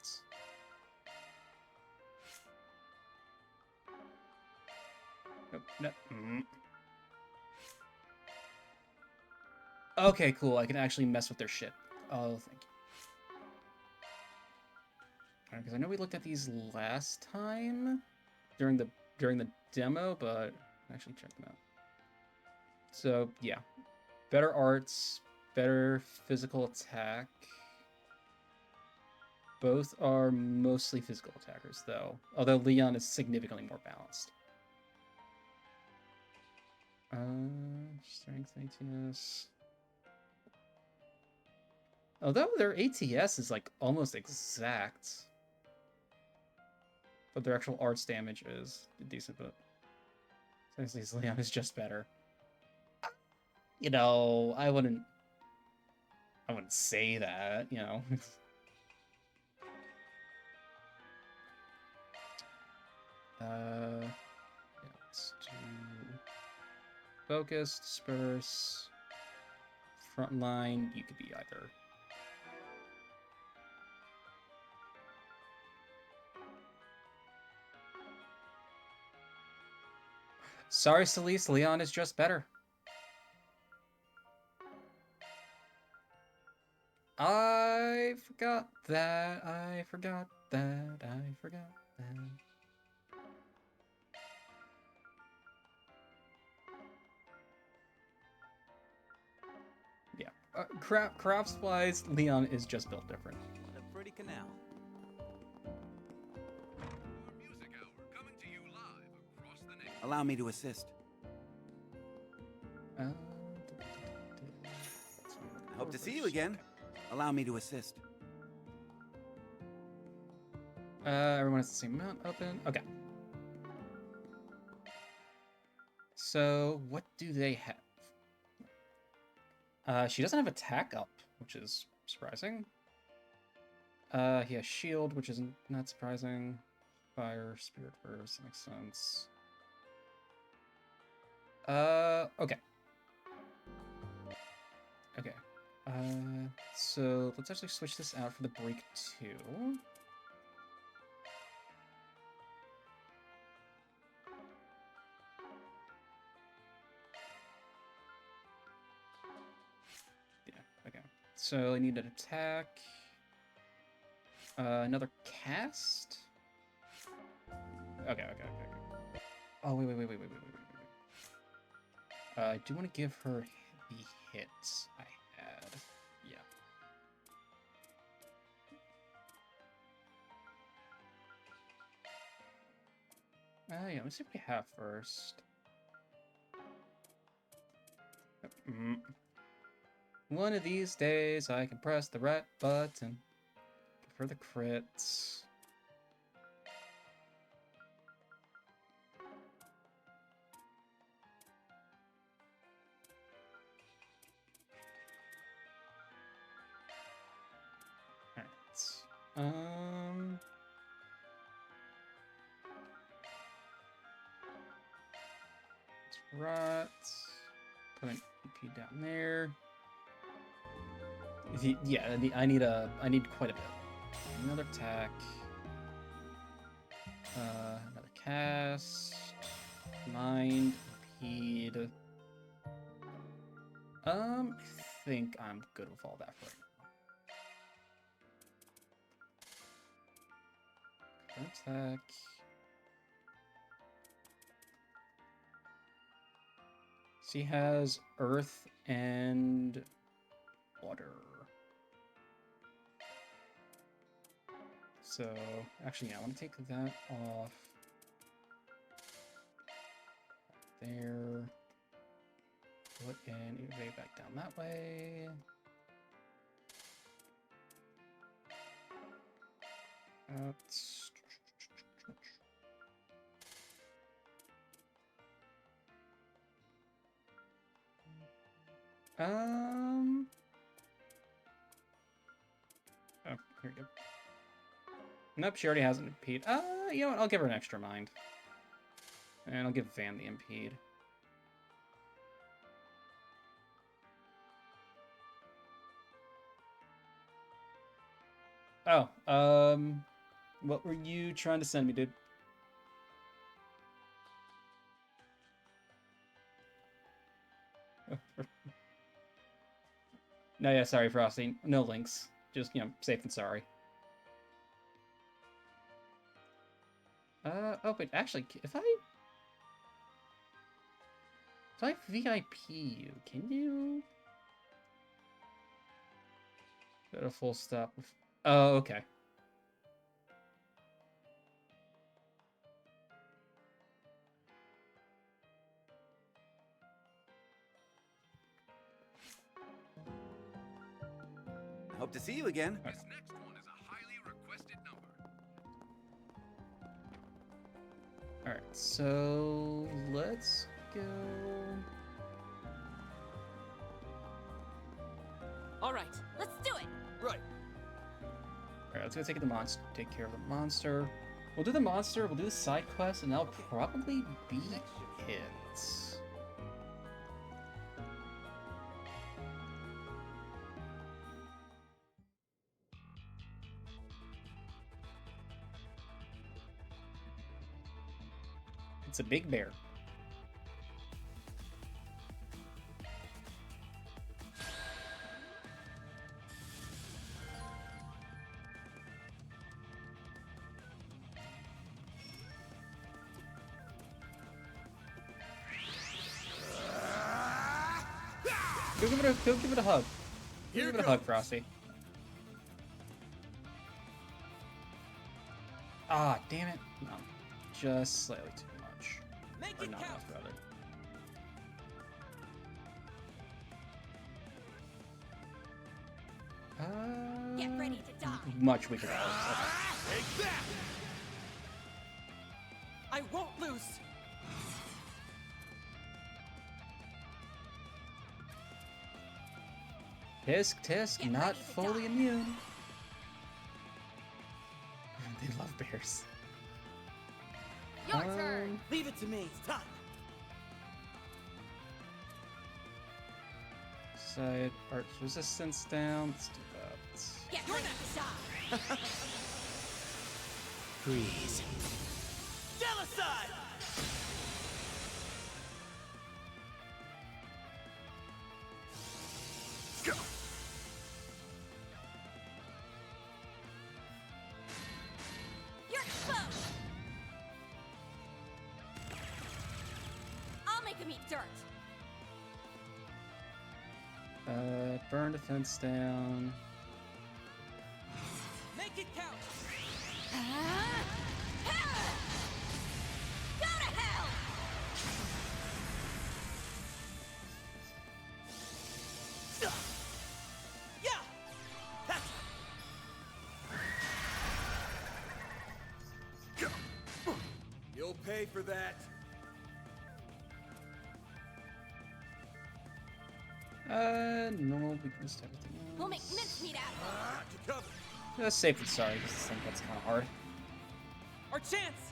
Nope, no. Okay, cool. I can actually mess with their shit. Oh, thank you. Alright, because I know we looked at these last time during the demo, but actually check them out. So yeah, better arts, better physical attack. Both are mostly physical attackers, though. Although Leon is significantly more balanced. Strength, ATS. Although their ATS is like almost exact. But their actual arts damage is decent, but essentially Leon is just better. You know, I wouldn't say that, you know. Focus, disperse, frontline. You could be either. Sorry, Celeste. Leon is just better. I forgot that. I forgot that. I forgot that. Yeah. Crafts-wise, Leon is just built different. What a pretty canal. Allow me to assist. Uh, Hope to see you again. Allow me to assist. Everyone has the same amount open. Okay. So, what do they have? She doesn't have attack up, which is surprising. He has shield, which is not surprising. Fire, spirit burst, makes sense. Okay. Okay. So let's actually switch this out for the break 2. Yeah, okay. So I need an attack. Another cast? Okay. Oh, wait. I do want to give her the hits I had. Yeah. Yeah, let me see what we have first. One of these days I can press the right button for the crits. Um. Right. Put an EP down there. Yeah, I need quite a bit. Another attack. Another cast. Mind. Impede. I think I'm good with all that for right now. Attack. She has earth and water. So, actually, yeah, I want to take that off. There. Put in way back down that way. That's... Oh, here we go. Nope, she already has an impede. You know what? I'll give her an extra mind. And I'll give Van the impede. Oh, what were you trying to send me, dude? No, yeah, sorry, Frosty. No links. Just, safe and sorry. Oh, but actually, if I VIP you, can you? Got a full stop. Oh, okay. Hope to see you again. This next one is a highly requested number. Alright, so let's go. Alright, let's do it! Right. Alright, let's go take care of the monster. We'll do the monster, we'll do the side quest, and that'll probably be it. It's a big bear. Go give it a hug. Give it a hug, Frosty. Ah, damn it. No. Just slightly too much. Or not enough, rather. Get ready to die. Much weaker than I was. Take that! I won't lose! Tisk, not fully immune. They love bears. Your turn. Leave it to me. It's time. Side arch resistance down. Let's do that. Get ready to die. Freeze. Genocide! Go! You're exposed. I'll make him eat dirt. Burn defense down. Make it count! Go to hell! Yeah! Go. You'll pay for that. Normal weakness to everything else. We'll make mincemeat out of him. To cover. That's safe and sorry, because I think that's kind of hard. Our chance!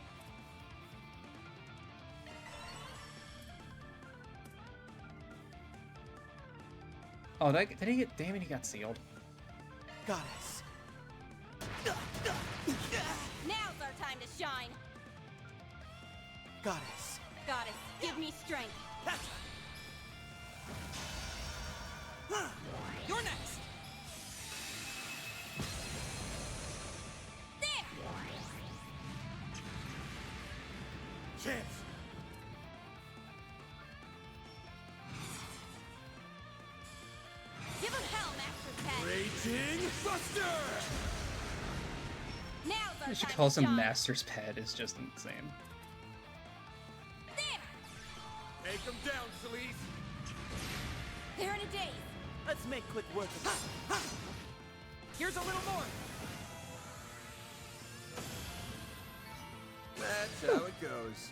Oh, did he get? Damn it, he got sealed. Goddess. Now's our time to shine. Goddess. Goddess, give me strength. You're next! There! Chance! Give him hell, Master's Pet. Raging Buster! Now's our She time calls to him shine. Master's Pet is just insane. There! Take him down, Celeste! They're in a daze. Let's make quick work of this. Here's a little more! That's how it goes.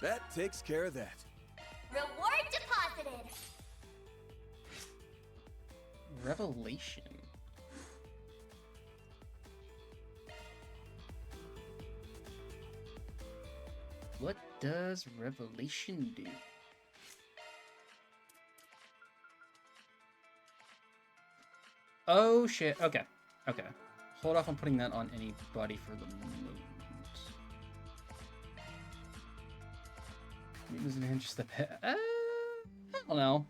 That takes care of that. Reward deposited. Revelation. What does Revelation do? Oh shit, okay. Okay. Hold off on putting that on anybody for the moment. Does it hinge the pet? I don't know.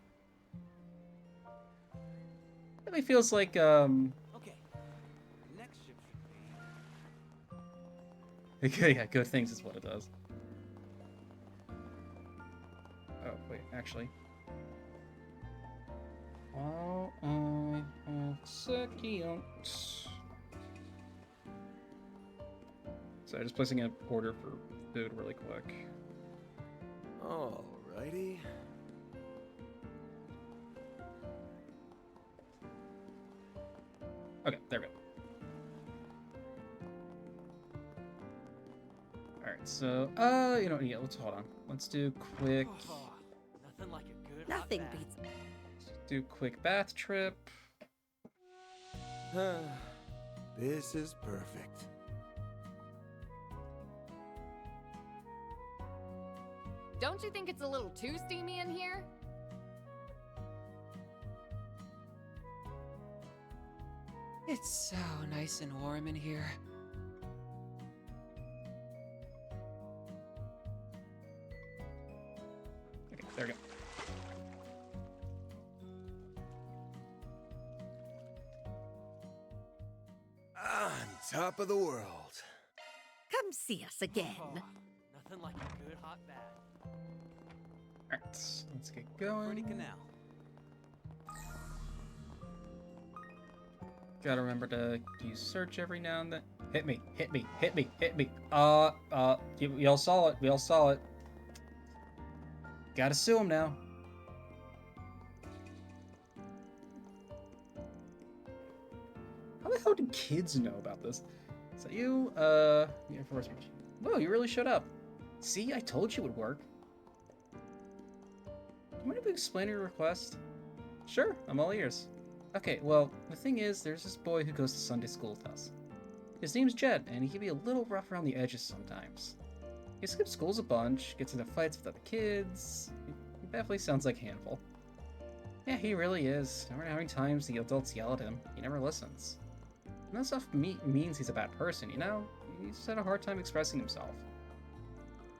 Really feels like, Okay. Next ship should be... yeah, good things is what it does. Oh, wait, actually. While I have second. So just placing an order for food really quick. Alrighty. Okay, there we go. Alright, so, you know, yeah, let's hold on. Let's do quick. Nothing like a good Nothing hot bath. beats. Do quick bath trip. This is perfect. Don't you think it's a little too steamy in here? It's so nice and warm in here. There we go. On top of the world. Come see us again. Nothing like a good hot bath. Alright, let's get going. Pretty canal. Gotta remember to use search every now and then. Hit me, hit me, hit me, hit me. We all saw it, we all saw it. Gotta sue him now. How the hell do kids know about this? So you, yeah, first. Whoa, you really showed up. See, I told you it would work. Do you mind if we explain your request? Sure, I'm all ears. Okay, well, the thing is, there's this boy who goes to Sunday school with us. His name's Jed, and he can be a little rough around the edges sometimes. He skips schools a bunch, gets into fights with other kids. He definitely sounds like a handful. Yeah, he really is. No matter how many times the adults yell at him, he never listens. And that stuff means he's a bad person, you know? He's had a hard time expressing himself.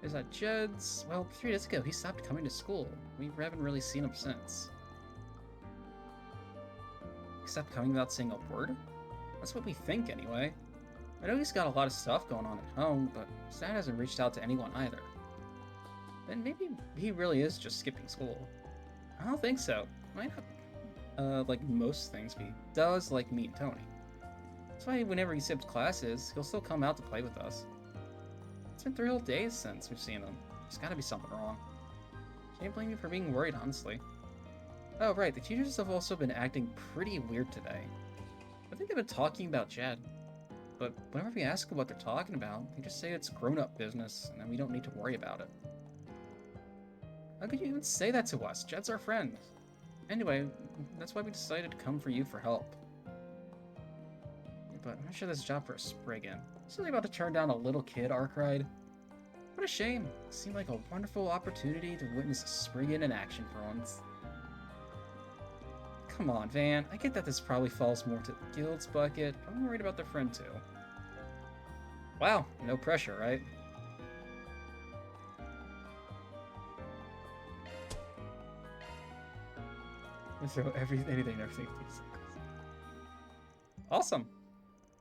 There's that Jed's... Well, 3 days ago, he stopped coming to school. We haven't really seen him since. He stopped coming without saying a word? That's what we think, anyway. I know he's got a lot of stuff going on at home, but his dad hasn't reached out to anyone either. Then maybe he really is just skipping school. I don't think so. Might not, like most things, but he does like me and Tony. That's why whenever he skips classes, he'll still come out to play with us. It's been 3 whole days since we've seen him. There's gotta be something wrong. Can't blame you for being worried, honestly. Oh, right, the teachers have also been acting pretty weird today. I think they've been talking about Jed. But whenever we ask them what they're talking about, they just say it's grown-up business, and then we don't need to worry about it. How could you even say that to us? Jed's our friend. Anyway, that's why we decided to come for you for help. But I'm not sure this job for a Spriggan. Something about to turn down a little kid arc ride. What a shame. It seemed like a wonderful opportunity to witness a Spriggan in action for once. Come on, Van. I get that this probably falls more to the guild's bucket, but I'm worried about their friend too. Wow, no pressure, right? Throw anything and everything. Awesome.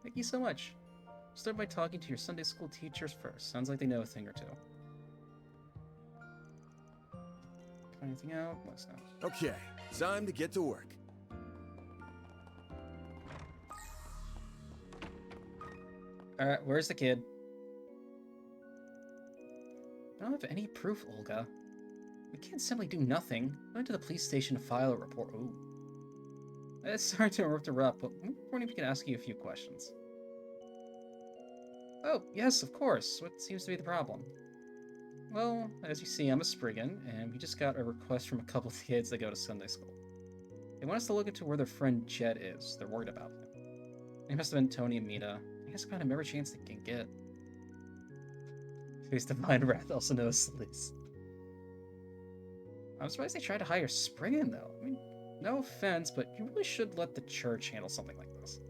Thank you so much. Start by talking to your Sunday school teachers first. Sounds like they know a thing or two. Anything out? What's not? Okay, time to get to work. Alright, where's the kid? I don't have any proof, Olga. We can't simply do nothing. I went to the police station to file a report. Ooh. Sorry to interrupt, but I'm wondering if we can ask you a few questions. Oh, yes, of course. What seems to be the problem? Well, as you see, I'm a Spriggan, and we just got a request from a couple of kids that go to Sunday school. They want us to look into where their friend Jed is. They're worried about him. They must have been Tony and Mita. I guess about him every chance they can get. Face Divine Wrath, also known as Sleaze. I'm surprised they tried to hire Spriggan, though. I mean, no offense, but you really should let the church handle something like this.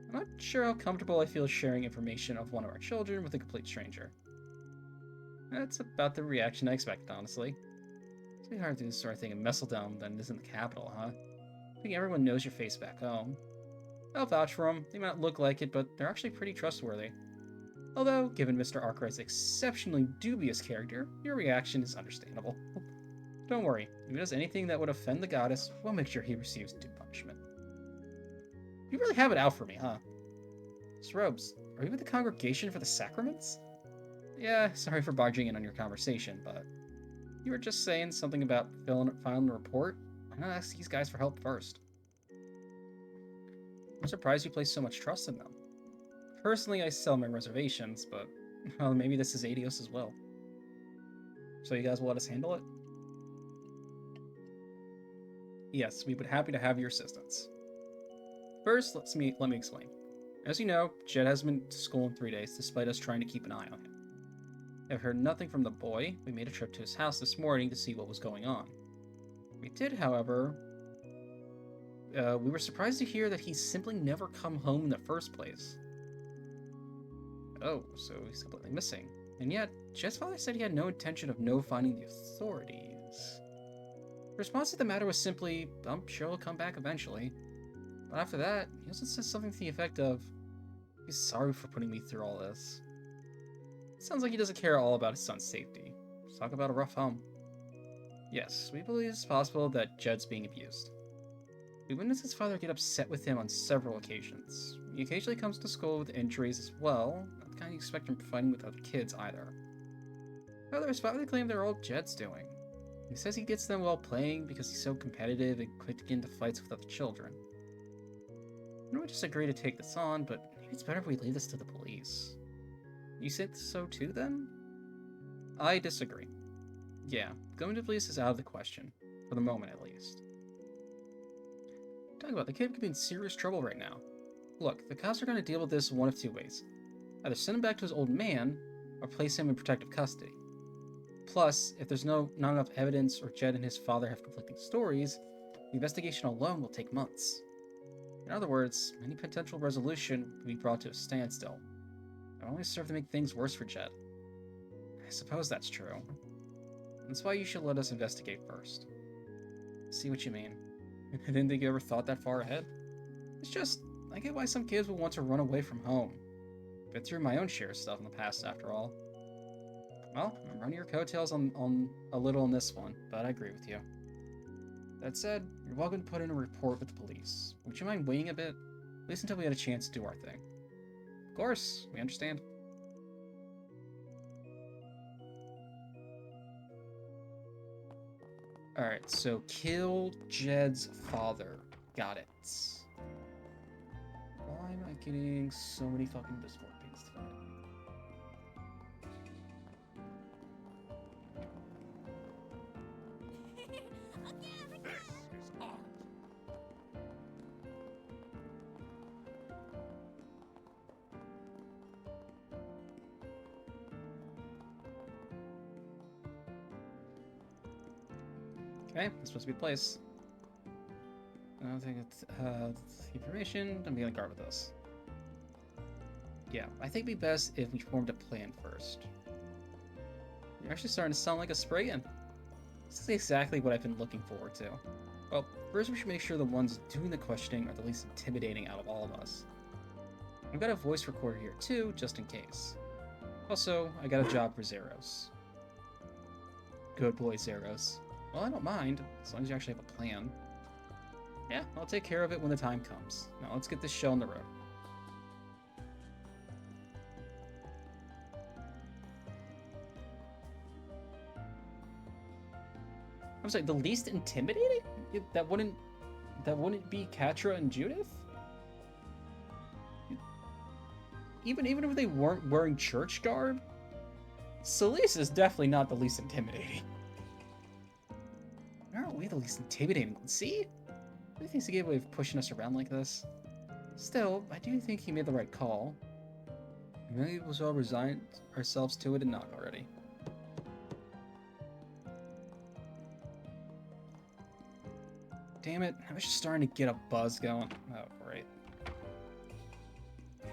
I'm not sure how comfortable I feel sharing information of one of our children with a complete stranger. That's about the reaction I expected, honestly. It's really hard to do this sort of thing in Messeldom than it is in the capital, huh? I think everyone knows your face back home. I'll vouch for them. They might not look like it, but they're actually pretty trustworthy. Although, given Mr. Arkwright's exceptionally dubious character, your reaction is understandable. Don't worry, if he does anything that would offend the goddess, we'll make sure he receives due punishment. You really have it out for me, huh? Miss Robes, are you with the congregation for the sacraments? Yeah, sorry for barging in on your conversation, but you were just saying something about filing a report? I'm gonna ask these guys for help first. I'm surprised you place so much trust in them. Personally, I sell my reservations, but well, maybe this is Adios as well. So you guys will let us handle it? Yes, we would be happy to have your assistance. First, let me explain. As you know, Jed hasn't been to school in 3 days, despite us trying to keep an eye on him. I've heard nothing from the boy. We made a trip to his house this morning to see what was going on. We did, however... we were surprised to hear that he's simply never come home in the first place. Oh, so he's completely missing. And yet, Jed's father said he had no intention of notifying the authorities. response to the matter was simply, I'm sure he'll come back eventually. But after that, he also said something to the effect of, he's sorry for putting me through all this. It sounds like he doesn't care all about his son's safety. Let's talk about a rough home. Yes, we believe it's possible that Jed's being abused. We witnessed his father get upset with him on several occasions. He occasionally comes to school with injuries as well, not the kind you expect from fighting with other kids either. However, his father claimed they're all Jed's doing. He says he gets them while playing because he's so competitive and quick to get into fights with other children. I know we just agree to take this on, but maybe it's better if we leave this to the police. You think so too, then? I disagree. Yeah, going to police is out of the question, for the moment at least. Talking about the kid could be in serious trouble right now. Look, the cops are going to deal with this one of two ways. Either send him back to his old man, or place him in protective custody. Plus, if there's not enough evidence or Jed and his father have conflicting stories, the investigation alone will take months. In other words, any potential resolution will be brought to a standstill. It will only serve to make things worse for Jed. I suppose that's true. That's why you should let us investigate first. See what you mean. I didn't think you ever thought that far ahead. It's just, I get why some kids will want to run away from home. Been through my own share of stuff in the past, after all. Well, I'm running your coattails on a little on this one, but I agree with you. That said, you're welcome to put in a report with the police. Would you mind waiting a bit? At least until we had a chance to do our thing. Of course, we understand. Alright, so kill Jed's father. Got it. Why am I getting so many fucking Discord pings today? Okay, that's supposed to be the place. I don't think it's information. I'm gonna guard with this. Yeah, I think it'd be best if we formed a plan first. You're actually starting to sound like a Spriggan. This is exactly what I've been looking forward to. Well, first we should make sure the ones doing the questioning are the least intimidating out of all of us. I've got a voice recorder here too, just in case. Also, I got a job for Zeros. Good boy, Zeros. Well, I don't mind, as long as you actually have a plan. Yeah, I'll take care of it when the time comes. Now let's get this show on the road. I'm sorry, the least intimidating? That wouldn't be Katra and Judith? Even if they weren't wearing church garb? Celeste is definitely not the least intimidating. Aren't we the least intimidating one? See? Who thinks he gave away of pushing us around like this? Still, I do think he made the right call. Maybe we'll all resign ourselves to it and not already. Damn it, I was just starting to get a buzz going. Oh, great. I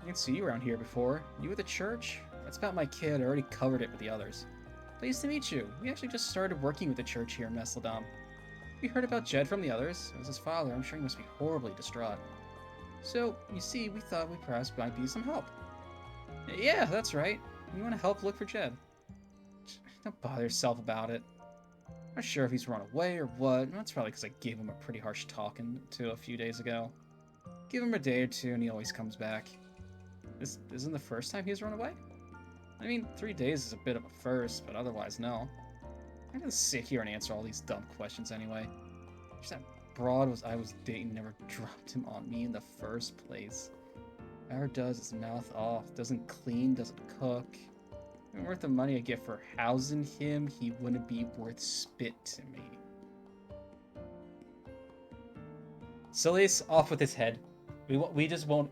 didn't see you around here before. You at the church? That's about my kid. I already covered it with the others. Pleased to meet you. We actually just started working with the church here in Mesledom. We heard about Jed from the others. It was his father. I'm sure he must be horribly distraught. So, you see, we thought we perhaps might be some help. Yeah, that's right. You want to help look for Jed? Don't bother yourself about it. I'm not sure if he's run away or what. That's probably because I gave him a pretty harsh talking to a few days ago. Give him a day or two and he always comes back. This isn't the first time he's run away? I mean, 3 days is a bit of a first, but otherwise, no. I'm gonna sit here and answer all these dumb questions anyway. Just that broad I was dating never dropped him on me in the first place. Never does his mouth off, doesn't clean, doesn't cook. And worth the money I get for housing him, he wouldn't be worth spit to me. Celeste, off with his head. We just won't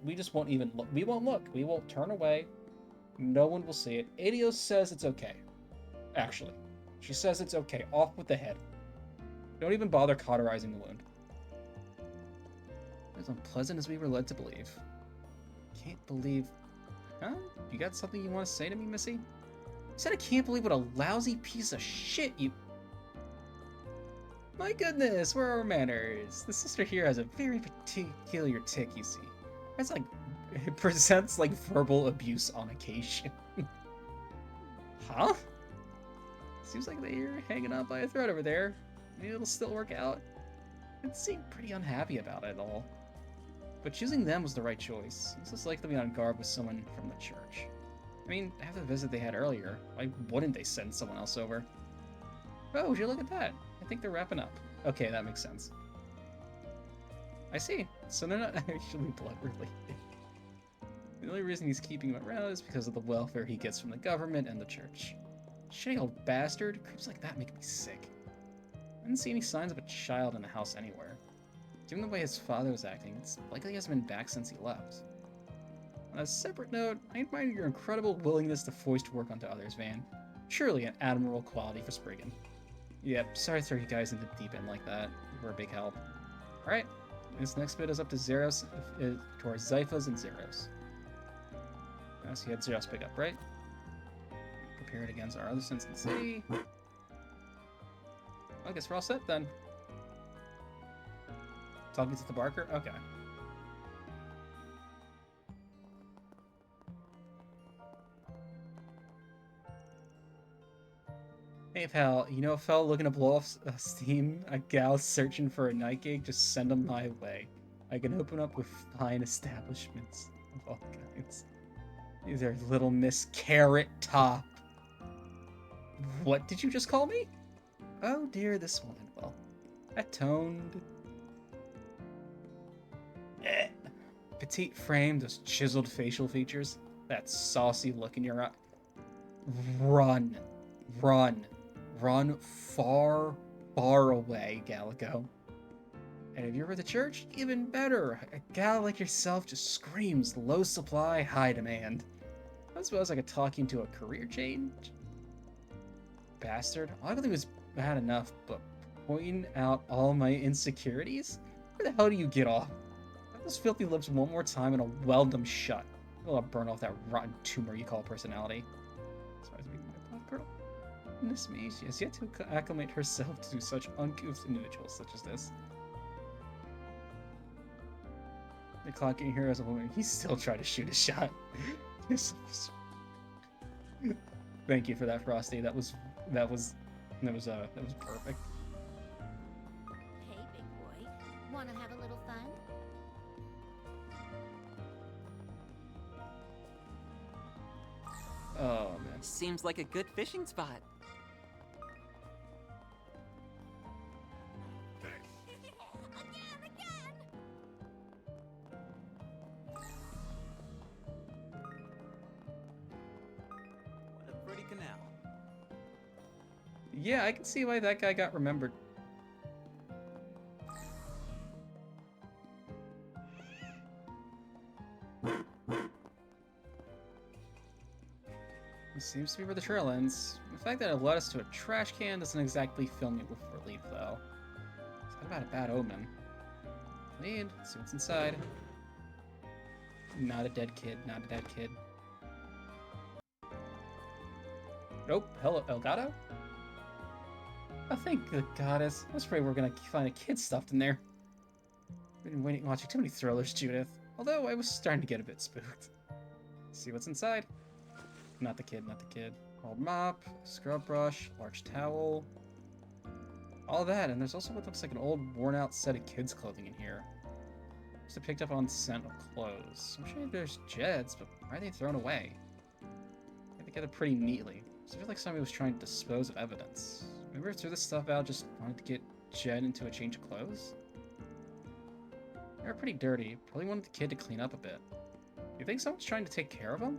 even look. We won't look. We won't turn away. No one will see it. Adios says it's okay. Actually, she says it's okay. Off with the head. Don't even bother cauterizing the wound. As unpleasant as we were led to believe. Can't believe... Huh? You got something you want to say to me, Missy? said I can't believe what a lousy piece of shit you... My goodness, where are our manners? The sister here has a very peculiar tick, you see. It's like... It presents like verbal abuse on occasion. Huh? Seems like they're hanging on by a thread over there. Maybe it'll still work out. It seemed pretty unhappy about it all. But choosing them was the right choice. It's just likely to be on guard with someone from the church. I mean, after the visit they had earlier, why wouldn't they send someone else over? Oh, would you look at that? I think they're wrapping up. Okay, that makes sense. I see. So they're not actually blood related. The only reason he's keeping him around is because of the welfare he gets from the government and the church. Shitty old bastard. Creeps like that make me sick. I didn't see any signs of a child in the house anywhere. Given the way his father was acting, it's likely he hasn't been back since he left. On a separate note, I admire your incredible willingness to foist work onto others, Van. Surely an admirable quality for Spriggan. Yep, sorry to throw you guys into the deep end like that. You were a big help. Alright, this next bit is up to Zeros, towards Zyphas and Zeros. So you had Zeros pick up, right? Compare it against our other Sins in the City. I guess we're all set then. Talking to the Barker? Okay. Hey pal, you know a fella looking to blow off steam? A gal searching for a night gig? Just send them my way. I can open up with fine establishments of all kinds. Either Little Miss Carrot Top. What did you just call me? Oh dear, this woman. Well, atoned. Petite frame, those chiseled facial features, that saucy look in your eye. Run. Run. Run far, far away, Gallico. And if you're with the church, even better. A gal like yourself just screams low supply, high demand. I suppose I could talk you into a career change. Bastard. All I believe was bad enough, but pointing out all my insecurities? Where the hell do you get off? Let those filthy lips one more time and I'll weld them shut. I'll burn off that rotten tumor you call personality. Girl. Goodness me, she has yet to acclimate herself to such uncouth individuals such as this. The clock in here as a woman, he still tried to shoot a shot. Thank you for that, Frosty. That was perfect. Hey, big boy. Wanna have a little fun? Oh man. Seems like a good fishing spot. What a pretty canal. Yeah, I can see why that guy got remembered. It seems to be where the trail ends. The fact that it led us to a trash can doesn't exactly fill me with relief, though. It's about a bad omen. Lead, see what's inside. Not a dead kid, not a dead kid. Nope, hello, Elgato? Oh, thank the goddess. I was afraid we were gonna find a kid stuffed in there. I've been waiting, watching too many thrillers, Judith. Although I was starting to get a bit spooked. See what's inside. Not the kid, not the kid. Old mop, scrub brush, large towel. All that, and there's also what looks like an old, worn-out set of kids' clothing in here. Just picked up on scent of clothes. I'm sure there's Jed's, but why are they thrown away? They together pretty neatly. So I feel like somebody was trying to dispose of evidence. Maybe we threw this stuff out just wanted to get Jed into a change of clothes? They were pretty dirty. Probably wanted the kid to clean up a bit. You think someone's trying to take care of him?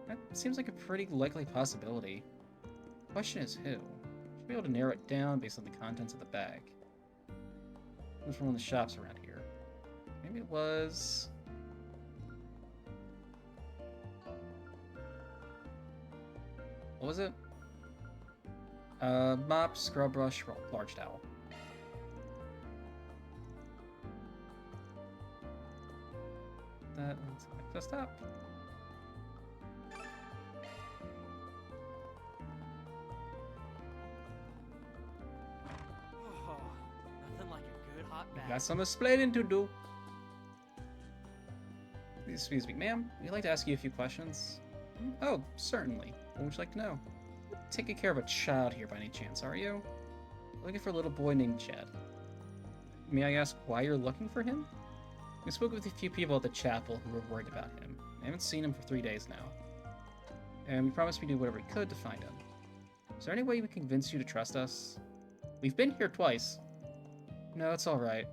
That seems like a pretty likely possibility. The question is who? Should be able to narrow it down based on the contents of the bag. It was from one of the shops around here. Maybe it was... What was it? Mop, scrub brush, large towel. That one's like just up. We've got some explaining to do. Excuse me, ma'am. We'd like to ask you a few questions. Oh, certainly. What would you like to know? Taking care of a child here by any chance, are you? Looking for a little boy named Jed. May I ask why you're looking for him? We spoke with a few people at the chapel who were worried about him. I haven't seen him for 3 days now. And we promised we'd do whatever we could to find him. Is there any way we can convince you to trust us? We've been here twice. No, it's alright.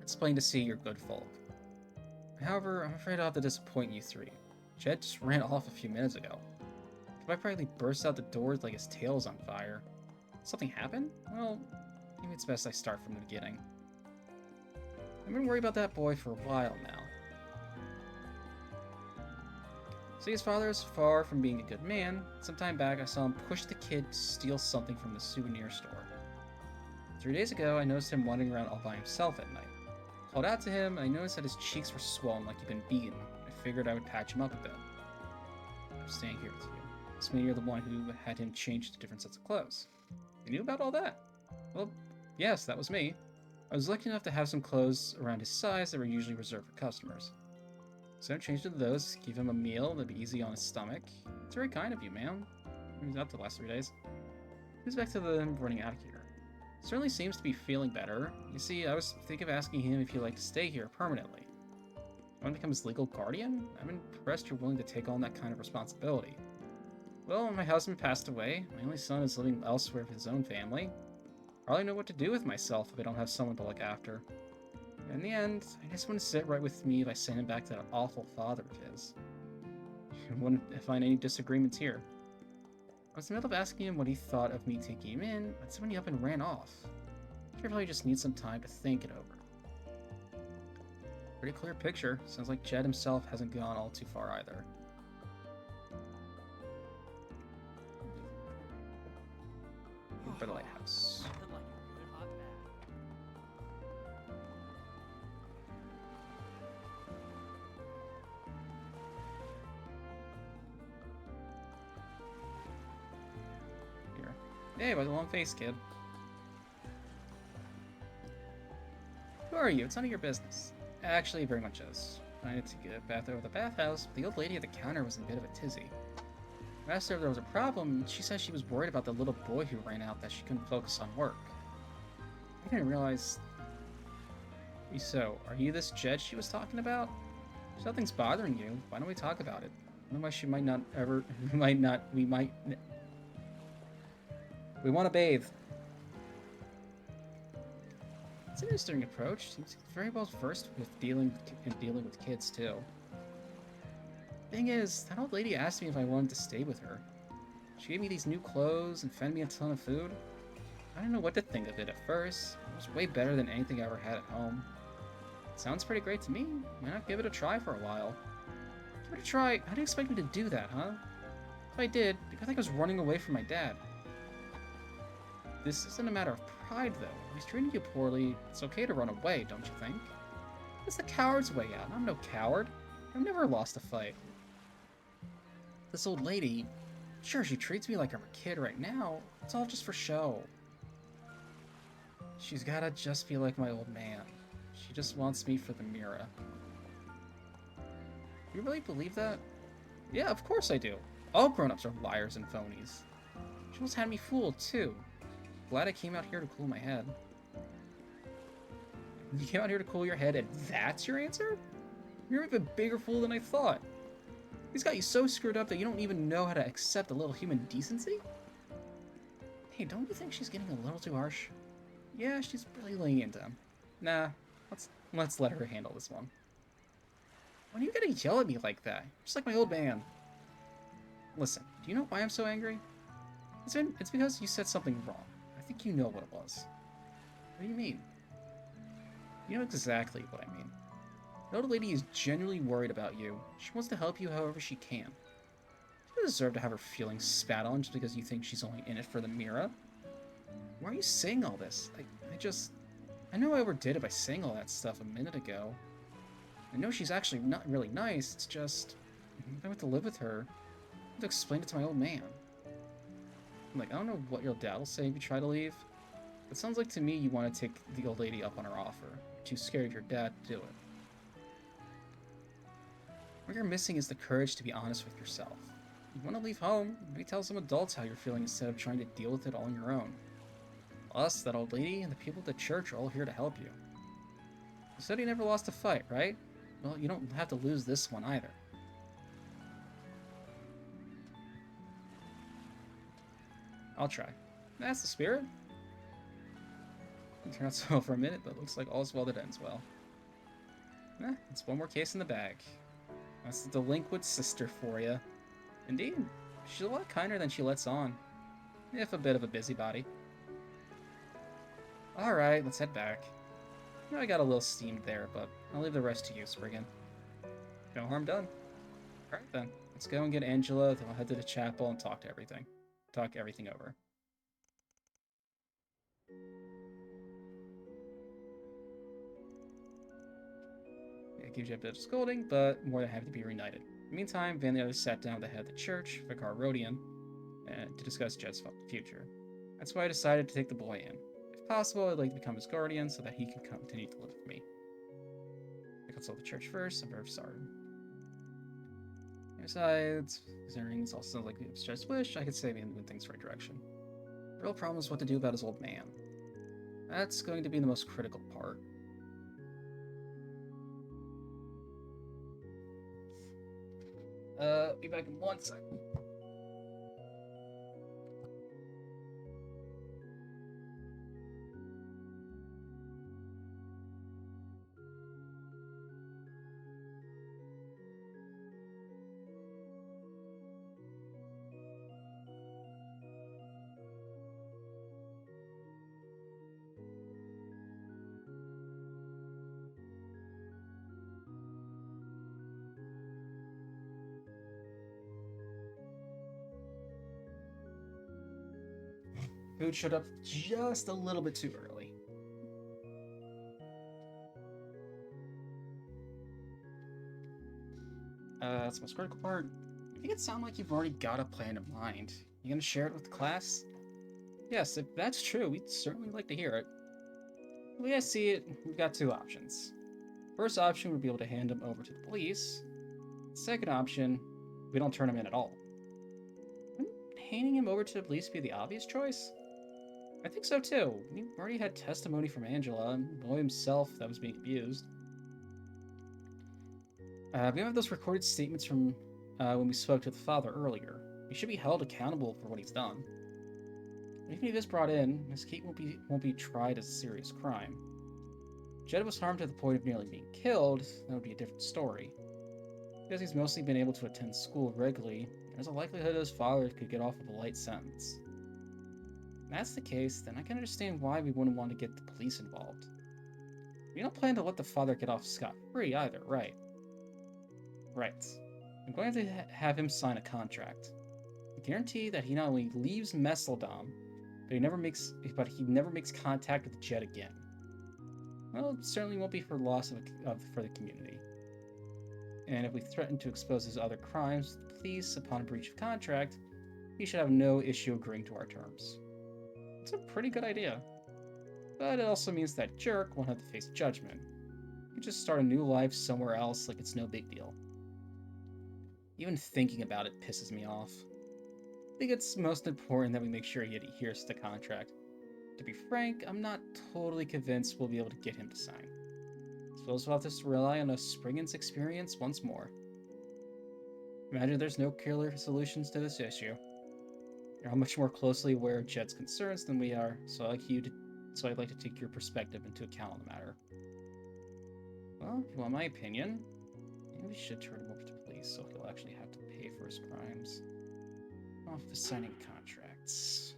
It's plain to see you're good folk. However, I'm afraid I'll have to disappoint you three. Jed just ran off a few minutes ago. He quite practically burst out the doors like his tail's on fire. Something happened? Well, maybe it's best I start from the beginning. I've been worried about that boy for a while now. See, his father is far from being a good man. Some time back, I saw him push the kid to steal something from the souvenir store. 3 days ago, I noticed him wandering around all by himself at night. Called out to him, and I noticed that his cheeks were swollen like he'd been beaten. I figured I would patch him up a bit. I'm staying here with you. This means you're the one who had him change to different sets of clothes. You knew about all that? Well, yes, that was me. I was lucky enough to have some clothes around his size that were usually reserved for customers. So I changed into those, give him a meal that'd be easy on his stomach. It's very kind of you, ma'am. He was out the last 3 days. He's back to the running out of here. Certainly seems to be feeling better. You see, I was thinking of asking him if he'd like to stay here permanently. I want to become his legal guardian? I'm impressed you're willing to take on that kind of responsibility. Well, my husband passed away. My only son is living elsewhere with his own family. I hardly know what to do with myself if I don't have someone to look after. In the end, I just wouldn't sit right with me if I sent him back to that awful father of his. I wouldn't find any disagreements here. I was in the middle of asking him what he thought of me taking him in, but someone up and ran off. He probably just needs some time to think it over. Pretty clear picture. Sounds like Jed himself hasn't gone all too far either. For the lighthouse. Here. Hey, by the long face, kid. Who are you? It's none of your business. Actually, very much is. I need to get a bath over the bathhouse, but the old lady at the counter was in a bit of a tizzy. I asked her if there was a problem, and she said she was worried about the little boy who ran out, that she couldn't focus on work. I didn't realize... So, are you this Jed she was talking about? If something's bothering you, why don't we talk about it? Otherwise she might not ever... We want to bathe. It's an interesting approach. Seems very well versed with dealing with kids, too. Thing is, that old lady asked me if I wanted to stay with her. She gave me these new clothes and fed me a ton of food. I didn't know what to think of it at first. It was way better than anything I ever had at home. Sounds pretty great to me. Why not give it a try for a while? Give it a try? How do you expect me to do that, huh? If I did, I think I was running away from my dad. This isn't a matter of pride, though. If he's treating you poorly, it's okay to run away, don't you think? It's the coward's way out. I'm no coward. I've never lost a fight. This old lady, sure, she treats me like I'm a kid right now. It's all just for show. She's gotta just be like my old man. She just wants me for the mirror. You really believe that? Yeah, of course I do. All grown-ups are liars and phonies. She almost had me fooled, too. Glad I came out here to cool my head. You came out here to cool your head, and that's your answer? You're an even bigger fool than I thought. He's got you so screwed up that you don't even know how to accept a little human decency? Hey, don't you think she's getting a little too harsh? Yeah, she's really laying into him. Nah, let's let her handle this one. When are you gonna yell at me like that? Just like my old man. Listen, do you know why I'm so angry? It's because you said something wrong. I think you know what it was. What do you mean? You know exactly what I mean. The old lady is genuinely worried about you. She wants to help you however she can. She doesn't deserve to have her feelings spat on just because you think she's only in it for the mirror. Why are you saying all this? I know I overdid it by saying all that stuff a minute ago. I know she's actually not really nice, it's just... If I went to live with her, I have to explain it to my old man. I'm like, I don't know what your dad will say if you try to leave. It sounds like to me you want to take the old lady up on her offer. You're too scared of your dad to do it. What you're missing is the courage to be honest with yourself. You want to leave home, maybe tell some adults how you're feeling instead of trying to deal with it all on your own. Us, that old lady, and the people at the church are all here to help you. You said you never lost a fight, right? Well, you don't have to lose this one either. I'll try. That's the spirit. It turned out so well for a minute, but it looks like all's well that ends well. It's one more case in the bag. That's the delinquent sister for you. Indeed, she's a lot kinder than she lets on, if a bit of a busybody. Alright, let's head back. I got a little steamed there, but I'll leave the rest to you, Spriggan. No harm done. Alright then, let's go and get Angela, then we'll head to the chapel and talk everything over. Yeah, it gives you a bit of scolding, but more than happy to be reunited. In the meantime, Van the others sat down with the head of the church, Vicar Rodian, to discuss Jed's future. That's why I decided to take the boy in. If possible, I'd like to become his guardian so that he can continue to live with me. I consult the church first. I'm very sorry. Besides, considering this all sounds like a stressed wish, I could say we move things the right direction. The real problem is what to do about his old man. That's going to be the most critical part. Be back in 1 second. Food showed up just a little bit too early. That's the most critical part. You make it sound like you've already got a plan in mind. You gonna share it with the class? Yes, if that's true, we'd certainly like to hear it. The way I see it, we've got two options. First option would be able to hand him over to the police. Second option, we don't turn him in at all. Wouldn't handing him over to the police be the obvious choice? I think so too. We already had testimony from Angela and the boy himself that was being abused. We have those recorded statements from when we spoke to the father earlier. He should be held accountable for what he's done. Even if he's brought in, his case won't be tried as a serious crime. If Jed was harmed to the point of nearly being killed, that would be a different story. Because he's mostly been able to attend school regularly, there's a likelihood his father could get off with a light sentence. If that's the case, then I can understand why we wouldn't want to get the police involved. We don't plan to let the father get off scot-free either, right? Right. I'm going to have him sign a contract. A guarantee that he not only leaves Messeldom, but he never makes contact with Jed again. Well, it certainly won't be for loss for the community. And if we threaten to expose his other crimes to the police upon a breach of contract, he should have no issue agreeing to our terms. It's a pretty good idea. But it also means that jerk won't have to face judgment. He can just start a new life somewhere else like it's no big deal. Even thinking about it pisses me off. I think it's most important that we make sure he adheres to the contract. To be frank, I'm not totally convinced we'll be able to get him to sign. I suppose we'll have to rely on Spriggan's experience once more. Imagine there's no killer solutions to this issue. You're much more closely aware of Jed's concerns than we are, so I'd like to take your perspective into account on the matter. Well, if you want my opinion, maybe we should turn him over to the police so he'll actually have to pay for his crimes. Off to signing contracts.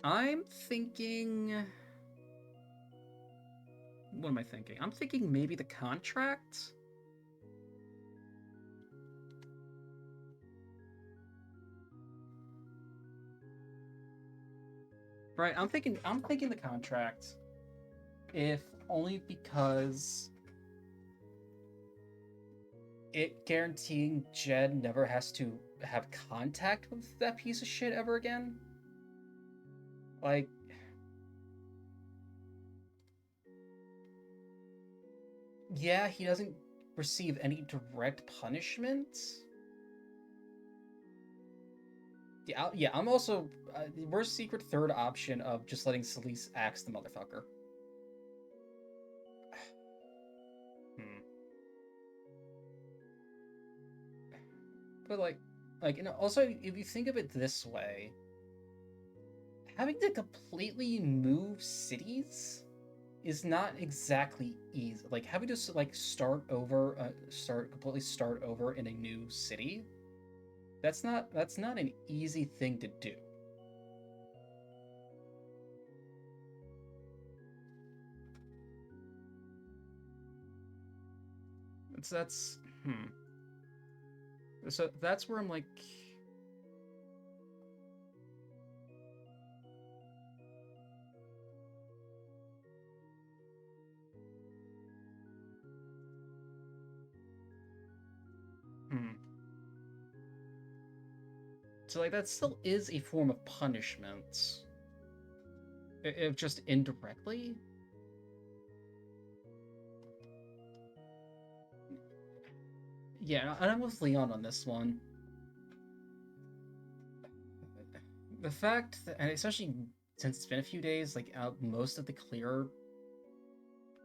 I'm thinking... What am I thinking? I'm thinking maybe the contract? . Right, I'm thinking the contract. If only because it guaranteeing Jed never has to have contact with that piece of shit ever again. Like, yeah, he doesn't receive any direct punishment. Yeah, I'm also the worst secret third option of just letting Celise axe the motherfucker. But and also if you think of it this way, having to completely move cities is not exactly easy. Like having to start completely start over in a new city. That's not an easy thing to do. So that's where I'm like, so like that still is a form of punishment, if just indirectly. Yeah, and I'm with Leon on this one. The fact that, and especially since it's been a few days, like most of the clear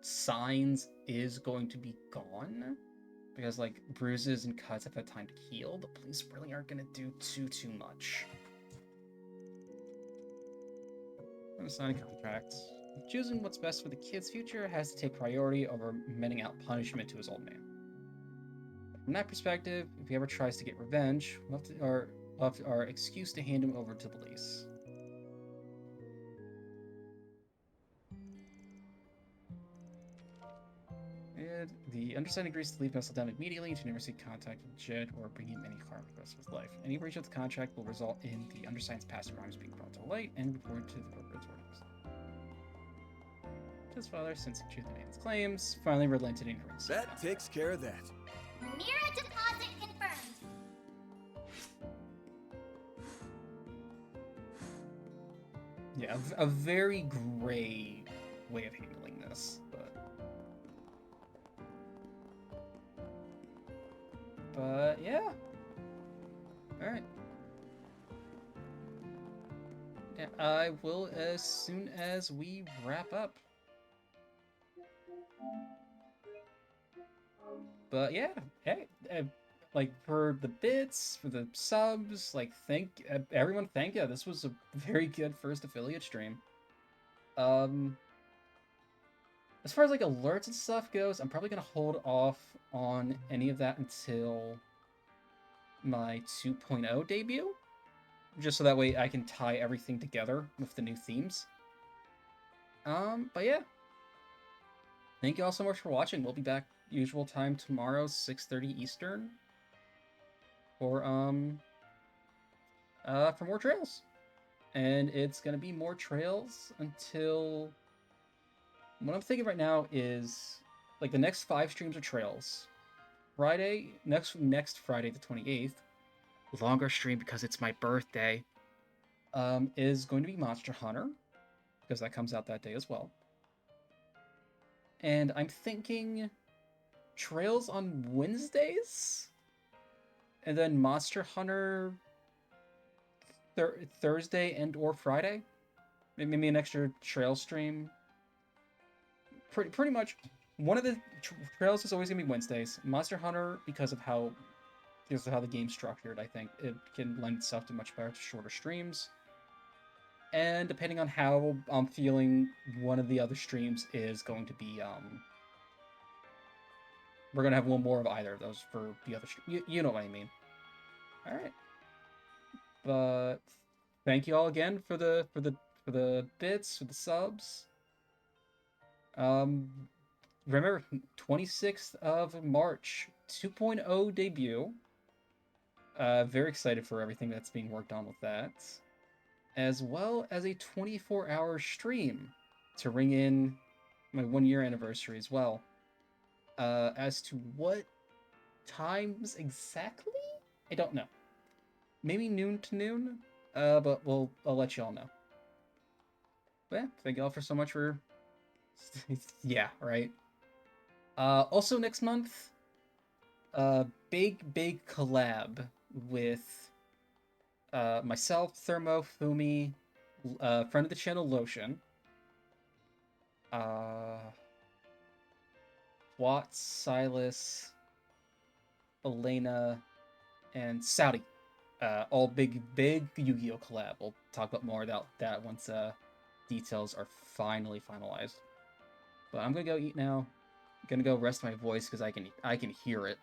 signs is going to be gone, because like bruises and cuts have had time to heal. The police really aren't going to do too much. I'm signing contracts. Choosing what's best for the kid's future has to take priority over meting out punishment to his old man. From that perspective, if he ever tries to get revenge, we'll have our excuse to hand him over to the police. And the undersigned agrees to leave Vessel down immediately to never seek contact with Jed or bring him any harm for the rest of his life. Any breach of the contract will result in the undersigned's past crimes being brought to light and reported to the corporate authorities. His father, since the truth of man's claims, finally relented in agreeing. That takes care of that. Mira deposit confirmed. Yeah, a very gray way of handling this, but yeah. All right. Yeah, I will as soon as we wrap up. But yeah, hey, like for the bits, for the subs, like thank everyone. Thank you. This was a very good first affiliate stream. As far as like alerts and stuff goes, I'm probably gonna hold off on any of that until my 2.0 debut, just so that way I can tie everything together with the new themes. But yeah, thank you all so much for watching. We'll be back usual time tomorrow, 6:30 Eastern, for more trails, and it's gonna be more trails until what I'm thinking right now is like the next 5 streams are trails. Friday, next Friday the 28th, longer stream because it's my birthday, is going to be Monster Hunter, because that comes out that day as well. And I'm thinking trails on Wednesdays, and then Monster Hunter Thursday and or Friday. Maybe an extra trail stream. Pretty much, one of the trails is always gonna be Wednesdays. Monster Hunter, because of how the game's structured, I think it can lend itself to much better shorter streams. And depending on how I'm feeling, one of the other streams is going to be we're gonna have one more of either of those for the other stream. You know what I mean. All right. But thank you all again for the bits, for the subs. Remember, 26th of March, 2.0 debut. Very excited for everything that's being worked on with that. as well as a 24-hour stream to ring in my 1-year anniversary as well. As to what times exactly, I don't know. Maybe noon to noon, but I'll let you all know. But yeah, thank you all for so much for... yeah, right. Also next month, big collab with myself, Thermo, Fumi, friend of the channel, Lotion, Watts, Silas, Elena, and Saudi. All big Yu-Gi-Oh collab. We'll talk about more about that once details are finally finalized. But I'm gonna go eat now. I'm gonna go rest my voice because I can hear it.